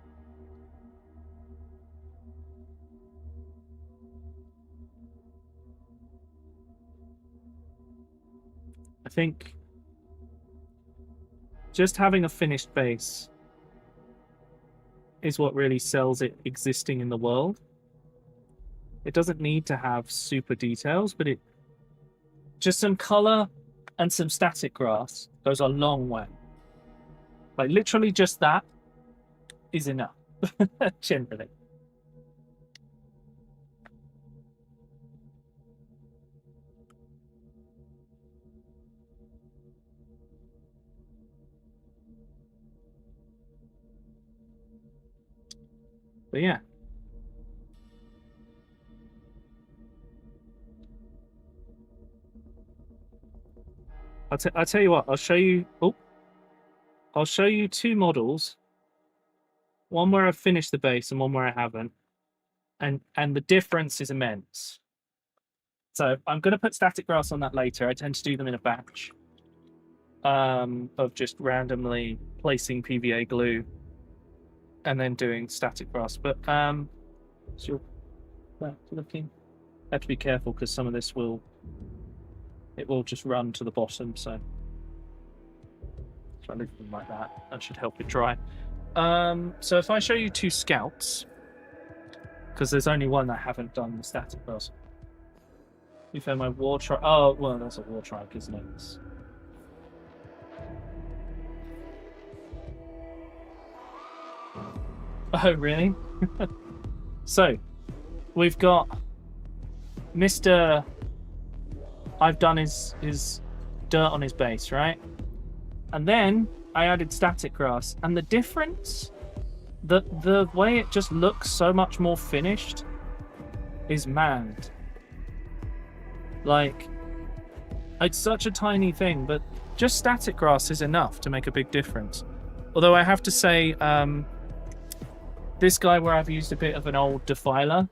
I think just having a finished base is what really sells it existing in the world. It doesn't need to have super details, but just some color and some static grass goes a long way. Like literally just that is enough, generally. But yeah. I'll tell you what, I'll show you... Oh. I'll show you 2 models. One where I've finished the base and one where I haven't. And the difference is immense. So I'm going to put static grass on that later. I tend to do them in a batch. Of just randomly placing PVA glue and then doing static grass. But so you're looking. I have to be careful because some of this will just run to the bottom. So I leave them like that. That should help it dry. So if I show you 2 scouts, because there's only one I haven't done the static grass. You found my war trike. Oh well, that's a war trike, isn't it? Oh, really? So, we've got Mr. I've done his dirt on his base, right? And then I added static grass. And the difference, the way it just looks so much more finished is mad. Like, it's such a tiny thing, but just static grass is enough to make a big difference. Although I have to say, this guy where I've used a bit of an old defiler,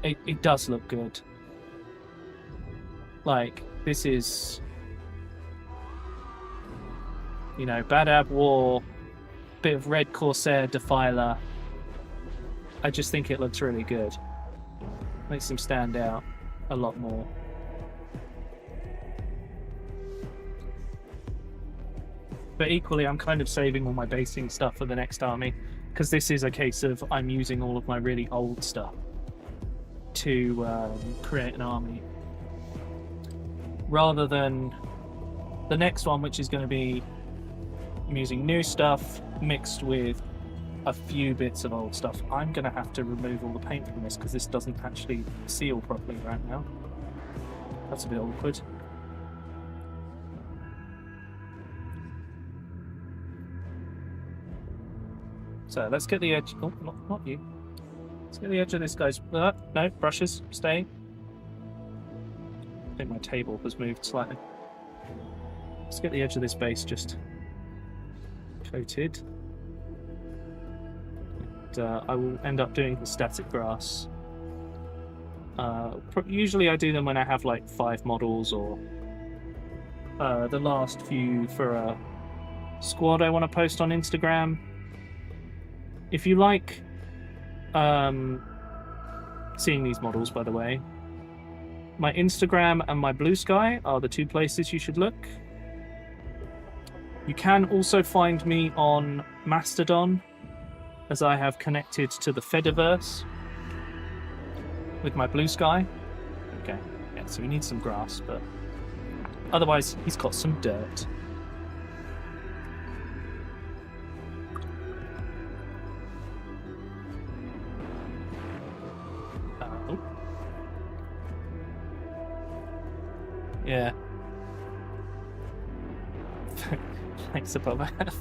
it does look good. Like, this is, you know, Badab War, bit of red Corsair defiler. I just think it looks really good. Makes him stand out a lot more. But equally, I'm kind of saving all my basing stuff for the next army, because this is a case of I'm using all of my really old stuff to create an army, rather than the next one, which is going to be I'm using new stuff mixed with a few bits of old stuff. I'm going to have to remove all the paint from this because this doesn't actually seal properly right now. That's a bit awkward. So let's get the edge. Oh, not you. Let's get the edge of this guy's. No, brushes, stay. I think my table has moved slightly. Let's get the edge of this base just coated. And I will end up doing the static grass. Usually I do them when I have like 5 models, or the last few for a squad I want to post on Instagram. If you like seeing these models, by the way, my Instagram and my Blue Sky are the 2 places you should look. You can also find me on Mastodon, as I have connected to the Fediverse with my Blue Sky. Okay, yeah, so we need some grass, but otherwise he's got some dirt. Oh. Yeah. Thanks above half.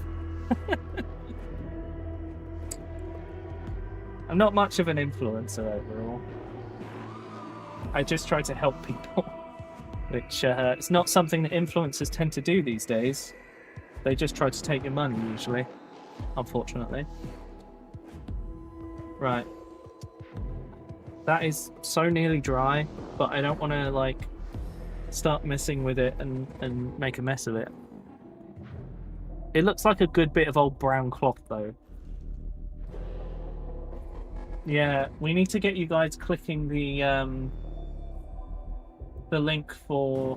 I'm not much of an influencer overall. I just try to help people, which it's not something that influencers tend to do these days. They just try to take your money, usually, unfortunately. Right. That is so nearly dry, but I don't want to, like, start messing with it and make a mess of it. It looks like a good bit of old brown cloth, though. Yeah, we need to get you guys clicking the link for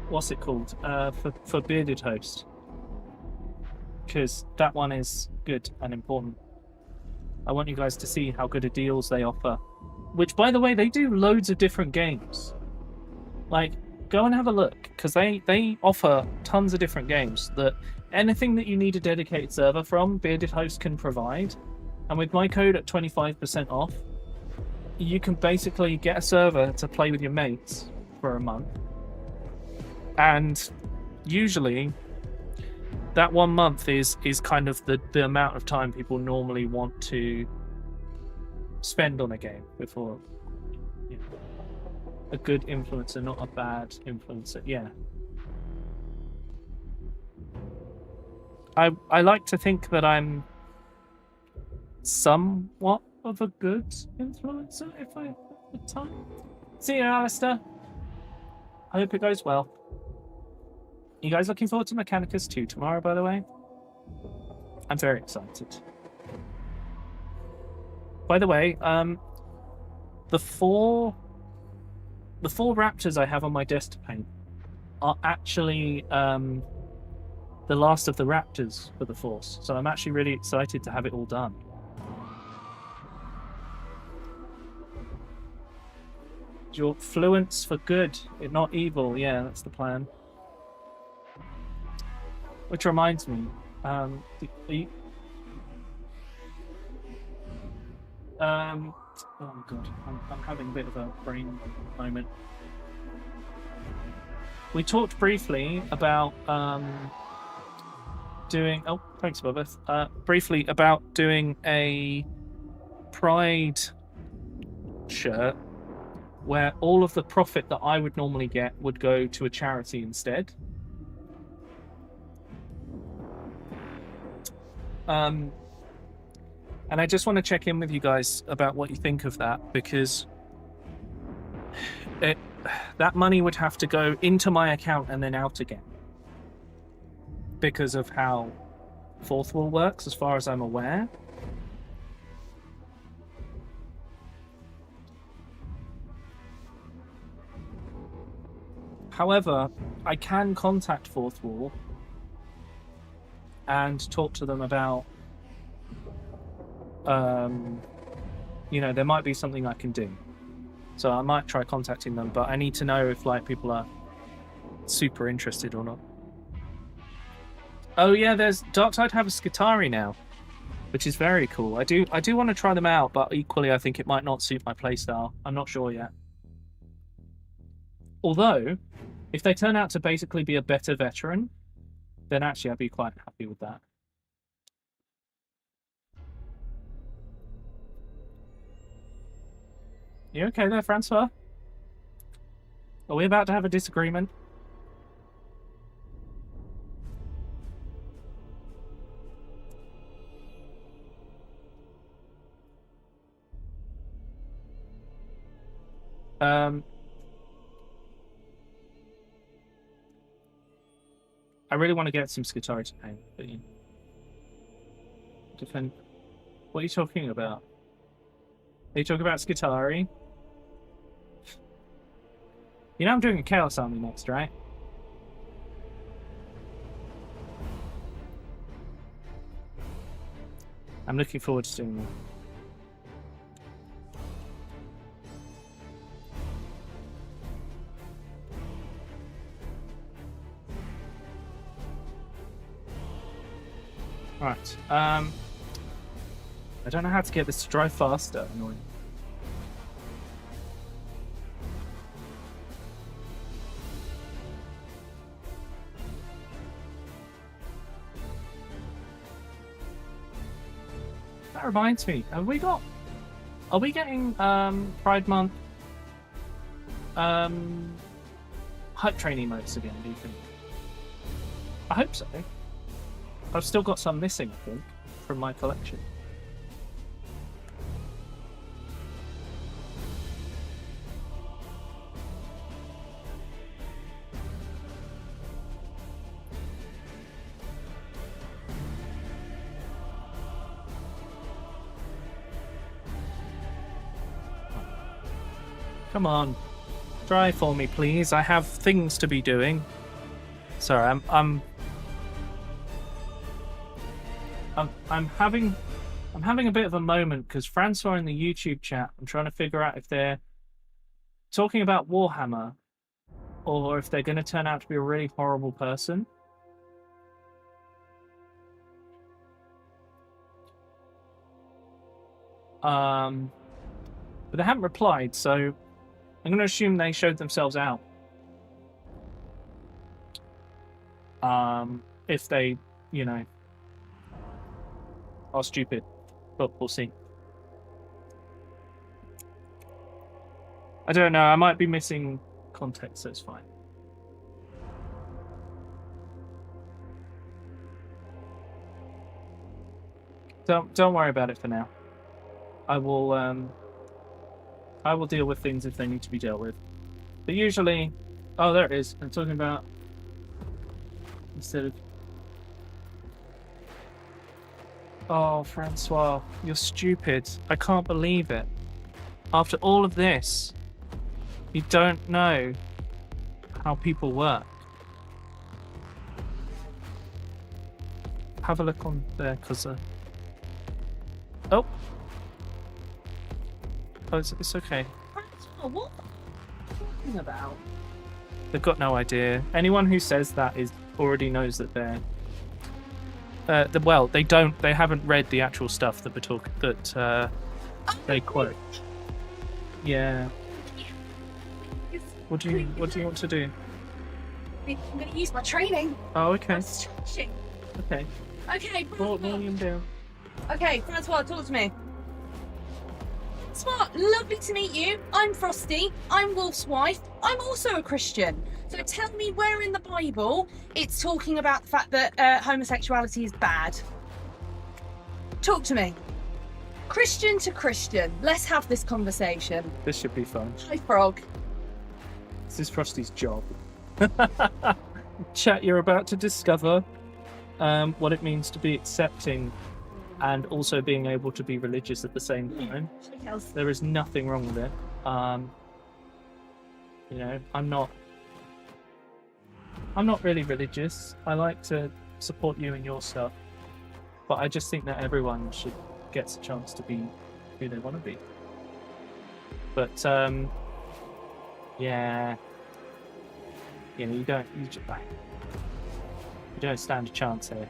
what's it called? For Bearded Host, because that one is good and important. I want you guys to see how good of deals they offer. Which, by the way, they do loads of different games. Like, go and have a look, because they offer tons of different games. That anything that you need a dedicated server from, Bearded Host can provide. And with my code at 25% off, you can basically get a server to play with your mates for a month. And usually, that 1 month is kind of the amount of time people normally want to spend on a game before, you know, a good influencer, not a bad influencer. Yeah. I like to think that I'm somewhat of a good influencer if I have the time. See you, Alistair. I hope it goes well. You guys looking forward to Mechanicus 2 tomorrow, by the way? I'm very excited. By the way, the four raptors I have on my desk to paint are actually the last of the raptors for the Force. So I'm actually really excited to have it all done. Your fluence for good, not evil. Yeah, that's the plan. Which reminds me, oh god, I'm having a bit of a brain moment. We talked briefly about doing. Oh, thanks, Bobeth. Briefly about doing a Pride shirt where all of the profit that I would normally get would go to a charity instead. And I just want to check in with you guys about what you think of that, because that money would have to go into my account and then out again because of how Fourth Wall works, as far as I'm aware. However, I can contact Fourth Wall and talk to them about, you know, there might be something I can do. So I might try contacting them, but I need to know if like people are super interested or not. Oh yeah, there's Darktide have a Skitarii now, which is very cool. I do want to try them out, but equally I think it might not suit my playstyle. I'm not sure yet. Although, if they turn out to basically be a better veteran, then actually I'd be quite happy with that. You okay there, Francois? Are we about to have a disagreement? I really want to get some Skitarii to paint, but you defend. What are you talking about? Are you talking about Skitarii? You know I'm doing a Chaos Army next, right? I'm looking forward to doing that. Right. I don't know how to get this to drive faster. Annoying. That reminds me. Are we getting Pride Month hype train emotes again? Do you think? I hope so. I've still got some missing, I think, from my collection. Come on, drive for me, please. I have things to be doing. Sorry, I'm having a bit of a moment because Francois in the YouTube chat, I'm trying to figure out if they're talking about Warhammer or if they're going to turn out to be a really horrible person. But they haven't replied, so I'm going to assume they showed themselves out. If they, you know, are stupid, but we'll see. I don't know, I might be missing context, so it's fine. Don't worry about it for now. I will deal with things if they need to be dealt with. But usually, oh, there it is. I'm talking about instead of. Oh, Francois, you're stupid. I can't believe it. After all of this, you don't know how people work. Have a look on there, because... Oh, it's okay. Francois, what are you talking about? They've got no idea. Anyone who says that already knows that they're... well, they haven't read the actual stuff that they quote. Yeah. What do you want to do? I'm going to use my training. Oh, okay. I'm stretching. Okay. Okay, Volume down. Okay, Francois, talk to me. Smart, lovely to meet you. I'm Frosty. I'm Wolf's wife. I'm also a Christian. So tell me where in the Bible it's talking about the fact that homosexuality is bad. Talk to me. Christian to Christian. Let's have this conversation. This should be fun. Hi, Frog. This is Frosty's job. Chat, you're about to discover what it means to be accepting and also being able to be religious at the same time. There is nothing wrong with it. You know, I'm not really religious. I like to support you and your stuff. But I just think that everyone should get a chance to be who they want to be. But yeah, you don't stand a chance here.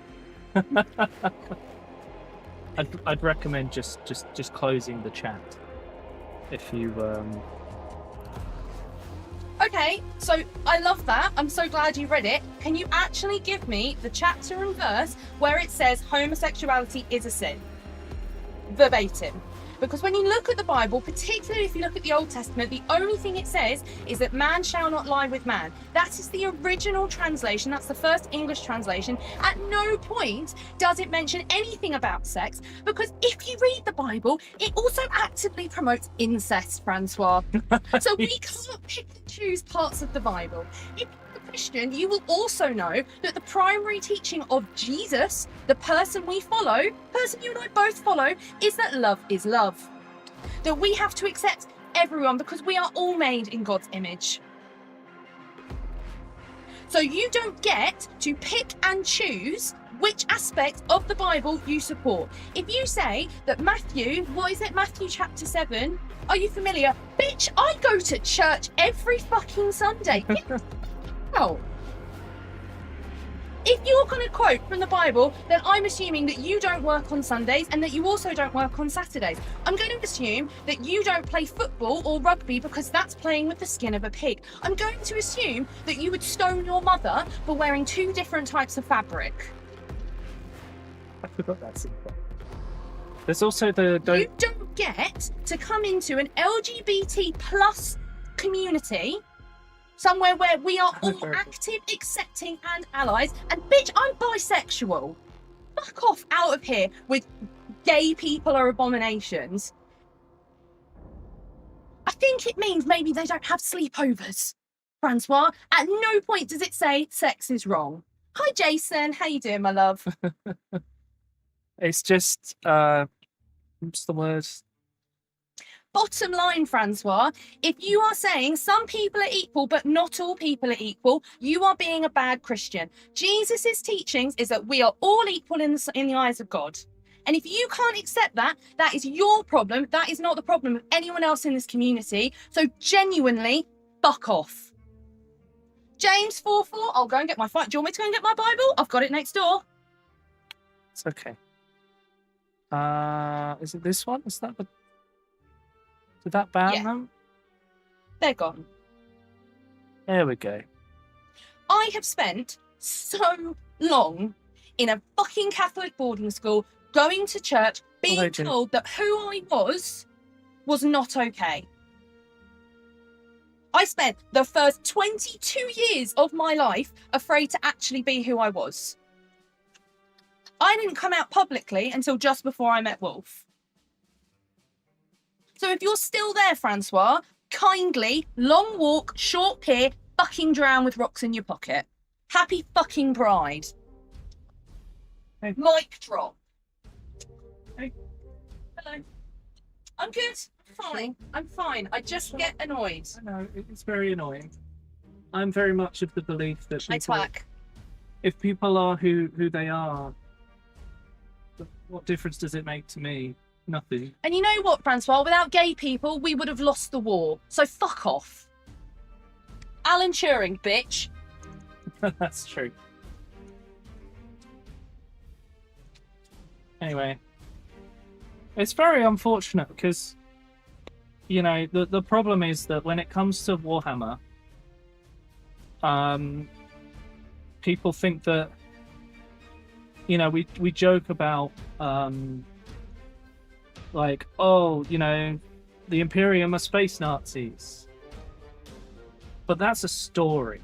I'd recommend just closing the chat if you Okay, so I love that. I'm so glad you read it. Can you actually give me the chapter and verse where it says homosexuality is a sin? Verbatim. Because when you look at the Bible, particularly if you look at the Old Testament, the only thing it says is that man shall not lie with man. That is the original translation. That's the first English translation. At no point does it mention anything about sex, because if you read the Bible, it also actively promotes incest, Francois. So we can't pick and choose parts of the Bible. If you're a Christian, you will also know that the primary teaching of Jesus, the person we follow, person you and I both follow, is that love is love. That we have to accept everyone because we are all made in God's image. So you don't get to pick and choose which aspect of the Bible you support. If you say that Matthew chapter 7, are you familiar? Bitch, I go to church every fucking Sunday. Wow. If you're going to quote from the Bible, then I'm assuming that you don't work on Sundays and that you also don't work on Saturdays. I'm going to assume that you don't play football or rugby because that's playing with the skin of a pig. I'm going to assume that you would stone your mother for wearing 2 different types of fabric. I forgot that simple. There's also the You don't get to come into an LGBT plus community, somewhere where we are all active, accepting, and allies. And bitch, I'm bisexual. Fuck off out of here with gay people are abominations. I think it means maybe they don't have sleepovers, Francois. At no point does it say sex is wrong. Hi, Jason. How you doing, my love? It's just what's the word? Bottom line, Francois, if you are saying some people are equal but not all people are equal, you are being a bad Christian. Jesus' teachings is that we are all equal in the eyes of God. And if you can't accept that, that is your problem. That is not the problem of anyone else in this community. So genuinely, fuck off. James 4:4, I'll go and get my fight. Do you want me to go and get my Bible? I've got it next door. It's okay. Is it this one? Is that the... Did that ban them? They're gone. There we go. I have spent so long in a fucking Catholic boarding school, going to church, being told that who I was not okay. I spent the first 22 years of my life afraid to actually be who I was. I didn't come out publicly until just before I met Wolf. So if you're still there, Francois, kindly, long walk, short pier, fucking drown with rocks in your pocket. Happy fucking Pride. Hey. Mic drop. Hey. Hello. I'm good. I'm fine. I'm fine. I just get annoyed. I know, it's very annoying. I'm very much of the belief that I twack. If people are who they are, what difference does it make to me? Nothing. And you know what, Francois? Without gay people, we would have lost the war. So fuck off. Alan Turing, bitch. That's true. Anyway, it's very unfortunate because, you know, the problem is that when it comes to Warhammer, people think that, you know, we joke about like, oh, you know, the Imperium are space Nazis. But that's a story,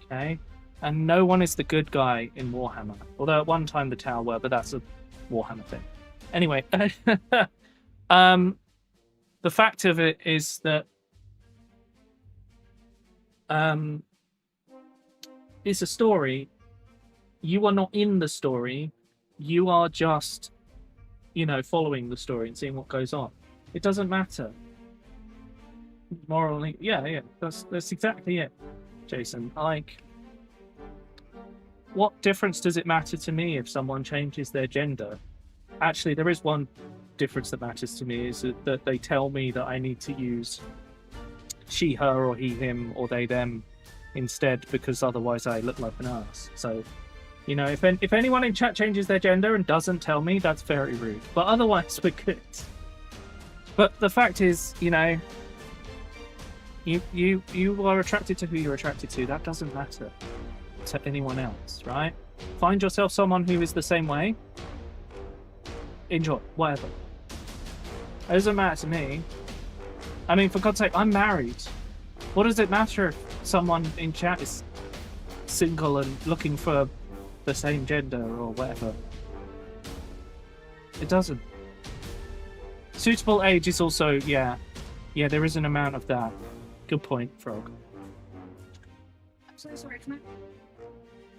okay? And no one is the good guy in Warhammer. Although at one time the Tau were, but that's a Warhammer thing. Anyway, the fact of it is that it's a story. You are not in the story. You are just, you know, following the story and seeing what goes on. It doesn't matter. Morally, yeah, that's exactly it, Jason. Like, what difference does it matter to me if someone changes their gender? Actually, there is one difference that matters to me, is that they tell me that I need to use she, her, or he, him, or they, them instead, because otherwise I look like an ass. So, you know, if anyone in chat changes their gender and doesn't tell me, that's very rude. But otherwise, we're good. But the fact is, you know, you are attracted to who you're attracted to. That doesn't matter to anyone else, right? Find yourself someone who is the same way. Enjoy, whatever. It doesn't matter to me. I mean, for God's sake, I'm married. What does it matter if someone in chat is single and looking for the same gender or whatever? It doesn't. Suitable age is also, yeah, there is an amount of that. Good point, Frog. I'm so sorry, can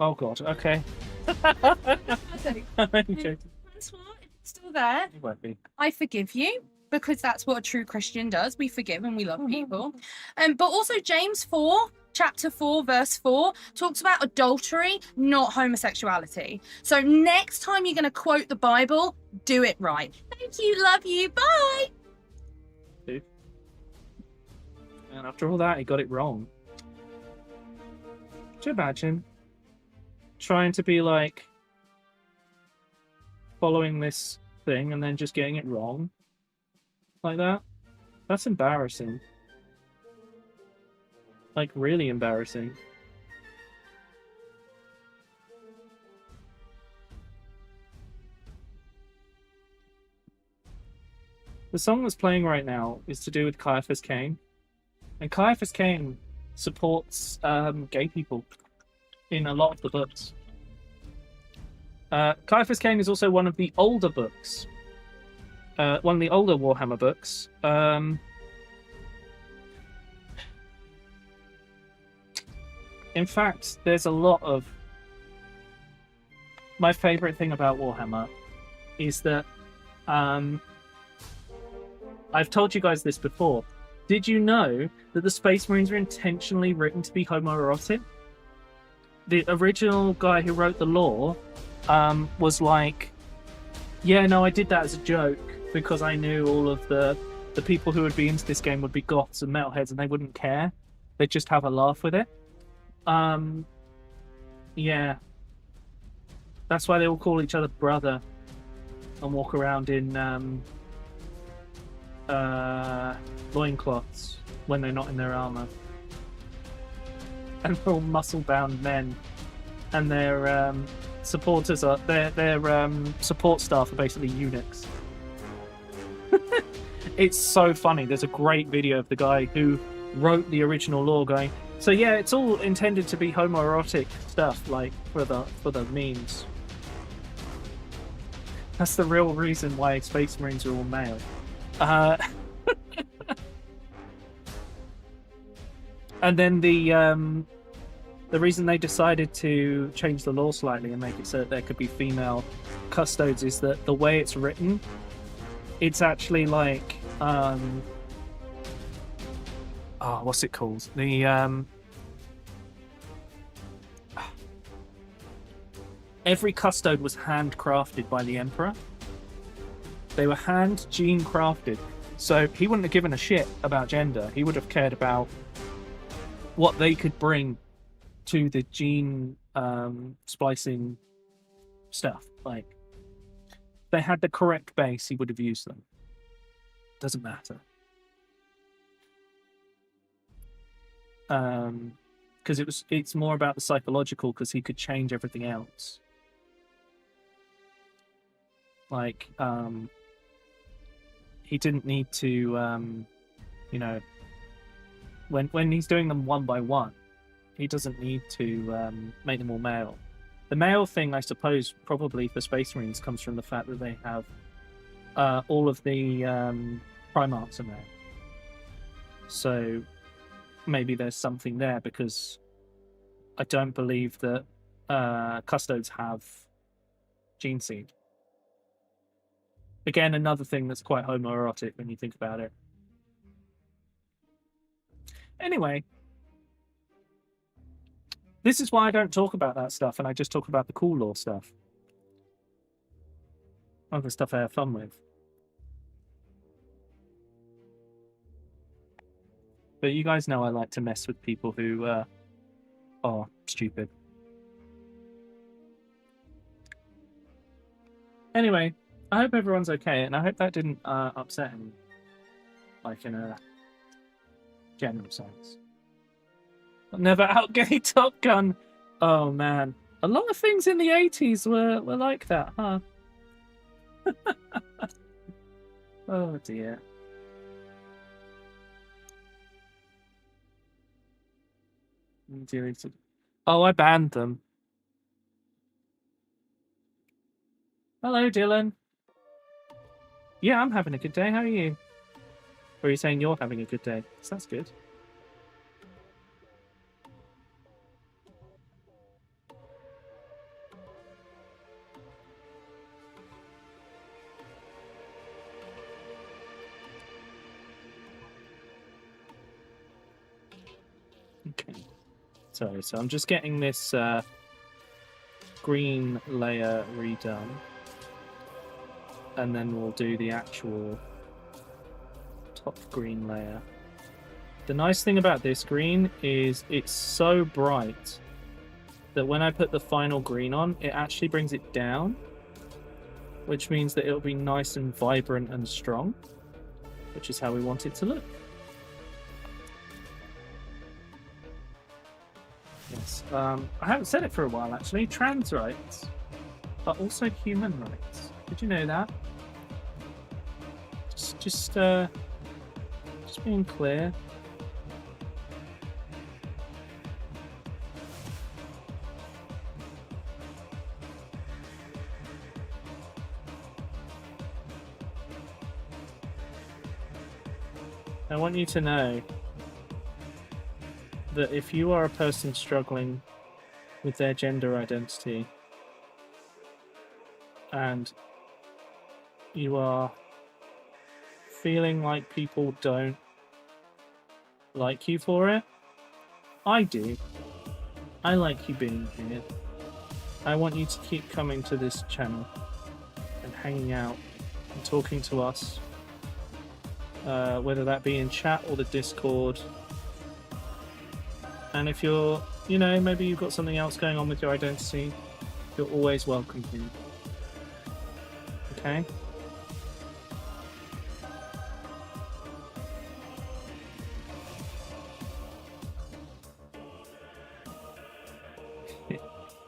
Oh God, okay. I? I'm joking. That's what, it's still there. It won't be. I forgive you, because that's what a true Christian does. We forgive and we love people. But also James 4, chapter 4, verse 4, talks about adultery, not homosexuality. So next time you're going to quote the Bible, do it right. Thank you, love you, bye! And after all that, he got it wrong. Could you imagine trying to be like following this thing and then just getting it wrong like that? That's embarrassing. Like, really embarrassing. The song that's playing right now is to do with Caiaphas Cain. And Caiaphas Cain supports gay people in a lot of the books. Caiaphas Cain is also one of the older books. One of the older Warhammer books. In fact, there's a lot of... My favourite thing about Warhammer is that... I've told you guys this before. Did you know that the Space Marines are intentionally written to be homoerotic? The original guy who wrote the lore was like, yeah, no, I did that as a joke because I knew all of the people who would be into this game would be goths and metalheads and they wouldn't care. They'd just have a laugh with it. Yeah. That's why they all call each other brother and walk around in loincloths when they're not in their armor. And they're all muscle-bound men. And their supporters are... Their support staff are basically eunuchs. It's so funny. There's a great video of the guy who wrote the original lore going, so yeah, it's all intended to be homoerotic stuff, like, for the memes. That's the real reason why Space Marines are all male. And then the reason they decided to change the law slightly and make it so that there could be female custodes is that the way it's written, it's actually like what's it called? The every custode was handcrafted by the Emperor. They were hand gene crafted. So he wouldn't have given a shit about gender. He would have cared about what they could bring to the gene splicing stuff. Like, if they had the correct base, he would have used them. Doesn't matter. Because it's more about the psychological, because he could change everything else. Like, he didn't need to, you know, when he's doing them one by one, he doesn't need to make them all male. The male thing, I suppose, probably for Space Marines comes from the fact that they have all of the Primarchs in there. So maybe there's something there, because I don't believe that Custodes have gene seed. Again, another thing that's quite homoerotic when you think about it. Anyway. This is why I don't talk about that stuff, and I just talk about the cool lore stuff. Other stuff I have fun with. But you guys know I like to mess with people who are stupid. Anyway, I hope everyone's okay, and I hope that didn't upset him, like in a general sense. I'll never outgay Top Gun. Oh man, a lot of things in the 80s were like that, huh? Oh dear. Deleted. Oh, I banned them. Hello, Dylan. Yeah, I'm having a good day. How are you? Or are you saying you're having a good day? So that's good. Okay. Sorry, so I'm just getting this green layer redone. And then we'll do the actual top green layer. The nice thing about this green is it's so bright that when I put the final green on, it actually brings it down, which means that it'll be nice and vibrant and strong, which is how we want it to look. Yes, I haven't said it for a while actually. Trans rights are also human rights. Did you know that? Just being clear. I want you to know that if you are a person struggling with their gender identity and you are feeling like people don't like you for it, I do. I like you being here. I want you to keep coming to this channel and hanging out and talking to us, whether that be in chat or the Discord. And if you're, you know, maybe you've got something else going on with your identity, you're always welcome here. Okay?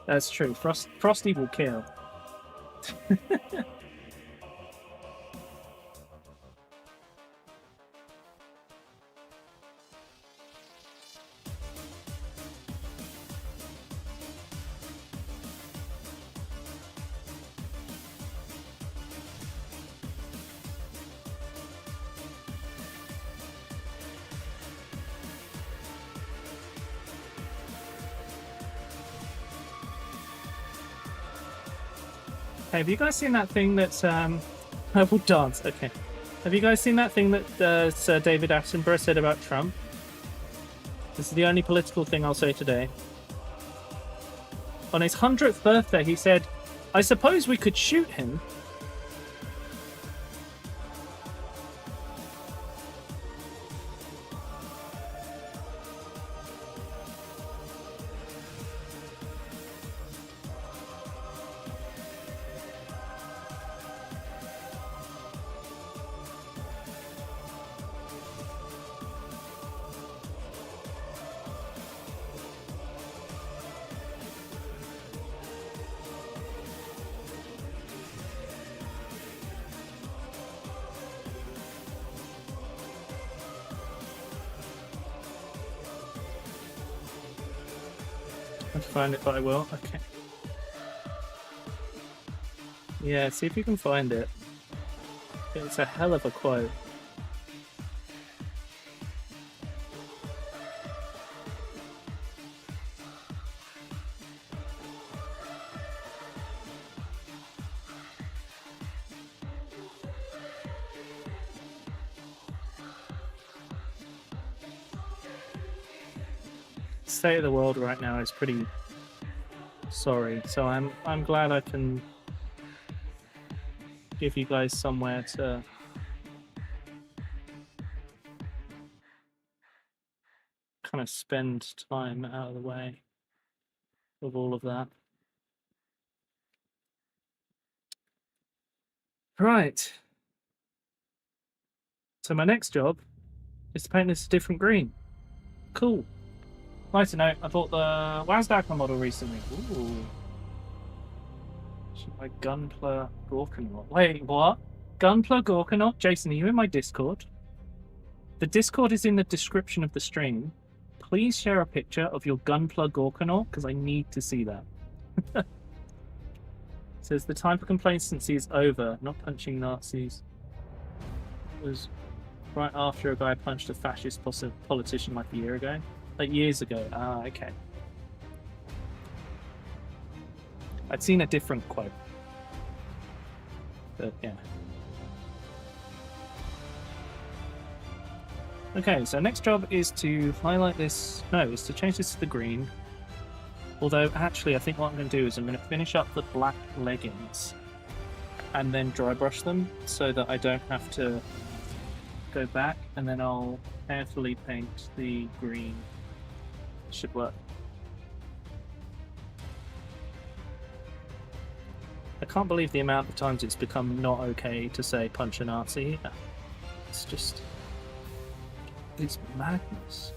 That's true. Frosty will kill. Hey, have you guys seen that thing that's purple dance? Okay. Have you guys seen that thing that Sir David Attenborough said about Trump? This is the only political thing I'll say today. On his 100th birthday, he said, "I suppose we could shoot him." I have to find it, but I will. Okay. Yeah, see if you can find it. It's a hell of a quote. state of the world right now is pretty sorry. So I'm glad I can give you guys somewhere to kind of spend time out of the way of all of that. Right. So my next job is to paint this a different green. Cool. Nice to know, I bought the Wazdaka model recently. Ooh. Should I Gunpla Gorkanaut? Wait, what? Gunpla Gorkanaut? Jason, are you in my Discord? The Discord is in the description of the stream. Please share a picture of your Gunpla Gorkanaut, because I need to see that. Says the time for complacency is over. Not punching Nazis. It was right after a guy punched a fascist politician like a year ago. Like years ago. Ah, okay. I'd seen a different quote. But yeah. Okay, so next job is to highlight this. No, is to change this to the green. Although, actually, I think what I'm going to do is I'm going to finish up the black leggings and then dry brush them so that I don't have to go back, and then I'll carefully paint the green. Should work. I can't believe the amount of times it's become not okay to say punch a Nazi. It's just... it's madness.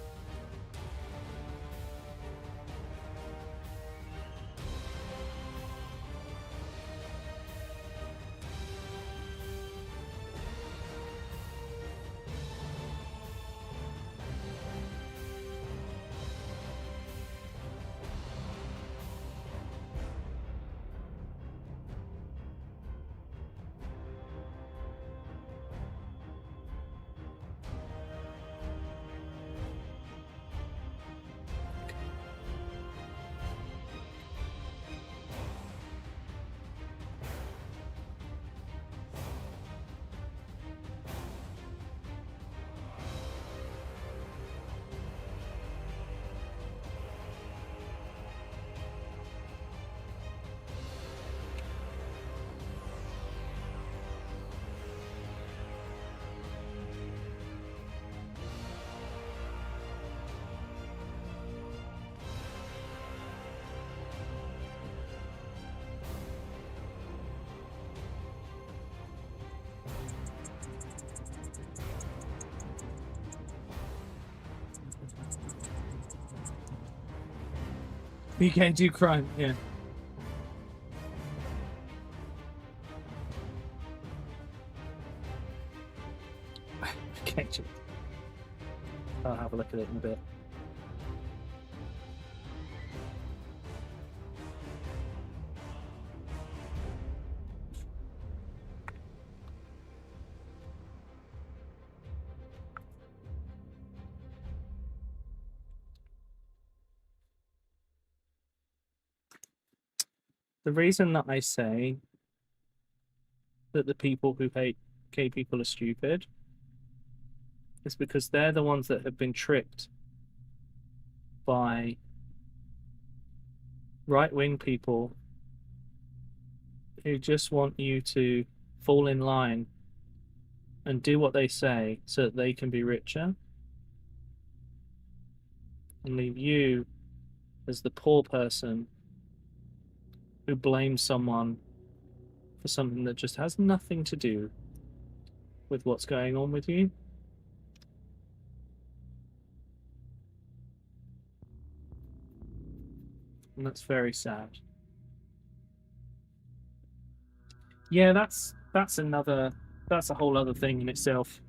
You can't do crime, yeah. Okay, I'll have a look at it in a bit. The reason that I say that the people who hate gay people are stupid is because they're the ones that have been tricked by right-wing people who just want you to fall in line and do what they say so that they can be richer and leave you as the poor person who blames someone for something that just has nothing to do with what's going on with you. And that's very sad. Yeah, that's a whole other thing in itself.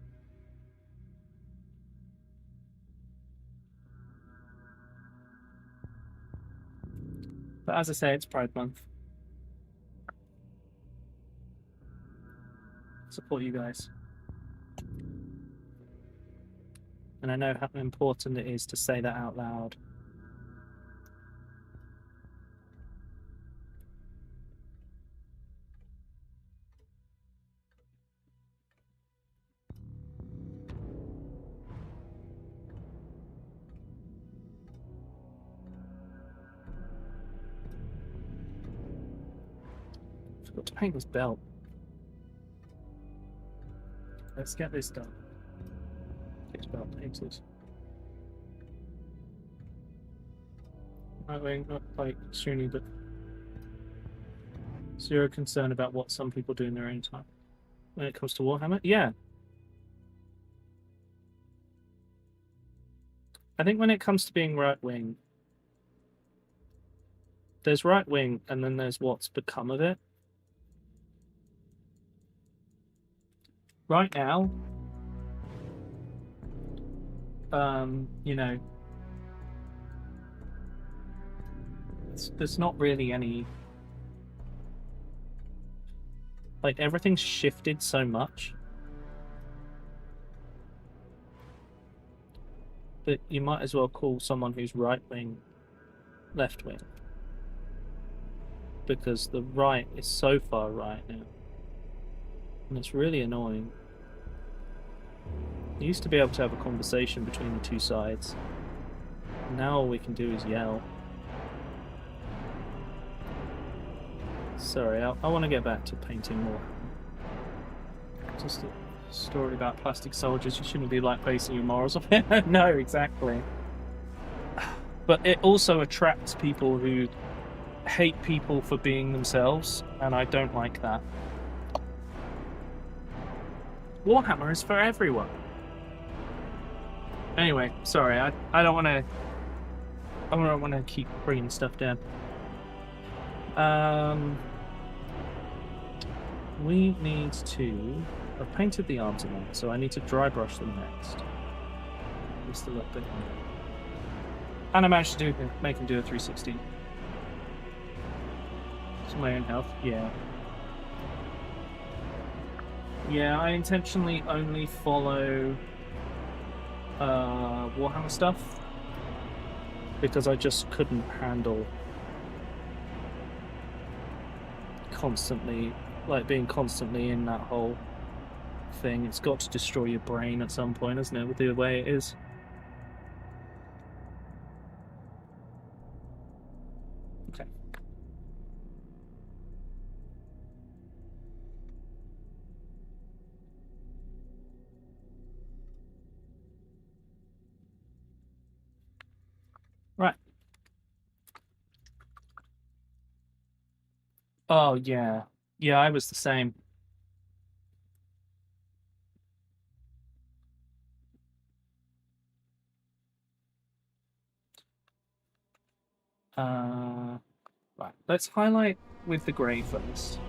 But as I say, it's Pride Month. Support you guys. And I know how important it is to say that out loud. Got to paint this belt. Let's get this done. Get this belt painted. Right wing, not like extremely, but zero concern about what some people do in their own time. When it comes to Warhammer, yeah. I think when it comes to being right wing, there's right wing and then there's what's become of it. Right now, you know, there's not really any, like, everything's shifted so much that you might as well call someone who's right wing left wing, because the right is so far right now, and it's really annoying. You used to be able to have a conversation between the two sides. Now all we can do is yell. Sorry, I want to get back to painting more. Just a story about plastic soldiers. You shouldn't be like basing your morals off it. No, exactly. But it also attracts people who hate people for being themselves, and I don't like that. Warhammer is for everyone. Anyway, sorry, I don't want to. I don't want to keep bringing stuff down. We need to. I've painted the arms on, so I need to dry brush them next. Just a little bit. And I managed to make him do a 360. It's my own health, yeah. Yeah, I intentionally only follow Warhammer stuff because I just couldn't handle constantly, like being constantly in that whole thing. It's got to destroy your brain at some point, isn't it, with the way it is? Okay. Right. Oh, yeah. Yeah, I was the same. Right. Let's highlight with the grey first.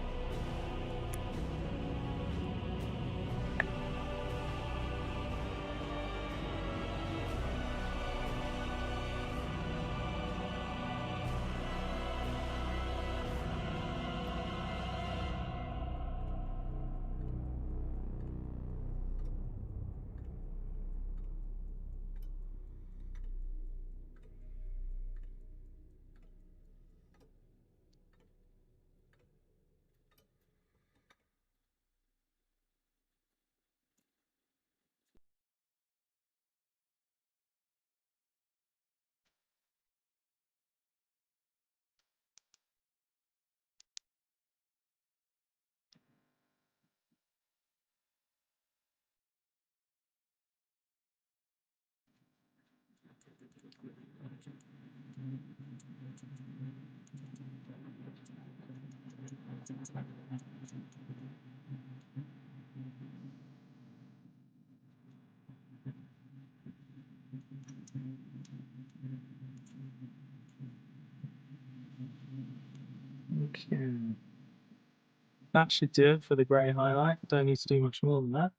Okay. That should do it for the grey highlight. Don't need to do much more than that.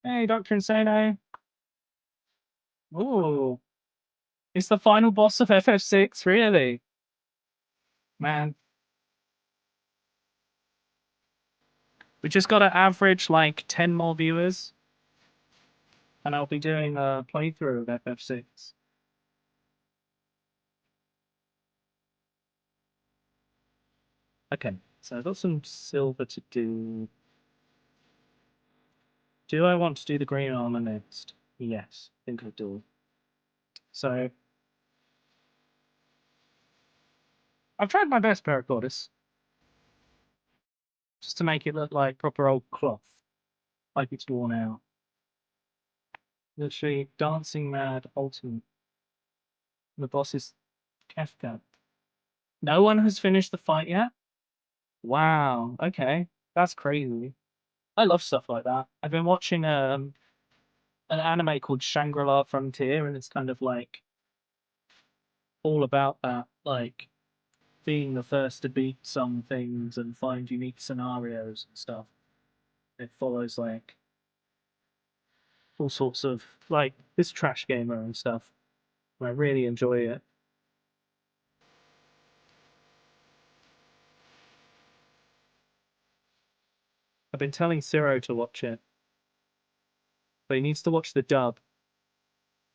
Hey, Dr. Insano. Ooh. It's the final boss of FF6, really? Man. We just got to average like 10 more viewers. And I'll be doing a playthrough of FF6. Okay, so I've got some silver to do. Do I want to do the green armor next? Yes, I think I do. So I've tried my best, Paracordis. just to make it look like proper old cloth, like it's worn out. Literally, dancing mad ultimate. The boss is Kefka. No one has finished the fight yet? Wow, okay. That's crazy. I love stuff like that. I've been watching an anime called Shangri-La Frontier, and it's kind of like all about that, like being the first to beat some things and find unique scenarios and stuff. It follows like all sorts of like this trash gamer and stuff. And I really enjoy it. I've been telling Ciro to watch it, but he needs to watch the dub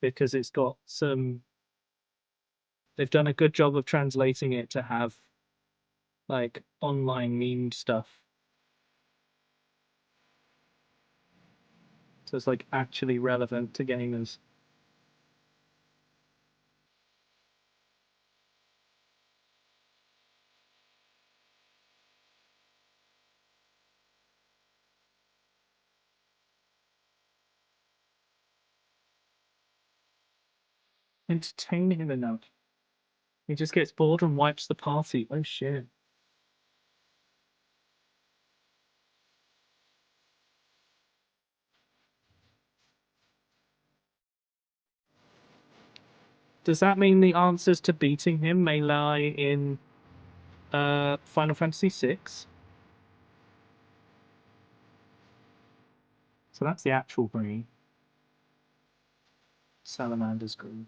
because it's got some. They've done a good job of translating it to have like online meme stuff. So it's like actually relevant to gamers. Entertaining enough. He just gets bored and wipes the party. Oh shit. Does that mean the answers to beating him may lie in Final Fantasy VI? So that's the actual green. Salamander's green.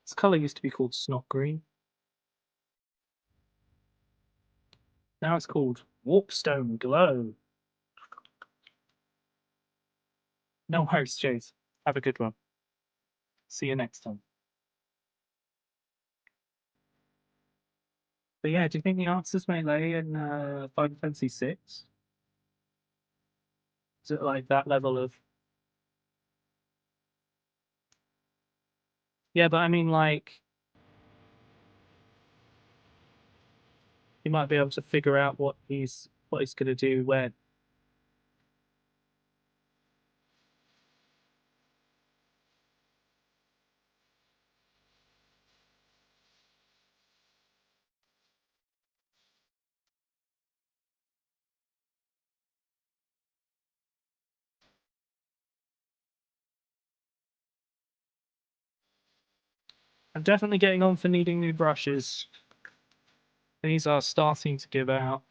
This colour used to be called snot green. Now it's called Warpstone Glow. No worries, Jace. Have a good one. See you next time. But yeah, do you think the answers may lay in Final Fantasy VI? Is it like that level of... Yeah, but I mean, like... You might be able to figure out what he's going to do when. I'm definitely getting on for needing new brushes. These are starting to give out.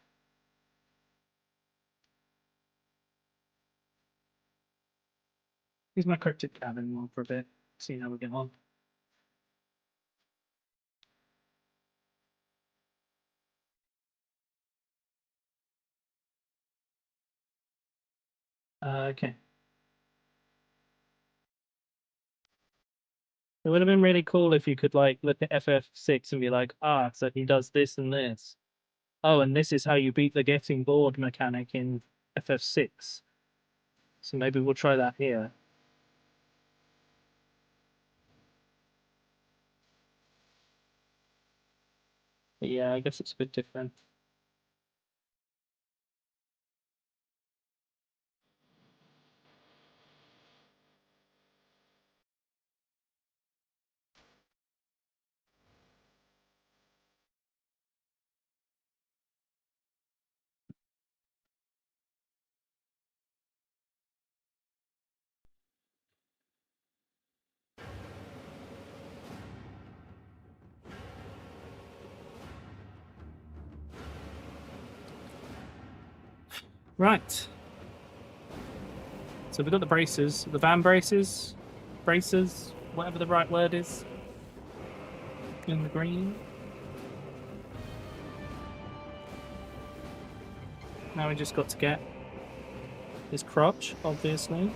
Use my cryptic cabin one for a bit. See how we get on. Okay. It would have been really cool if you could like look at FF6 and be like, ah, so he does this and this. Oh, and this is how you beat the getting bored mechanic in FF6. So maybe we'll try that here. But yeah, I guess it's a bit different. Right. So we've got the braces, the van braces, whatever the right word is, in the green. Now we just got to get his crotch, obviously.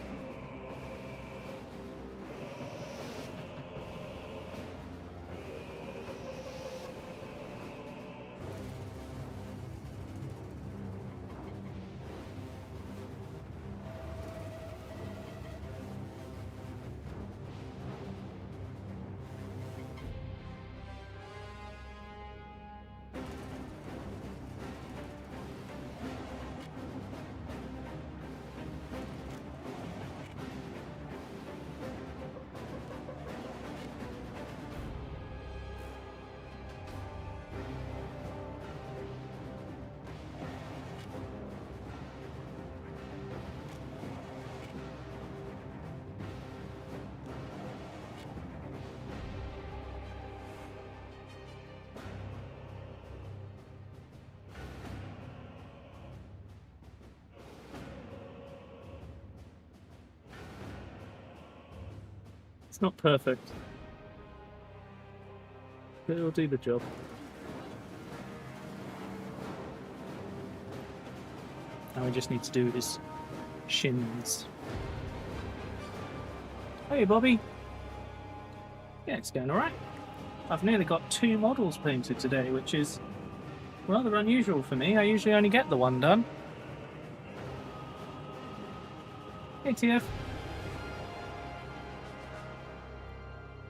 It's not perfect, but it'll do the job. Now we just need to do his shins. Hey, Bobby. Yeah, it's going alright. I've nearly got 2 models painted today, which is rather unusual for me. I usually only get the one done. Hey, TF.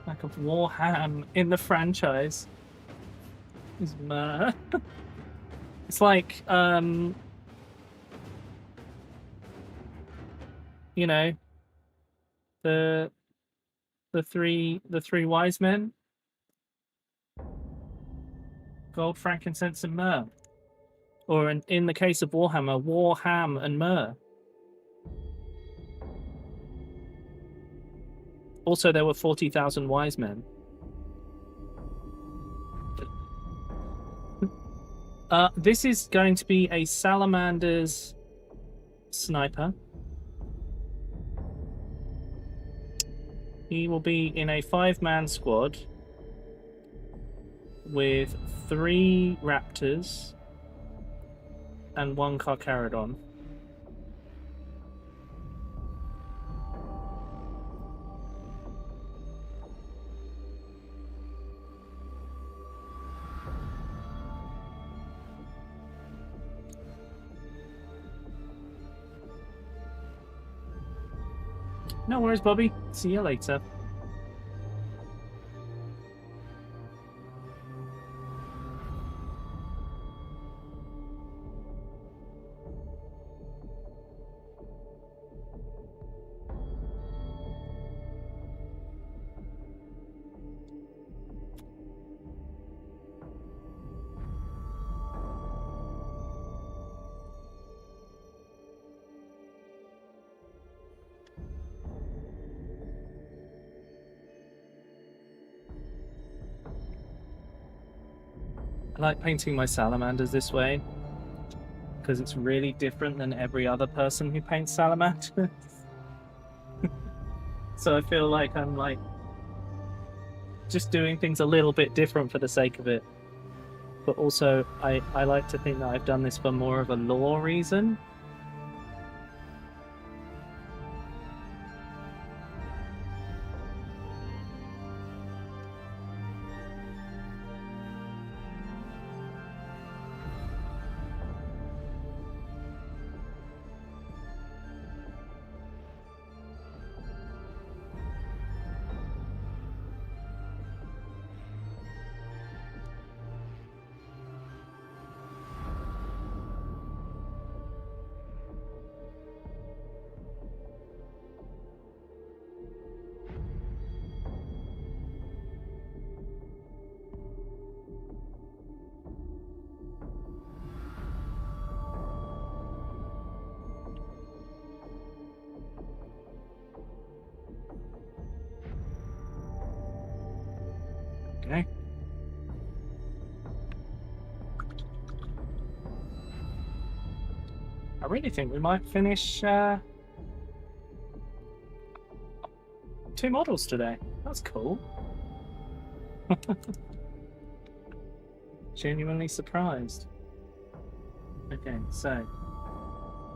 Like a Warhammer in the franchise. Is mad. It's like, you know, the three wise men. Gold, frankincense, and myrrh. Or in the case of Warhammer, Warham and myrrh. Also, there were 40,000 wise men. This is going to be a Salamander's sniper. He will be in a 5-man squad with 3 raptors and 1 Carcharodon. No worries, Bobby. See you later. I like painting my salamanders this way because it's really different than every other person who paints salamanders. So I feel like I'm like just doing things a little bit different for the sake of it. But also I like to think that I've done this for more of a lore reason. Okay. I really think we might finish 2 models today. That's cool. Genuinely surprised. Okay, so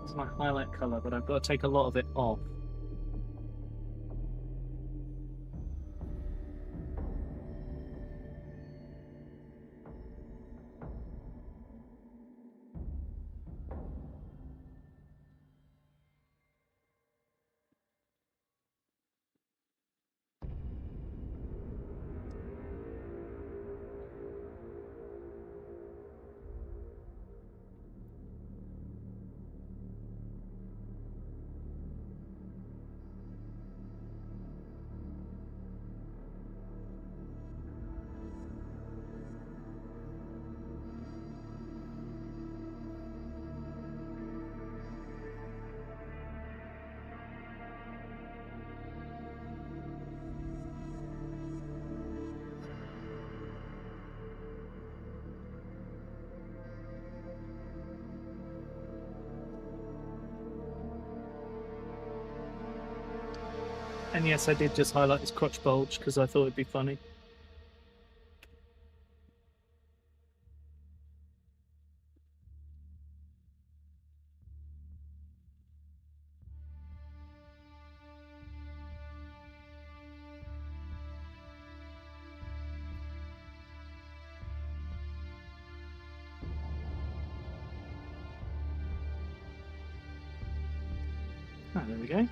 this is my highlight color, but I've got to take a lot of it off. And yes, I did just highlight his crotch bulge because I thought it'd be funny. Ah, there we go.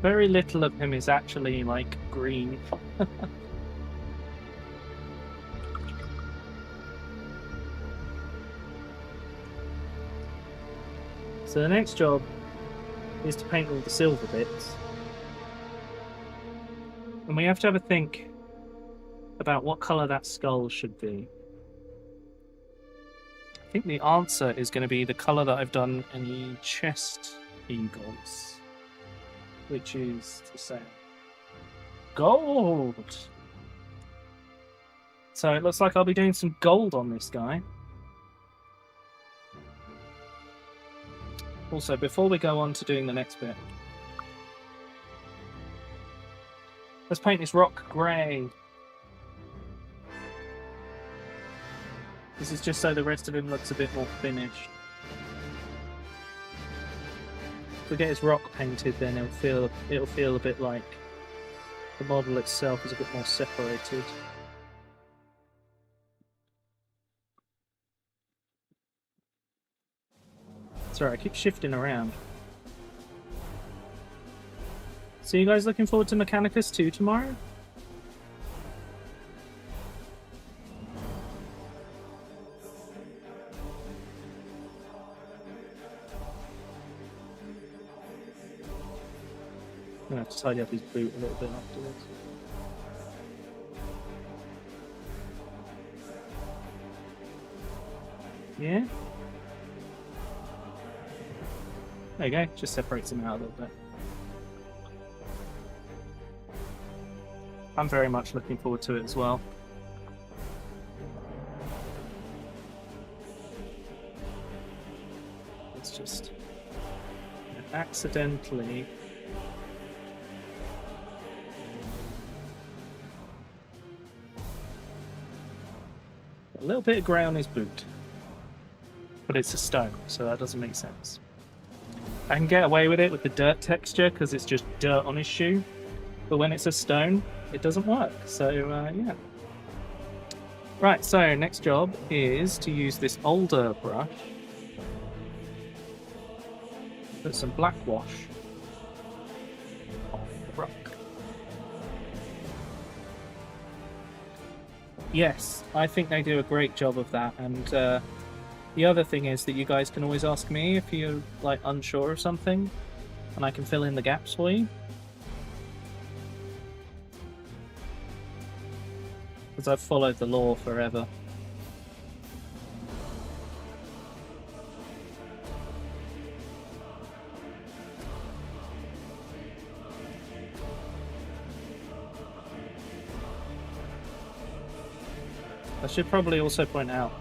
Very little of him is actually, like, green. So the next job is to paint all the silver bits. And we have to have a think about what colour that skull should be. I think the answer is going to be the colour that I've done in the chest eagles, which is the same. Gold! So it looks like I'll be doing some gold on this guy. Also, before we go on to doing the next bit, let's paint this rock grey. This is just so the rest of him looks a bit more finished. If we get his rock painted, then it'll feel a bit like the model itself is a bit more separated. Sorry, I keep shifting around. So you guys looking forward to Mechanicus 2 tomorrow? I'm gonna have to tidy up his boot a little bit afterwards. Yeah? There you go, just separates him out a little bit. I'm very much looking forward to it as well. It's just accidentally a little bit of grey on his boot. But it's a stone, so that doesn't make sense. I can get away with it with the dirt texture because it's just dirt on his shoe. But when it's a stone, it doesn't work. So, yeah. Right, so next job is to use this older brush. Put some black wash on the rock. Yes, I think they do a great job of that. And the other thing is that you guys can always ask me if you're like unsure of something, and I can fill in the gaps for you. Because I've followed the law forever. I should probably also point out,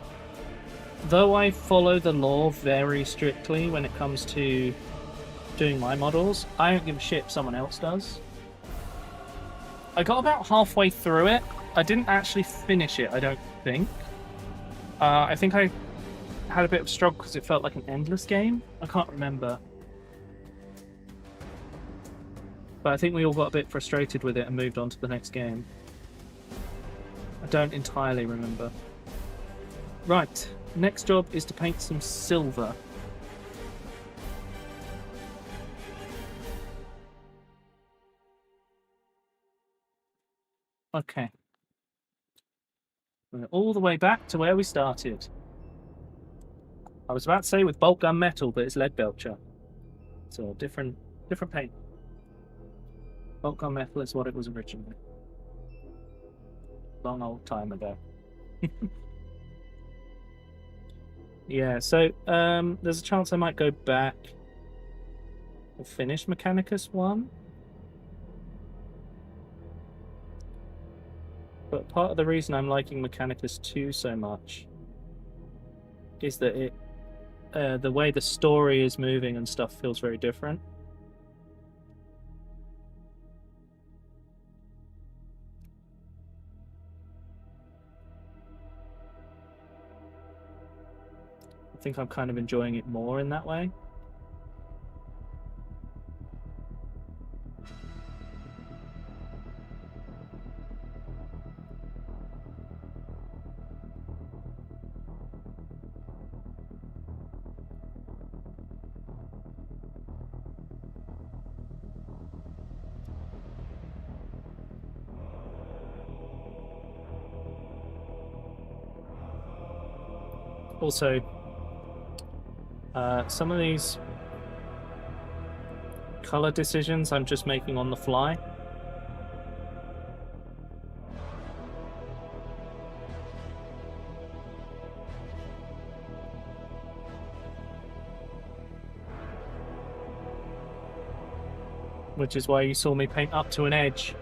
though I follow the law very strictly when it comes to doing my models, I don't give a shit if someone else does. I got about halfway through it. I didn't actually finish it, I don't think. I think I had a bit of a struggle because it felt like an endless game. I can't remember. But I think we all got a bit frustrated with it and moved on to the next game. I don't entirely remember. Right. Next job is to paint some silver. Okay. We're all the way back to where we started. I was about to say with bolt gun metal, but it's lead belcher. So different paint. Bolt gun metal is what it was originally. Long old time ago. Yeah, so there's a chance I might go back and finish Mechanicus 1. But part of the reason I'm liking Mechanicus 2 so much is that it the way the story is moving and stuff feels very different. I think I'm kind of enjoying it more in that way. Also, some of these color decisions I'm just making on the fly. Which is why you saw me paint up to an edge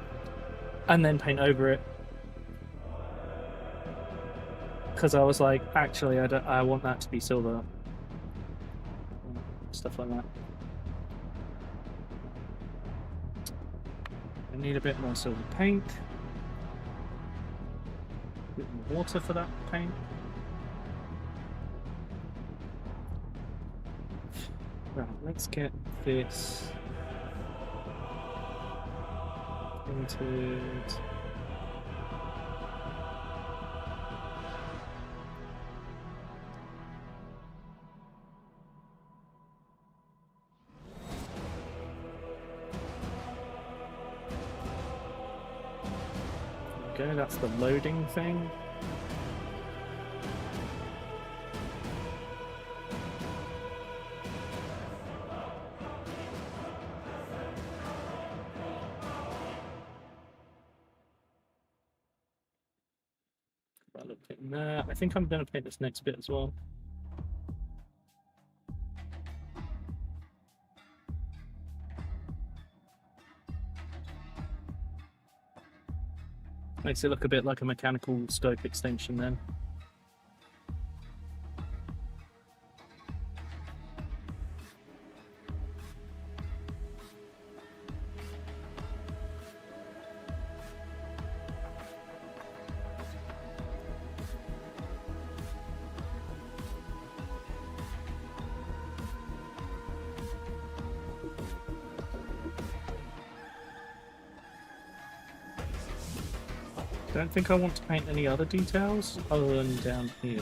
and then paint over it. Because I was like, actually, I want that to be silver. Stuff like that. I need a bit more silver paint. A bit more water for that paint. Right, let's get this painted. Okay, that's the loading thing. I think I'm going to paint this next bit as well. Makes it look a bit like a mechanical scope extension then. Don't think I want to paint any other details other than down here.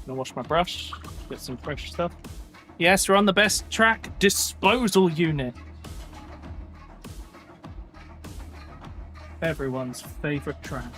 Gonna wash my brush, get some fresh stuff. Yes, we're on the best track, disposal unit. Everyone's favorite track.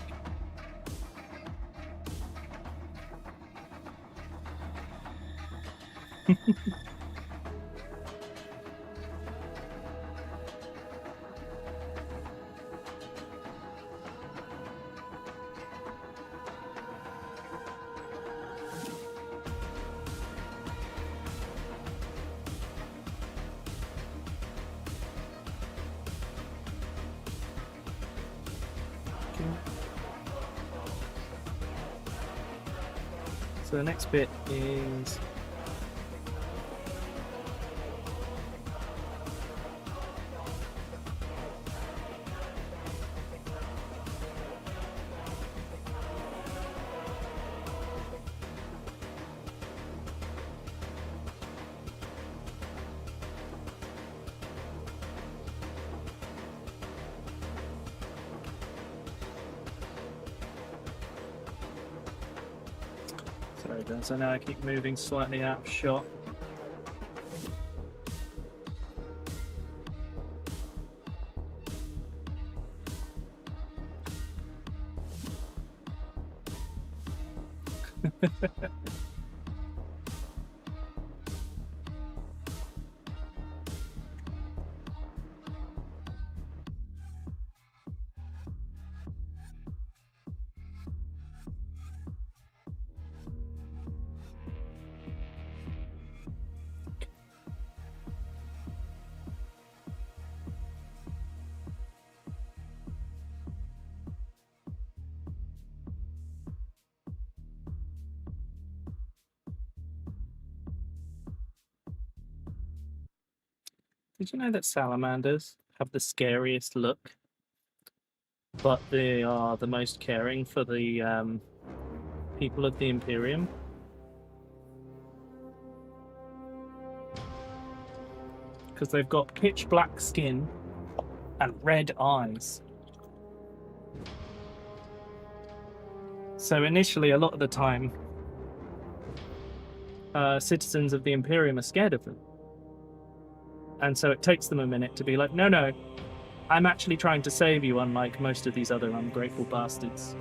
So the next bit is so now I keep moving slightly out of shot. Did you know that salamanders have the scariest look, but they are the most caring for the people of the Imperium? Because they've got pitch black skin and red eyes. So initially, a lot of the time, citizens of the Imperium are scared of them. And so it takes them a minute to be like, no, no, I'm actually trying to save you, unlike most of these other ungrateful bastards.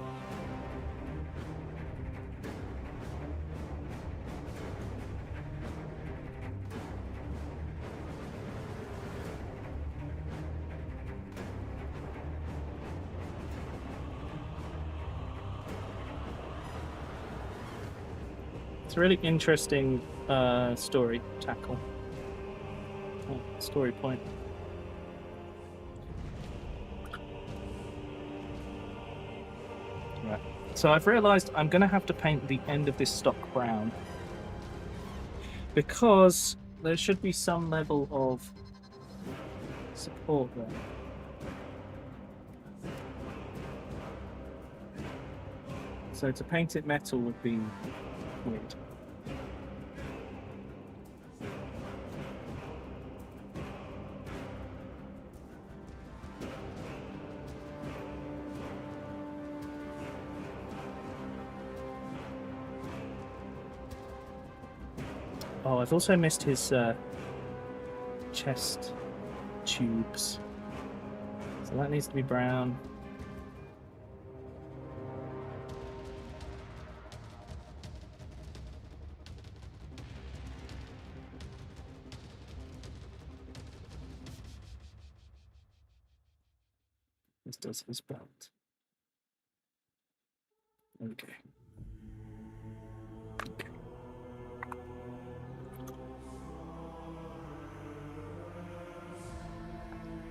It's a really interesting story tackle. Story point. Right. So I've realised I'm going to have to paint the end of this stock brown, because there should be some level of support there. So to paint it metal would be weird. Oh, I've also missed his chest tubes. So that needs to be brown. This does his belt. Okay.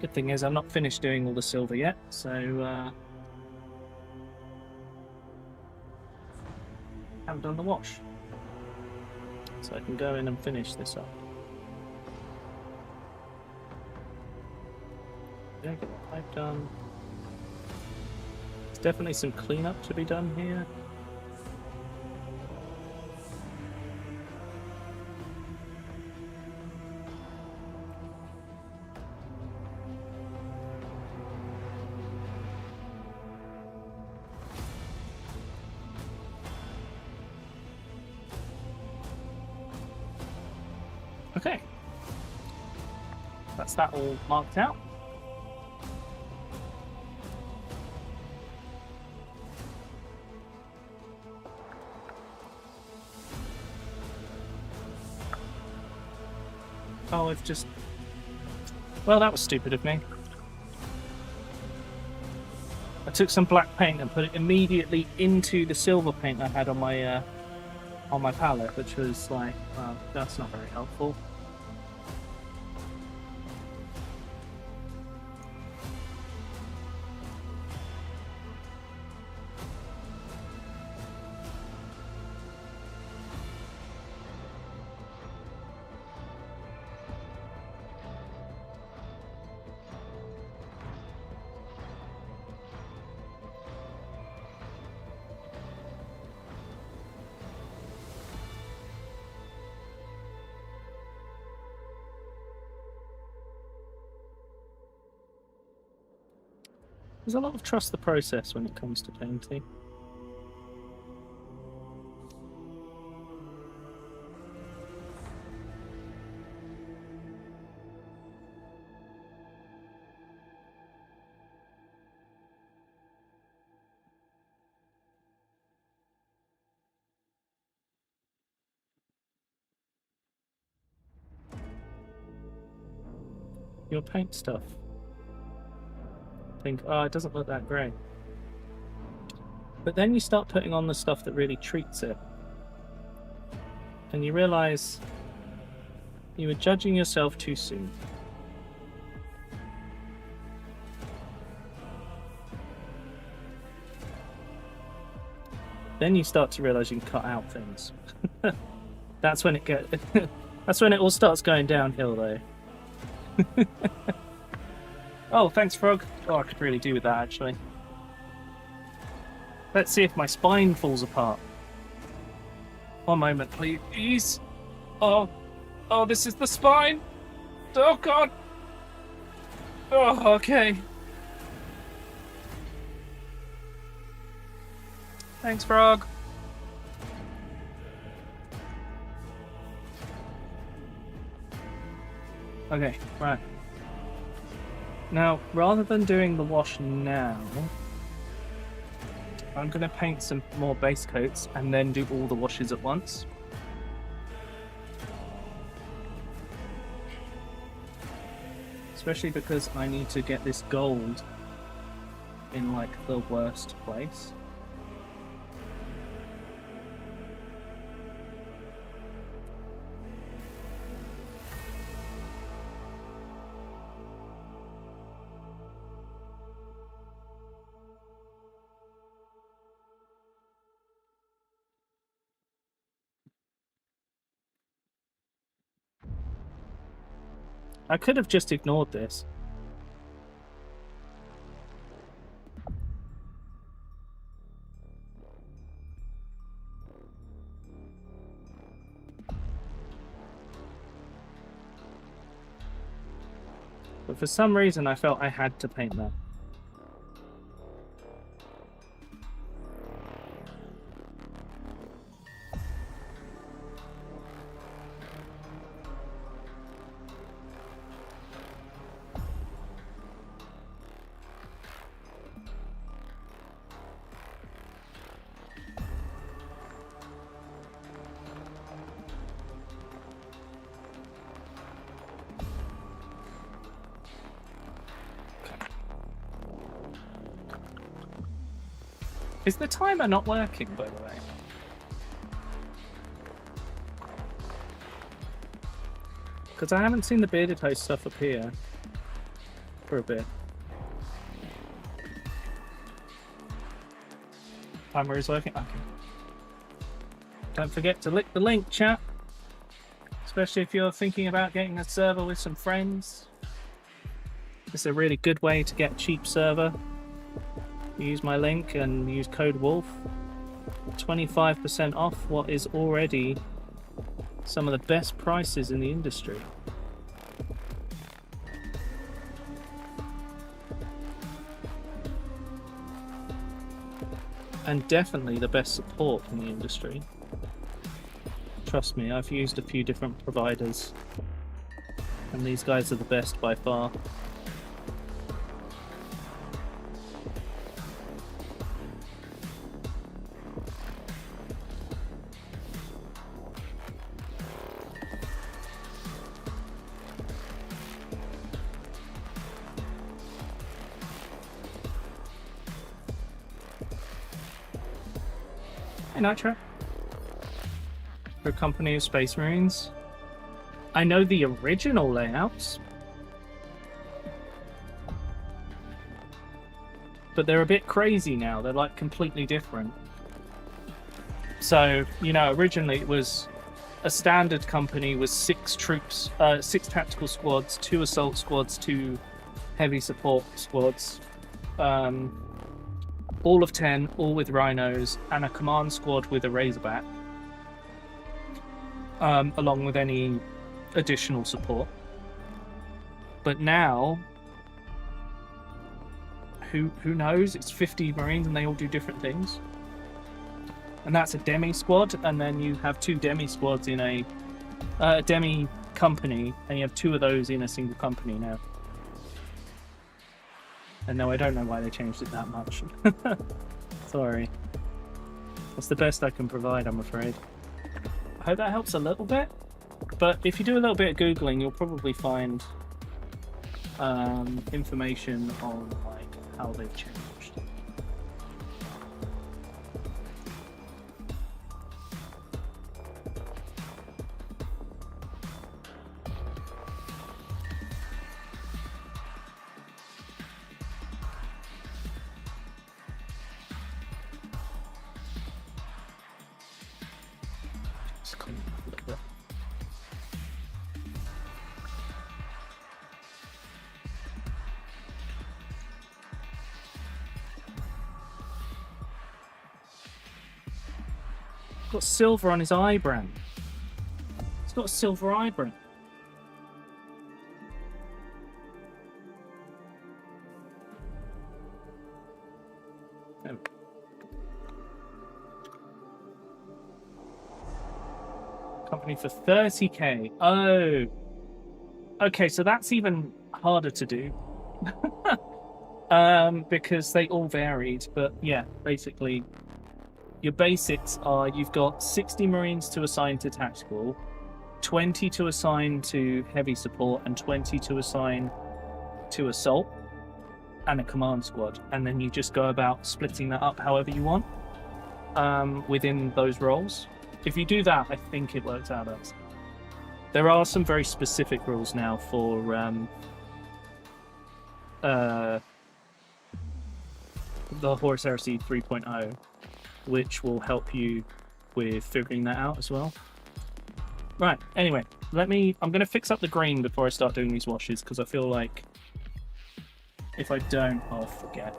Good thing is I'm not finished doing all the silver yet, so haven't done the wash. So I can go in and finish this up. Yeah, get the pipe done. There's definitely some cleanup to be done here. Okay, that's that all marked out. Oh, I've just... Well, that was stupid of me. I took some black paint and put it immediately into the silver paint I had on my palette, which was like, well, that's not very helpful. There's a lot of trust the process when it comes to painting. your paint stuff. Think, oh, it doesn't look that great. But then you start putting on the stuff that really treats it. And you realize you were judging yourself too soon. Then you start to realize you can cut out things. That's when that's when it all starts going downhill, though. Oh, thanks, Frog. Oh, I could really do with that, actually. Let's see if my spine falls apart. One moment, please. Oh, this is the spine. Oh, God. Oh, okay. Thanks, Frog. Okay, right. Now, rather than doing the wash now, I'm going to paint some more base coats and then do all the washes at once. Especially because I need to get this gold in, like, the worst place. I could have just ignored this. But for some reason I felt I had to paint that. Is the timer not working, by the way? Because I haven't seen the bearded host stuff appear for a bit. Timer is working? Okay. Don't forget to lick the link, chat. Especially if you're thinking about getting a server with some friends. It's a really good way to get a cheap server. Use my link and use code WOLF. 25% off what is already some of the best prices in the industry. And definitely the best support in the industry. Trust me, I've used a few different providers and these guys are the best by far. Nitro for a company of Space Marines. I know the original layouts, but they're a bit crazy now. They're like completely different. So, you know, originally it was a standard company with 6 troops, 6 tactical squads, 2 assault squads, 2 heavy support squads. All of 10, all with rhinos, and a command squad with a Razorback, along with any additional support. But now, who knows? It's 50 Marines and they all do different things. And that's a demi squad, and then you have 2 demi squads in a demi company, and you have 2 of those in a single company now. And no, I don't know why they changed it that much. Sorry. That's the best I can provide, I'm afraid. I hope that helps a little bit. But if you do a little bit of Googling, you'll probably find information on like how they've changed. Just clean it up a little bit. Got silver on his eyebrow. He's got a silver eyebrow. Oh. Company for 30k. Oh. Okay, so that's even harder to do. Because they all varied, but yeah, basically your basics are you've got 60 Marines to assign to tactical, 20 to assign to heavy support, and 20 to assign to assault, and a command squad. And then you just go about splitting that up however you want within those roles. If you do that, I think it works out as. There are some very specific rules now for the Horus Heresy 3.0, which will help you with figuring that out as well. Right, anyway, I'm going to fix up the green before I start doing these washes, because I feel like if I don't, I'll forget.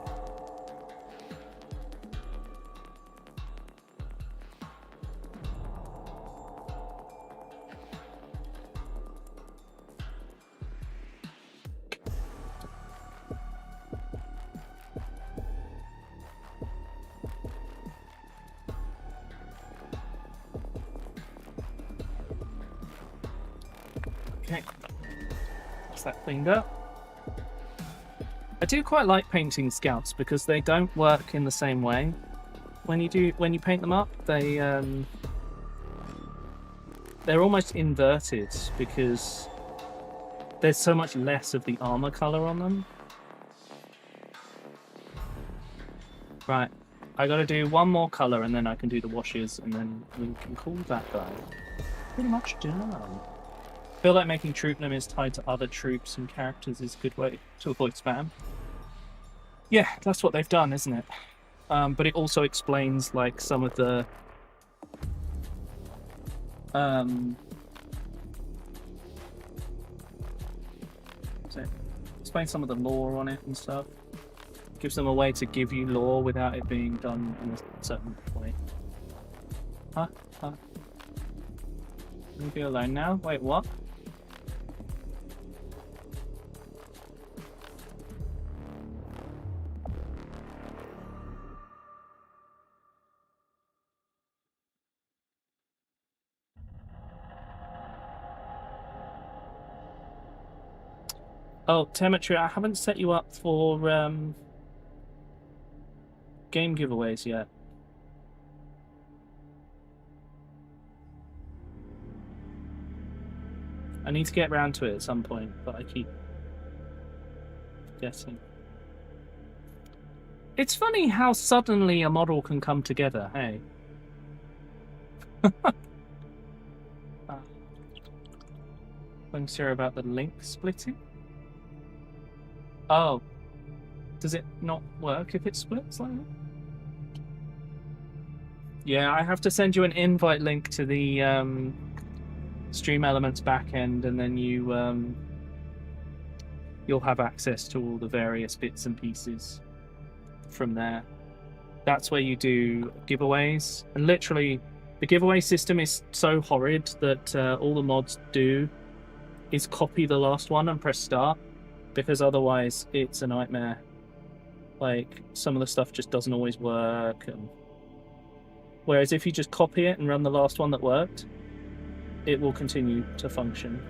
Okay, that's that cleaned up. I do quite like painting scouts because they don't work in the same way. When you paint them up, they're almost inverted because there's so much less of the armor color on them. Right, I gotta do one more color and then I can do the washes and then we can call that guy pretty much done. I feel like making troop names tied to other troops and characters is a good way to avoid spam. Yeah, that's what they've done, isn't it? But it also explains like some of the explain some of the lore on it and stuff. Gives them a way to give you lore without it being done in a certain way. Huh? Let me be alone now. Wait, what? Oh, Temetry, I haven't set you up for game giveaways yet. I need to get around to it at some point, but I keep forgetting. It's funny how suddenly a model can come together, hey? Unsure about the link splitting? Oh. Does it not work if it splits like that? Yeah, I have to send you an invite link to the Stream Elements backend, and then you'll have access to all the various bits and pieces from there. That's where you do giveaways, and literally the giveaway system is so horrid that all the mods do is copy the last one and press start, because otherwise it's a nightmare. Like, some of the stuff just doesn't always work, and whereas if you just copy it and run the last one that worked, it will continue to function.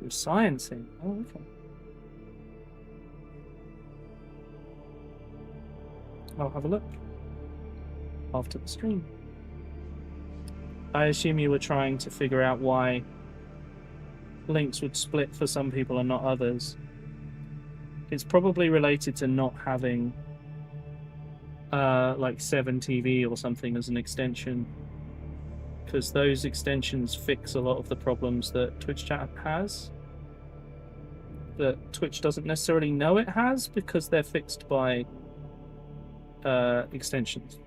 You're sciencing. Oh, okay. I'll have a look after the stream. I assume you were trying to figure out why links would split for some people and not others. It's probably related to not having like 7TV or something as an extension, because those extensions fix a lot of the problems that Twitch chat has that Twitch doesn't necessarily know it has, because they're fixed by extensions.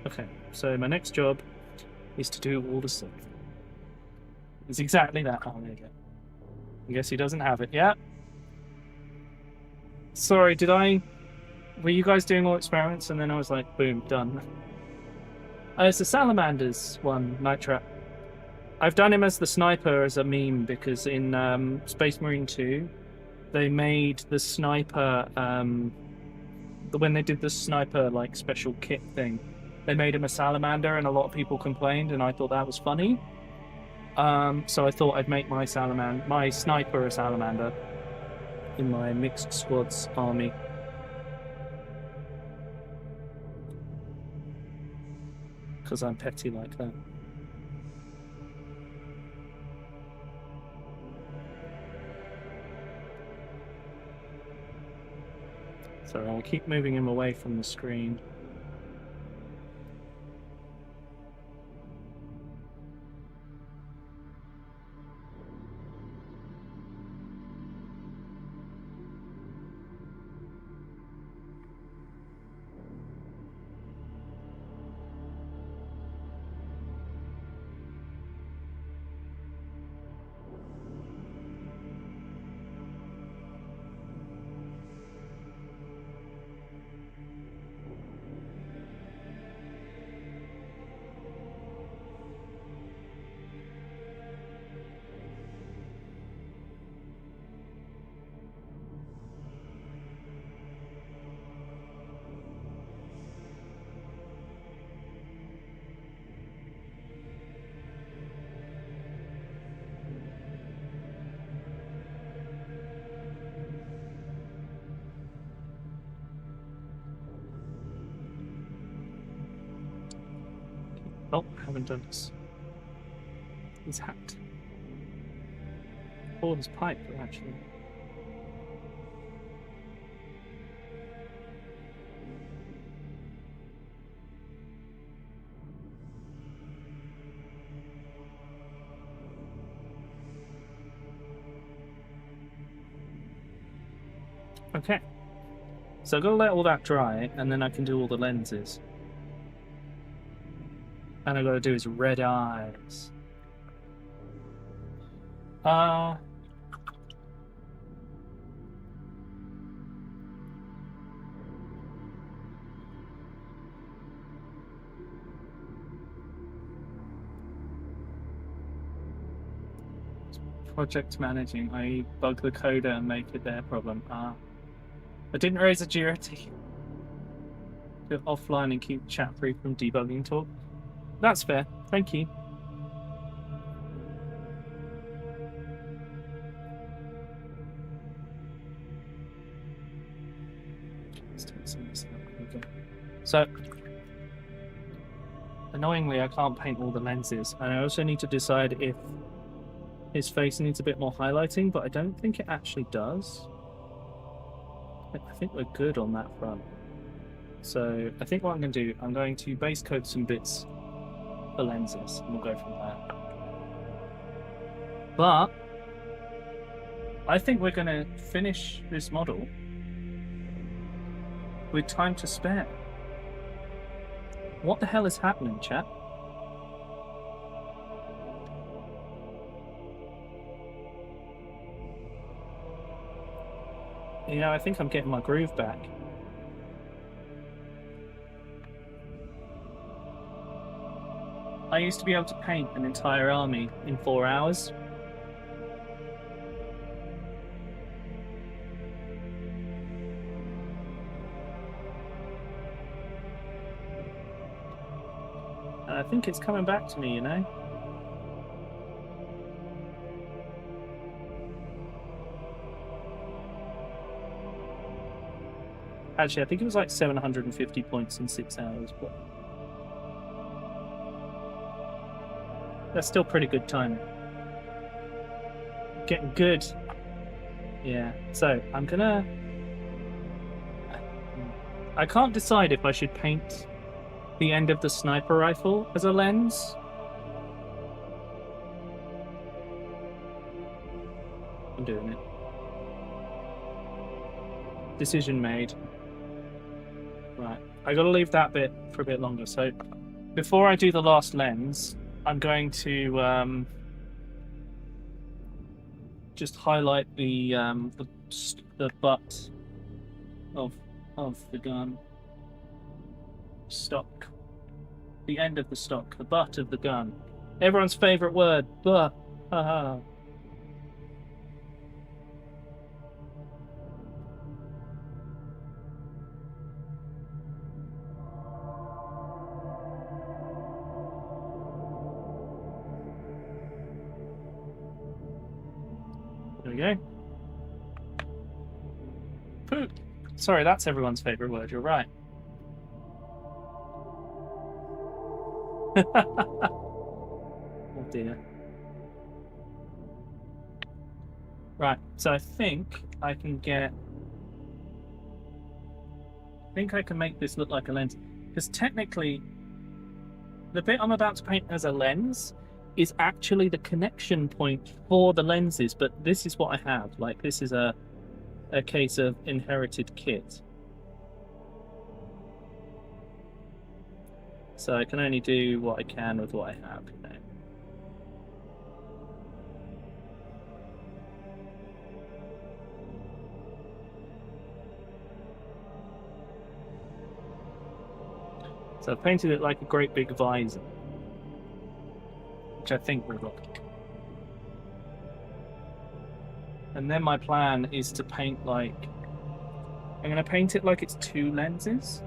Okay, so my next job is to do all the stuff. It's exactly that. Oh, there you go. I guess he doesn't have it yet. Sorry, were you guys doing all experiments and then I was like, boom, done. It's the Salamanders one, Nitra. I've done him as the sniper as a meme because in Space Marine 2, they made the sniper, when they did the sniper like special kit thing, they made him a salamander and a lot of people complained and I thought that was funny. So I thought I'd make my sniper a salamander in my mixed squads army. Because I'm petty like that. So I'll keep moving him away from the screen. Oh, I haven't done this. He's hacked. Or his pipe, actually. Okay. So I've got to let all that dry, and then I can do all the lenses. And I gotta do his red eyes. Project managing, i.e. bug the coder and make it their problem. I didn't raise a duty. Do it offline and keep chat free from debugging talk. That's fair. Thank you. Let's take some of this out. Okay. So, annoyingly, I can't paint all the lenses, and I also need to decide if his face needs a bit more highlighting, but I don't think it actually does. I think we're good on that front. So, I think what I'm going to do, I'm going to base coat some bits the lenses and we'll go from there. But I think we're going to finish this model with time to spare. What the hell is happening, chat? You know, I think I'm getting my groove back. I used to be able to paint an entire army in 4 hours. I think it's coming back to me, you know? Actually, I think it was like 750 points in 6 hours, but that's still pretty good time. Getting good. Yeah, so I'm gonna... I can't decide if I should paint the end of the sniper rifle as a lens. I'm doing it. Decision made. Right, I gotta leave that bit for a bit longer. So before I do the last lens, I'm going to just highlight the butt of the gun. Stock. The end of the stock. The butt of the gun. Everyone's favourite word. Butt. Haha. There we go. Poop. Sorry, that's everyone's favourite word. You're right. Oh dear. Right, so I think I can make this look like a lens. Because technically, the bit I'm about to paint as a lens is actually the connection point for the lenses, but this is what I have. Like, this is a case of inherited kit. So I can only do what I can with what I have, you know. So I've painted it like a great big visor, which I think will look. And then my plan is to paint like... I'm going to paint it like it's 2 lenses.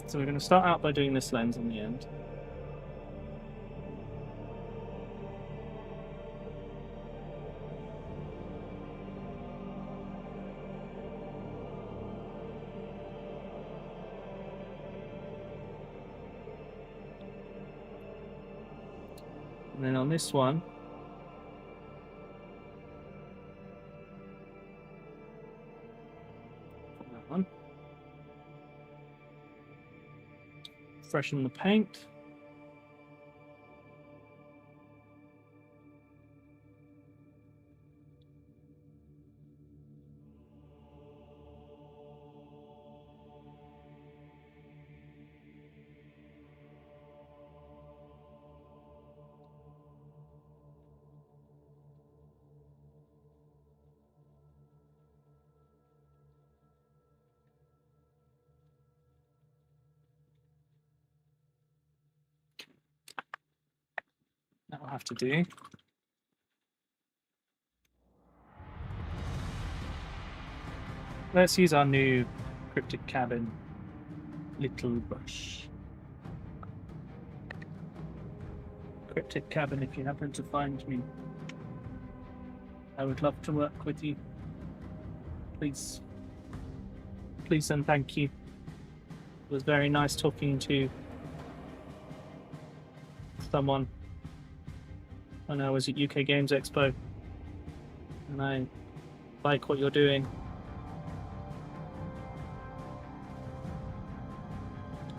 So we're going to start out by doing this lens on the end. And then on this one, that one. Freshen the paint. That will have to do. Let's use our new cryptic cabin little brush. Cryptic cabin, if you happen to find me, I would love to work with you. Please. Please and thank you. It was very nice talking to someone when I was at UK Games Expo, and I like what you're doing.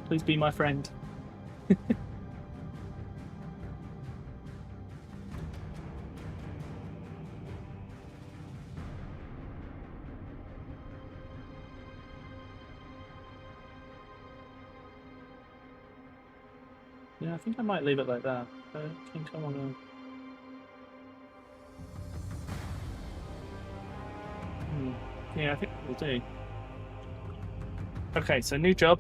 Please be my friend. Yeah, I think I might leave it like that. I think I want to... Yeah, I think we'll do. Okay, so new job.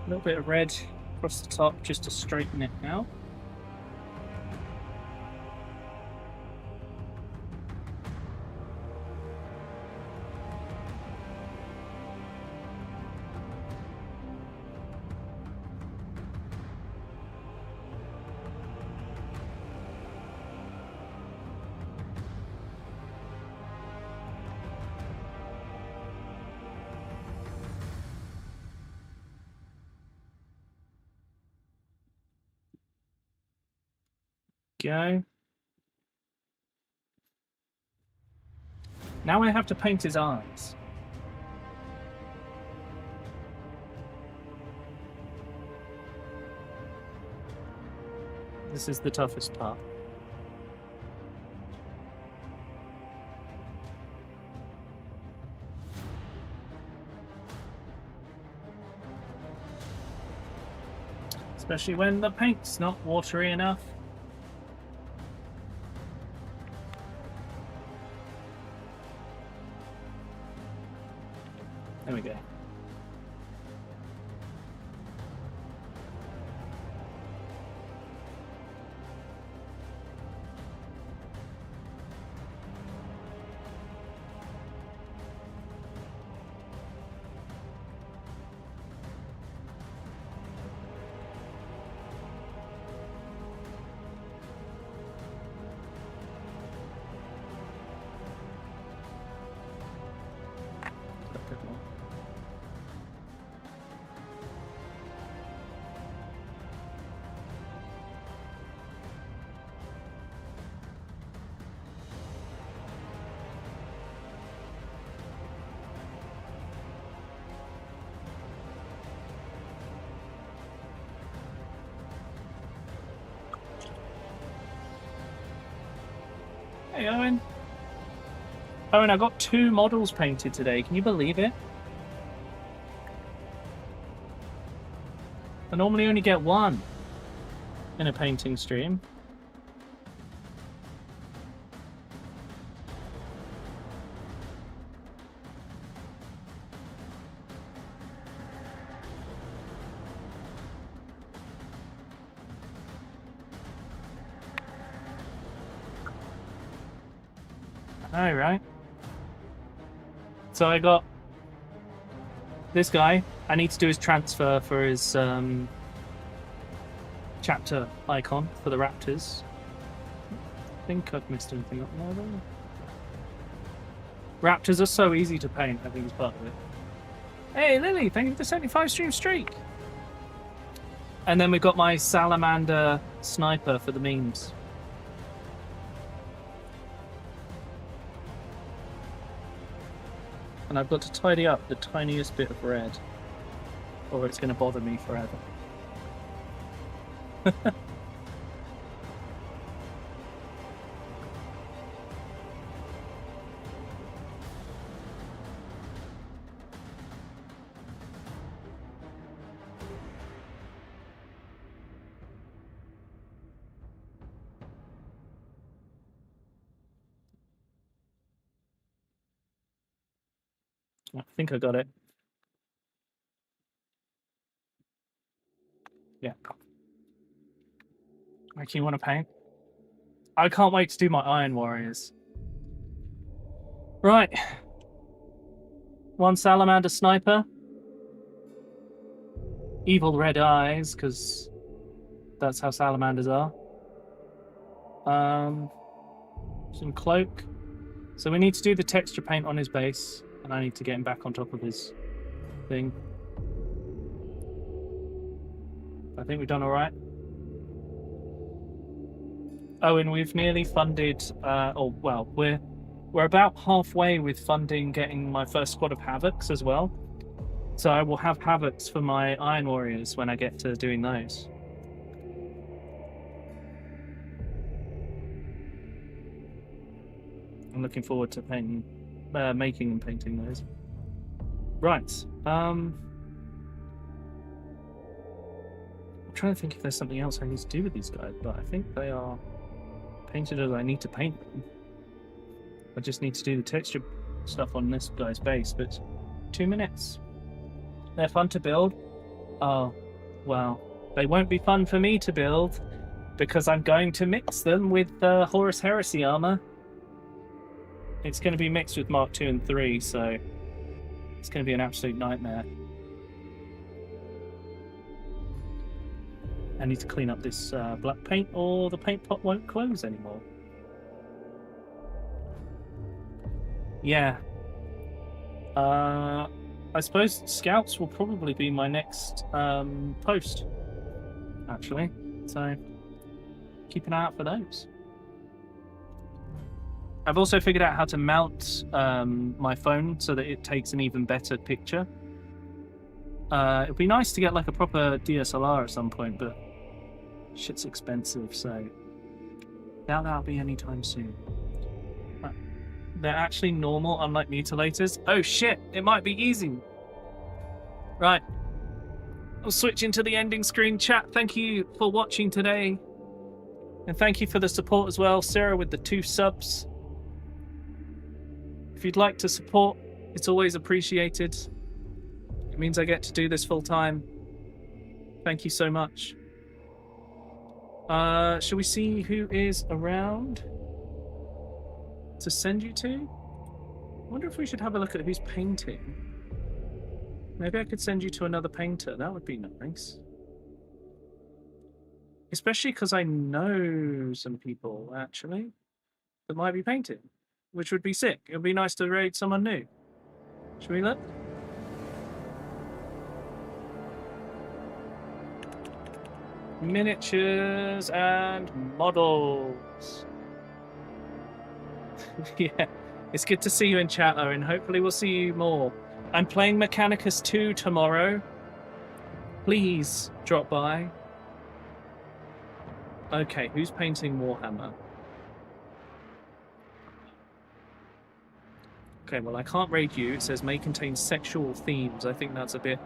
A little bit of red across the top just to straighten it out. go. Now I have to paint his eyes. This is the toughest part. Especially when the paint's not watery enough. There we go. Hey, Owen. Owen, I got 2 models painted today. Can you believe it? I normally only get 1 in a painting stream. All right. So I got this guy. I need to do his transfer for his chapter icon for the Raptors. I think I've missed anything up there, though. Raptors are so easy to paint, I think is part of it. Hey, Lily, thank you for the 75 stream streak. And then we've got my salamander sniper for the memes. And I've got to tidy up the tiniest bit of red, or it's going to bother me forever. I think I got it. Yeah. Like, you want to paint? I can't wait to do my Iron Warriors. Right. 1 salamander sniper. Evil red eyes, because that's how salamanders are. Some cloak. So we need to do the texture paint on his base. And I need to get him back on top of his thing. I think we've done all right. Oh, and we've nearly funded, we're about halfway with funding getting my first squad of Havocs as well. So I will have Havocs for my Iron Warriors when I get to doing those. I'm looking forward to painting. Making and painting those. Right. I'm trying to think if there's something else I need to do with these guys, but I think they are painted as I need to paint them. I just need to do the texture stuff on this guy's base, but 2 minutes. They're fun to build. Oh, well, they won't be fun for me to build because I'm going to mix them with Horus Heresy armor. It's going to be mixed with Mark 2 and 3, so it's going to be an absolute nightmare. I need to clean up this black paint or the paint pot won't close anymore. Yeah. I suppose Scouts will probably be my next post, actually. So keep an eye out for those. I've also figured out how to mount my phone so that it takes an even better picture. It'd be nice to get like a proper DSLR at some point, but shit's expensive, so doubt that'll be anytime soon. They're actually normal, unlike mutilators. Oh shit, it might be easy. Right. I'll switch into the ending screen. Chat, thank you for watching today. And thank you for the support as well, Sarah, with the 2 subs. If you'd like to support, it's always appreciated. It means I get to do this full time. Thank you so much. Shall we see who is around to send you to? I wonder if we should have a look at who's painting. Maybe I could send you to another painter. That would be nice. Especially because I know some people, actually, that might be painting, which would be sick. It would be nice to raid someone new. Should we look? Miniatures and models. Yeah, it's good to see you in chat, Owen. Hopefully we'll see you more. I'm playing Mechanicus 2 tomorrow. Please drop by. Okay, who's painting Warhammer? Okay, well I can't raid you. It says may contain sexual themes. I think that's a bit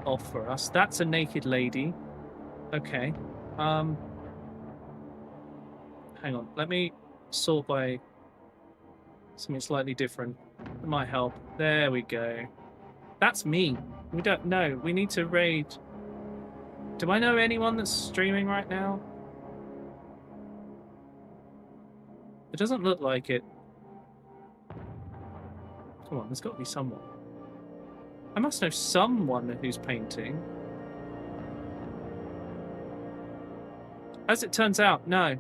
off for us. That's a naked lady. Okay. Hang on. Let me sort by something slightly different. It might help. There we go. That's me. We don't know. We need to raid. Do I know anyone that's streaming right now? It doesn't look like it. Come on, there's got to be someone. I must know someone who's painting. As it turns out, no.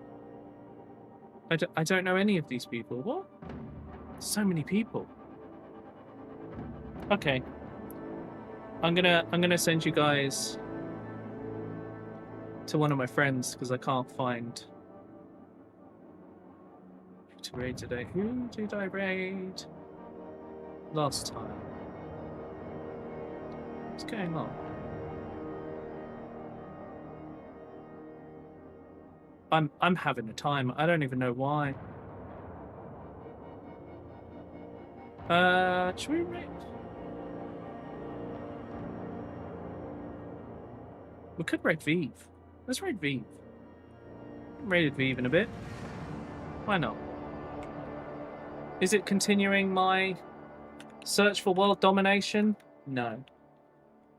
I don't know any of these people. What? So many people. Okay. I'm gonna send you guys to one of my friends because I can't find who to raid today. Who did I raid last time? What's going on? I'm having a time. I don't even know why. Should we raid? We could raid Vive. Let's raid Vive. Raided Vive in a bit. Why not? Is it continuing my search for world domination? No.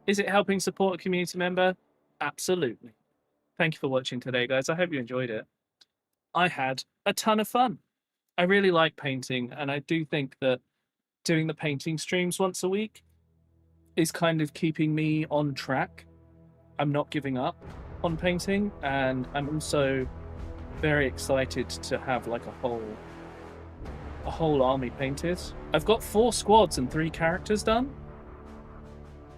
Is it helping support a community member? Absolutely. Thank you for watching today, guys. I hope you enjoyed it. I had a ton of fun. I really like painting, and I do think that doing the painting streams once a week is kind of keeping me on track. I'm not giving up on painting, and I'm also very excited to have like a whole army painted. I've got 4 squads and 3 characters done,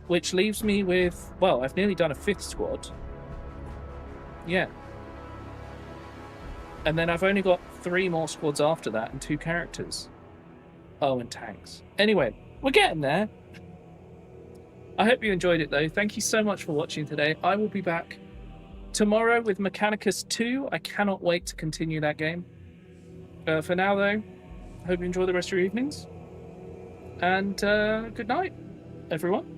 which leaves me with, well, I've nearly done a 5th squad. Yeah. And then I've only got 3 more squads after that and 2 characters. Oh, and tanks. Anyway, we're getting there. I hope you enjoyed it, though. Thank you so much for watching today. I will be back tomorrow with Mechanicus 2. I cannot wait to continue that game. For now, though, I hope you enjoy the rest of your evenings. And good night, everyone.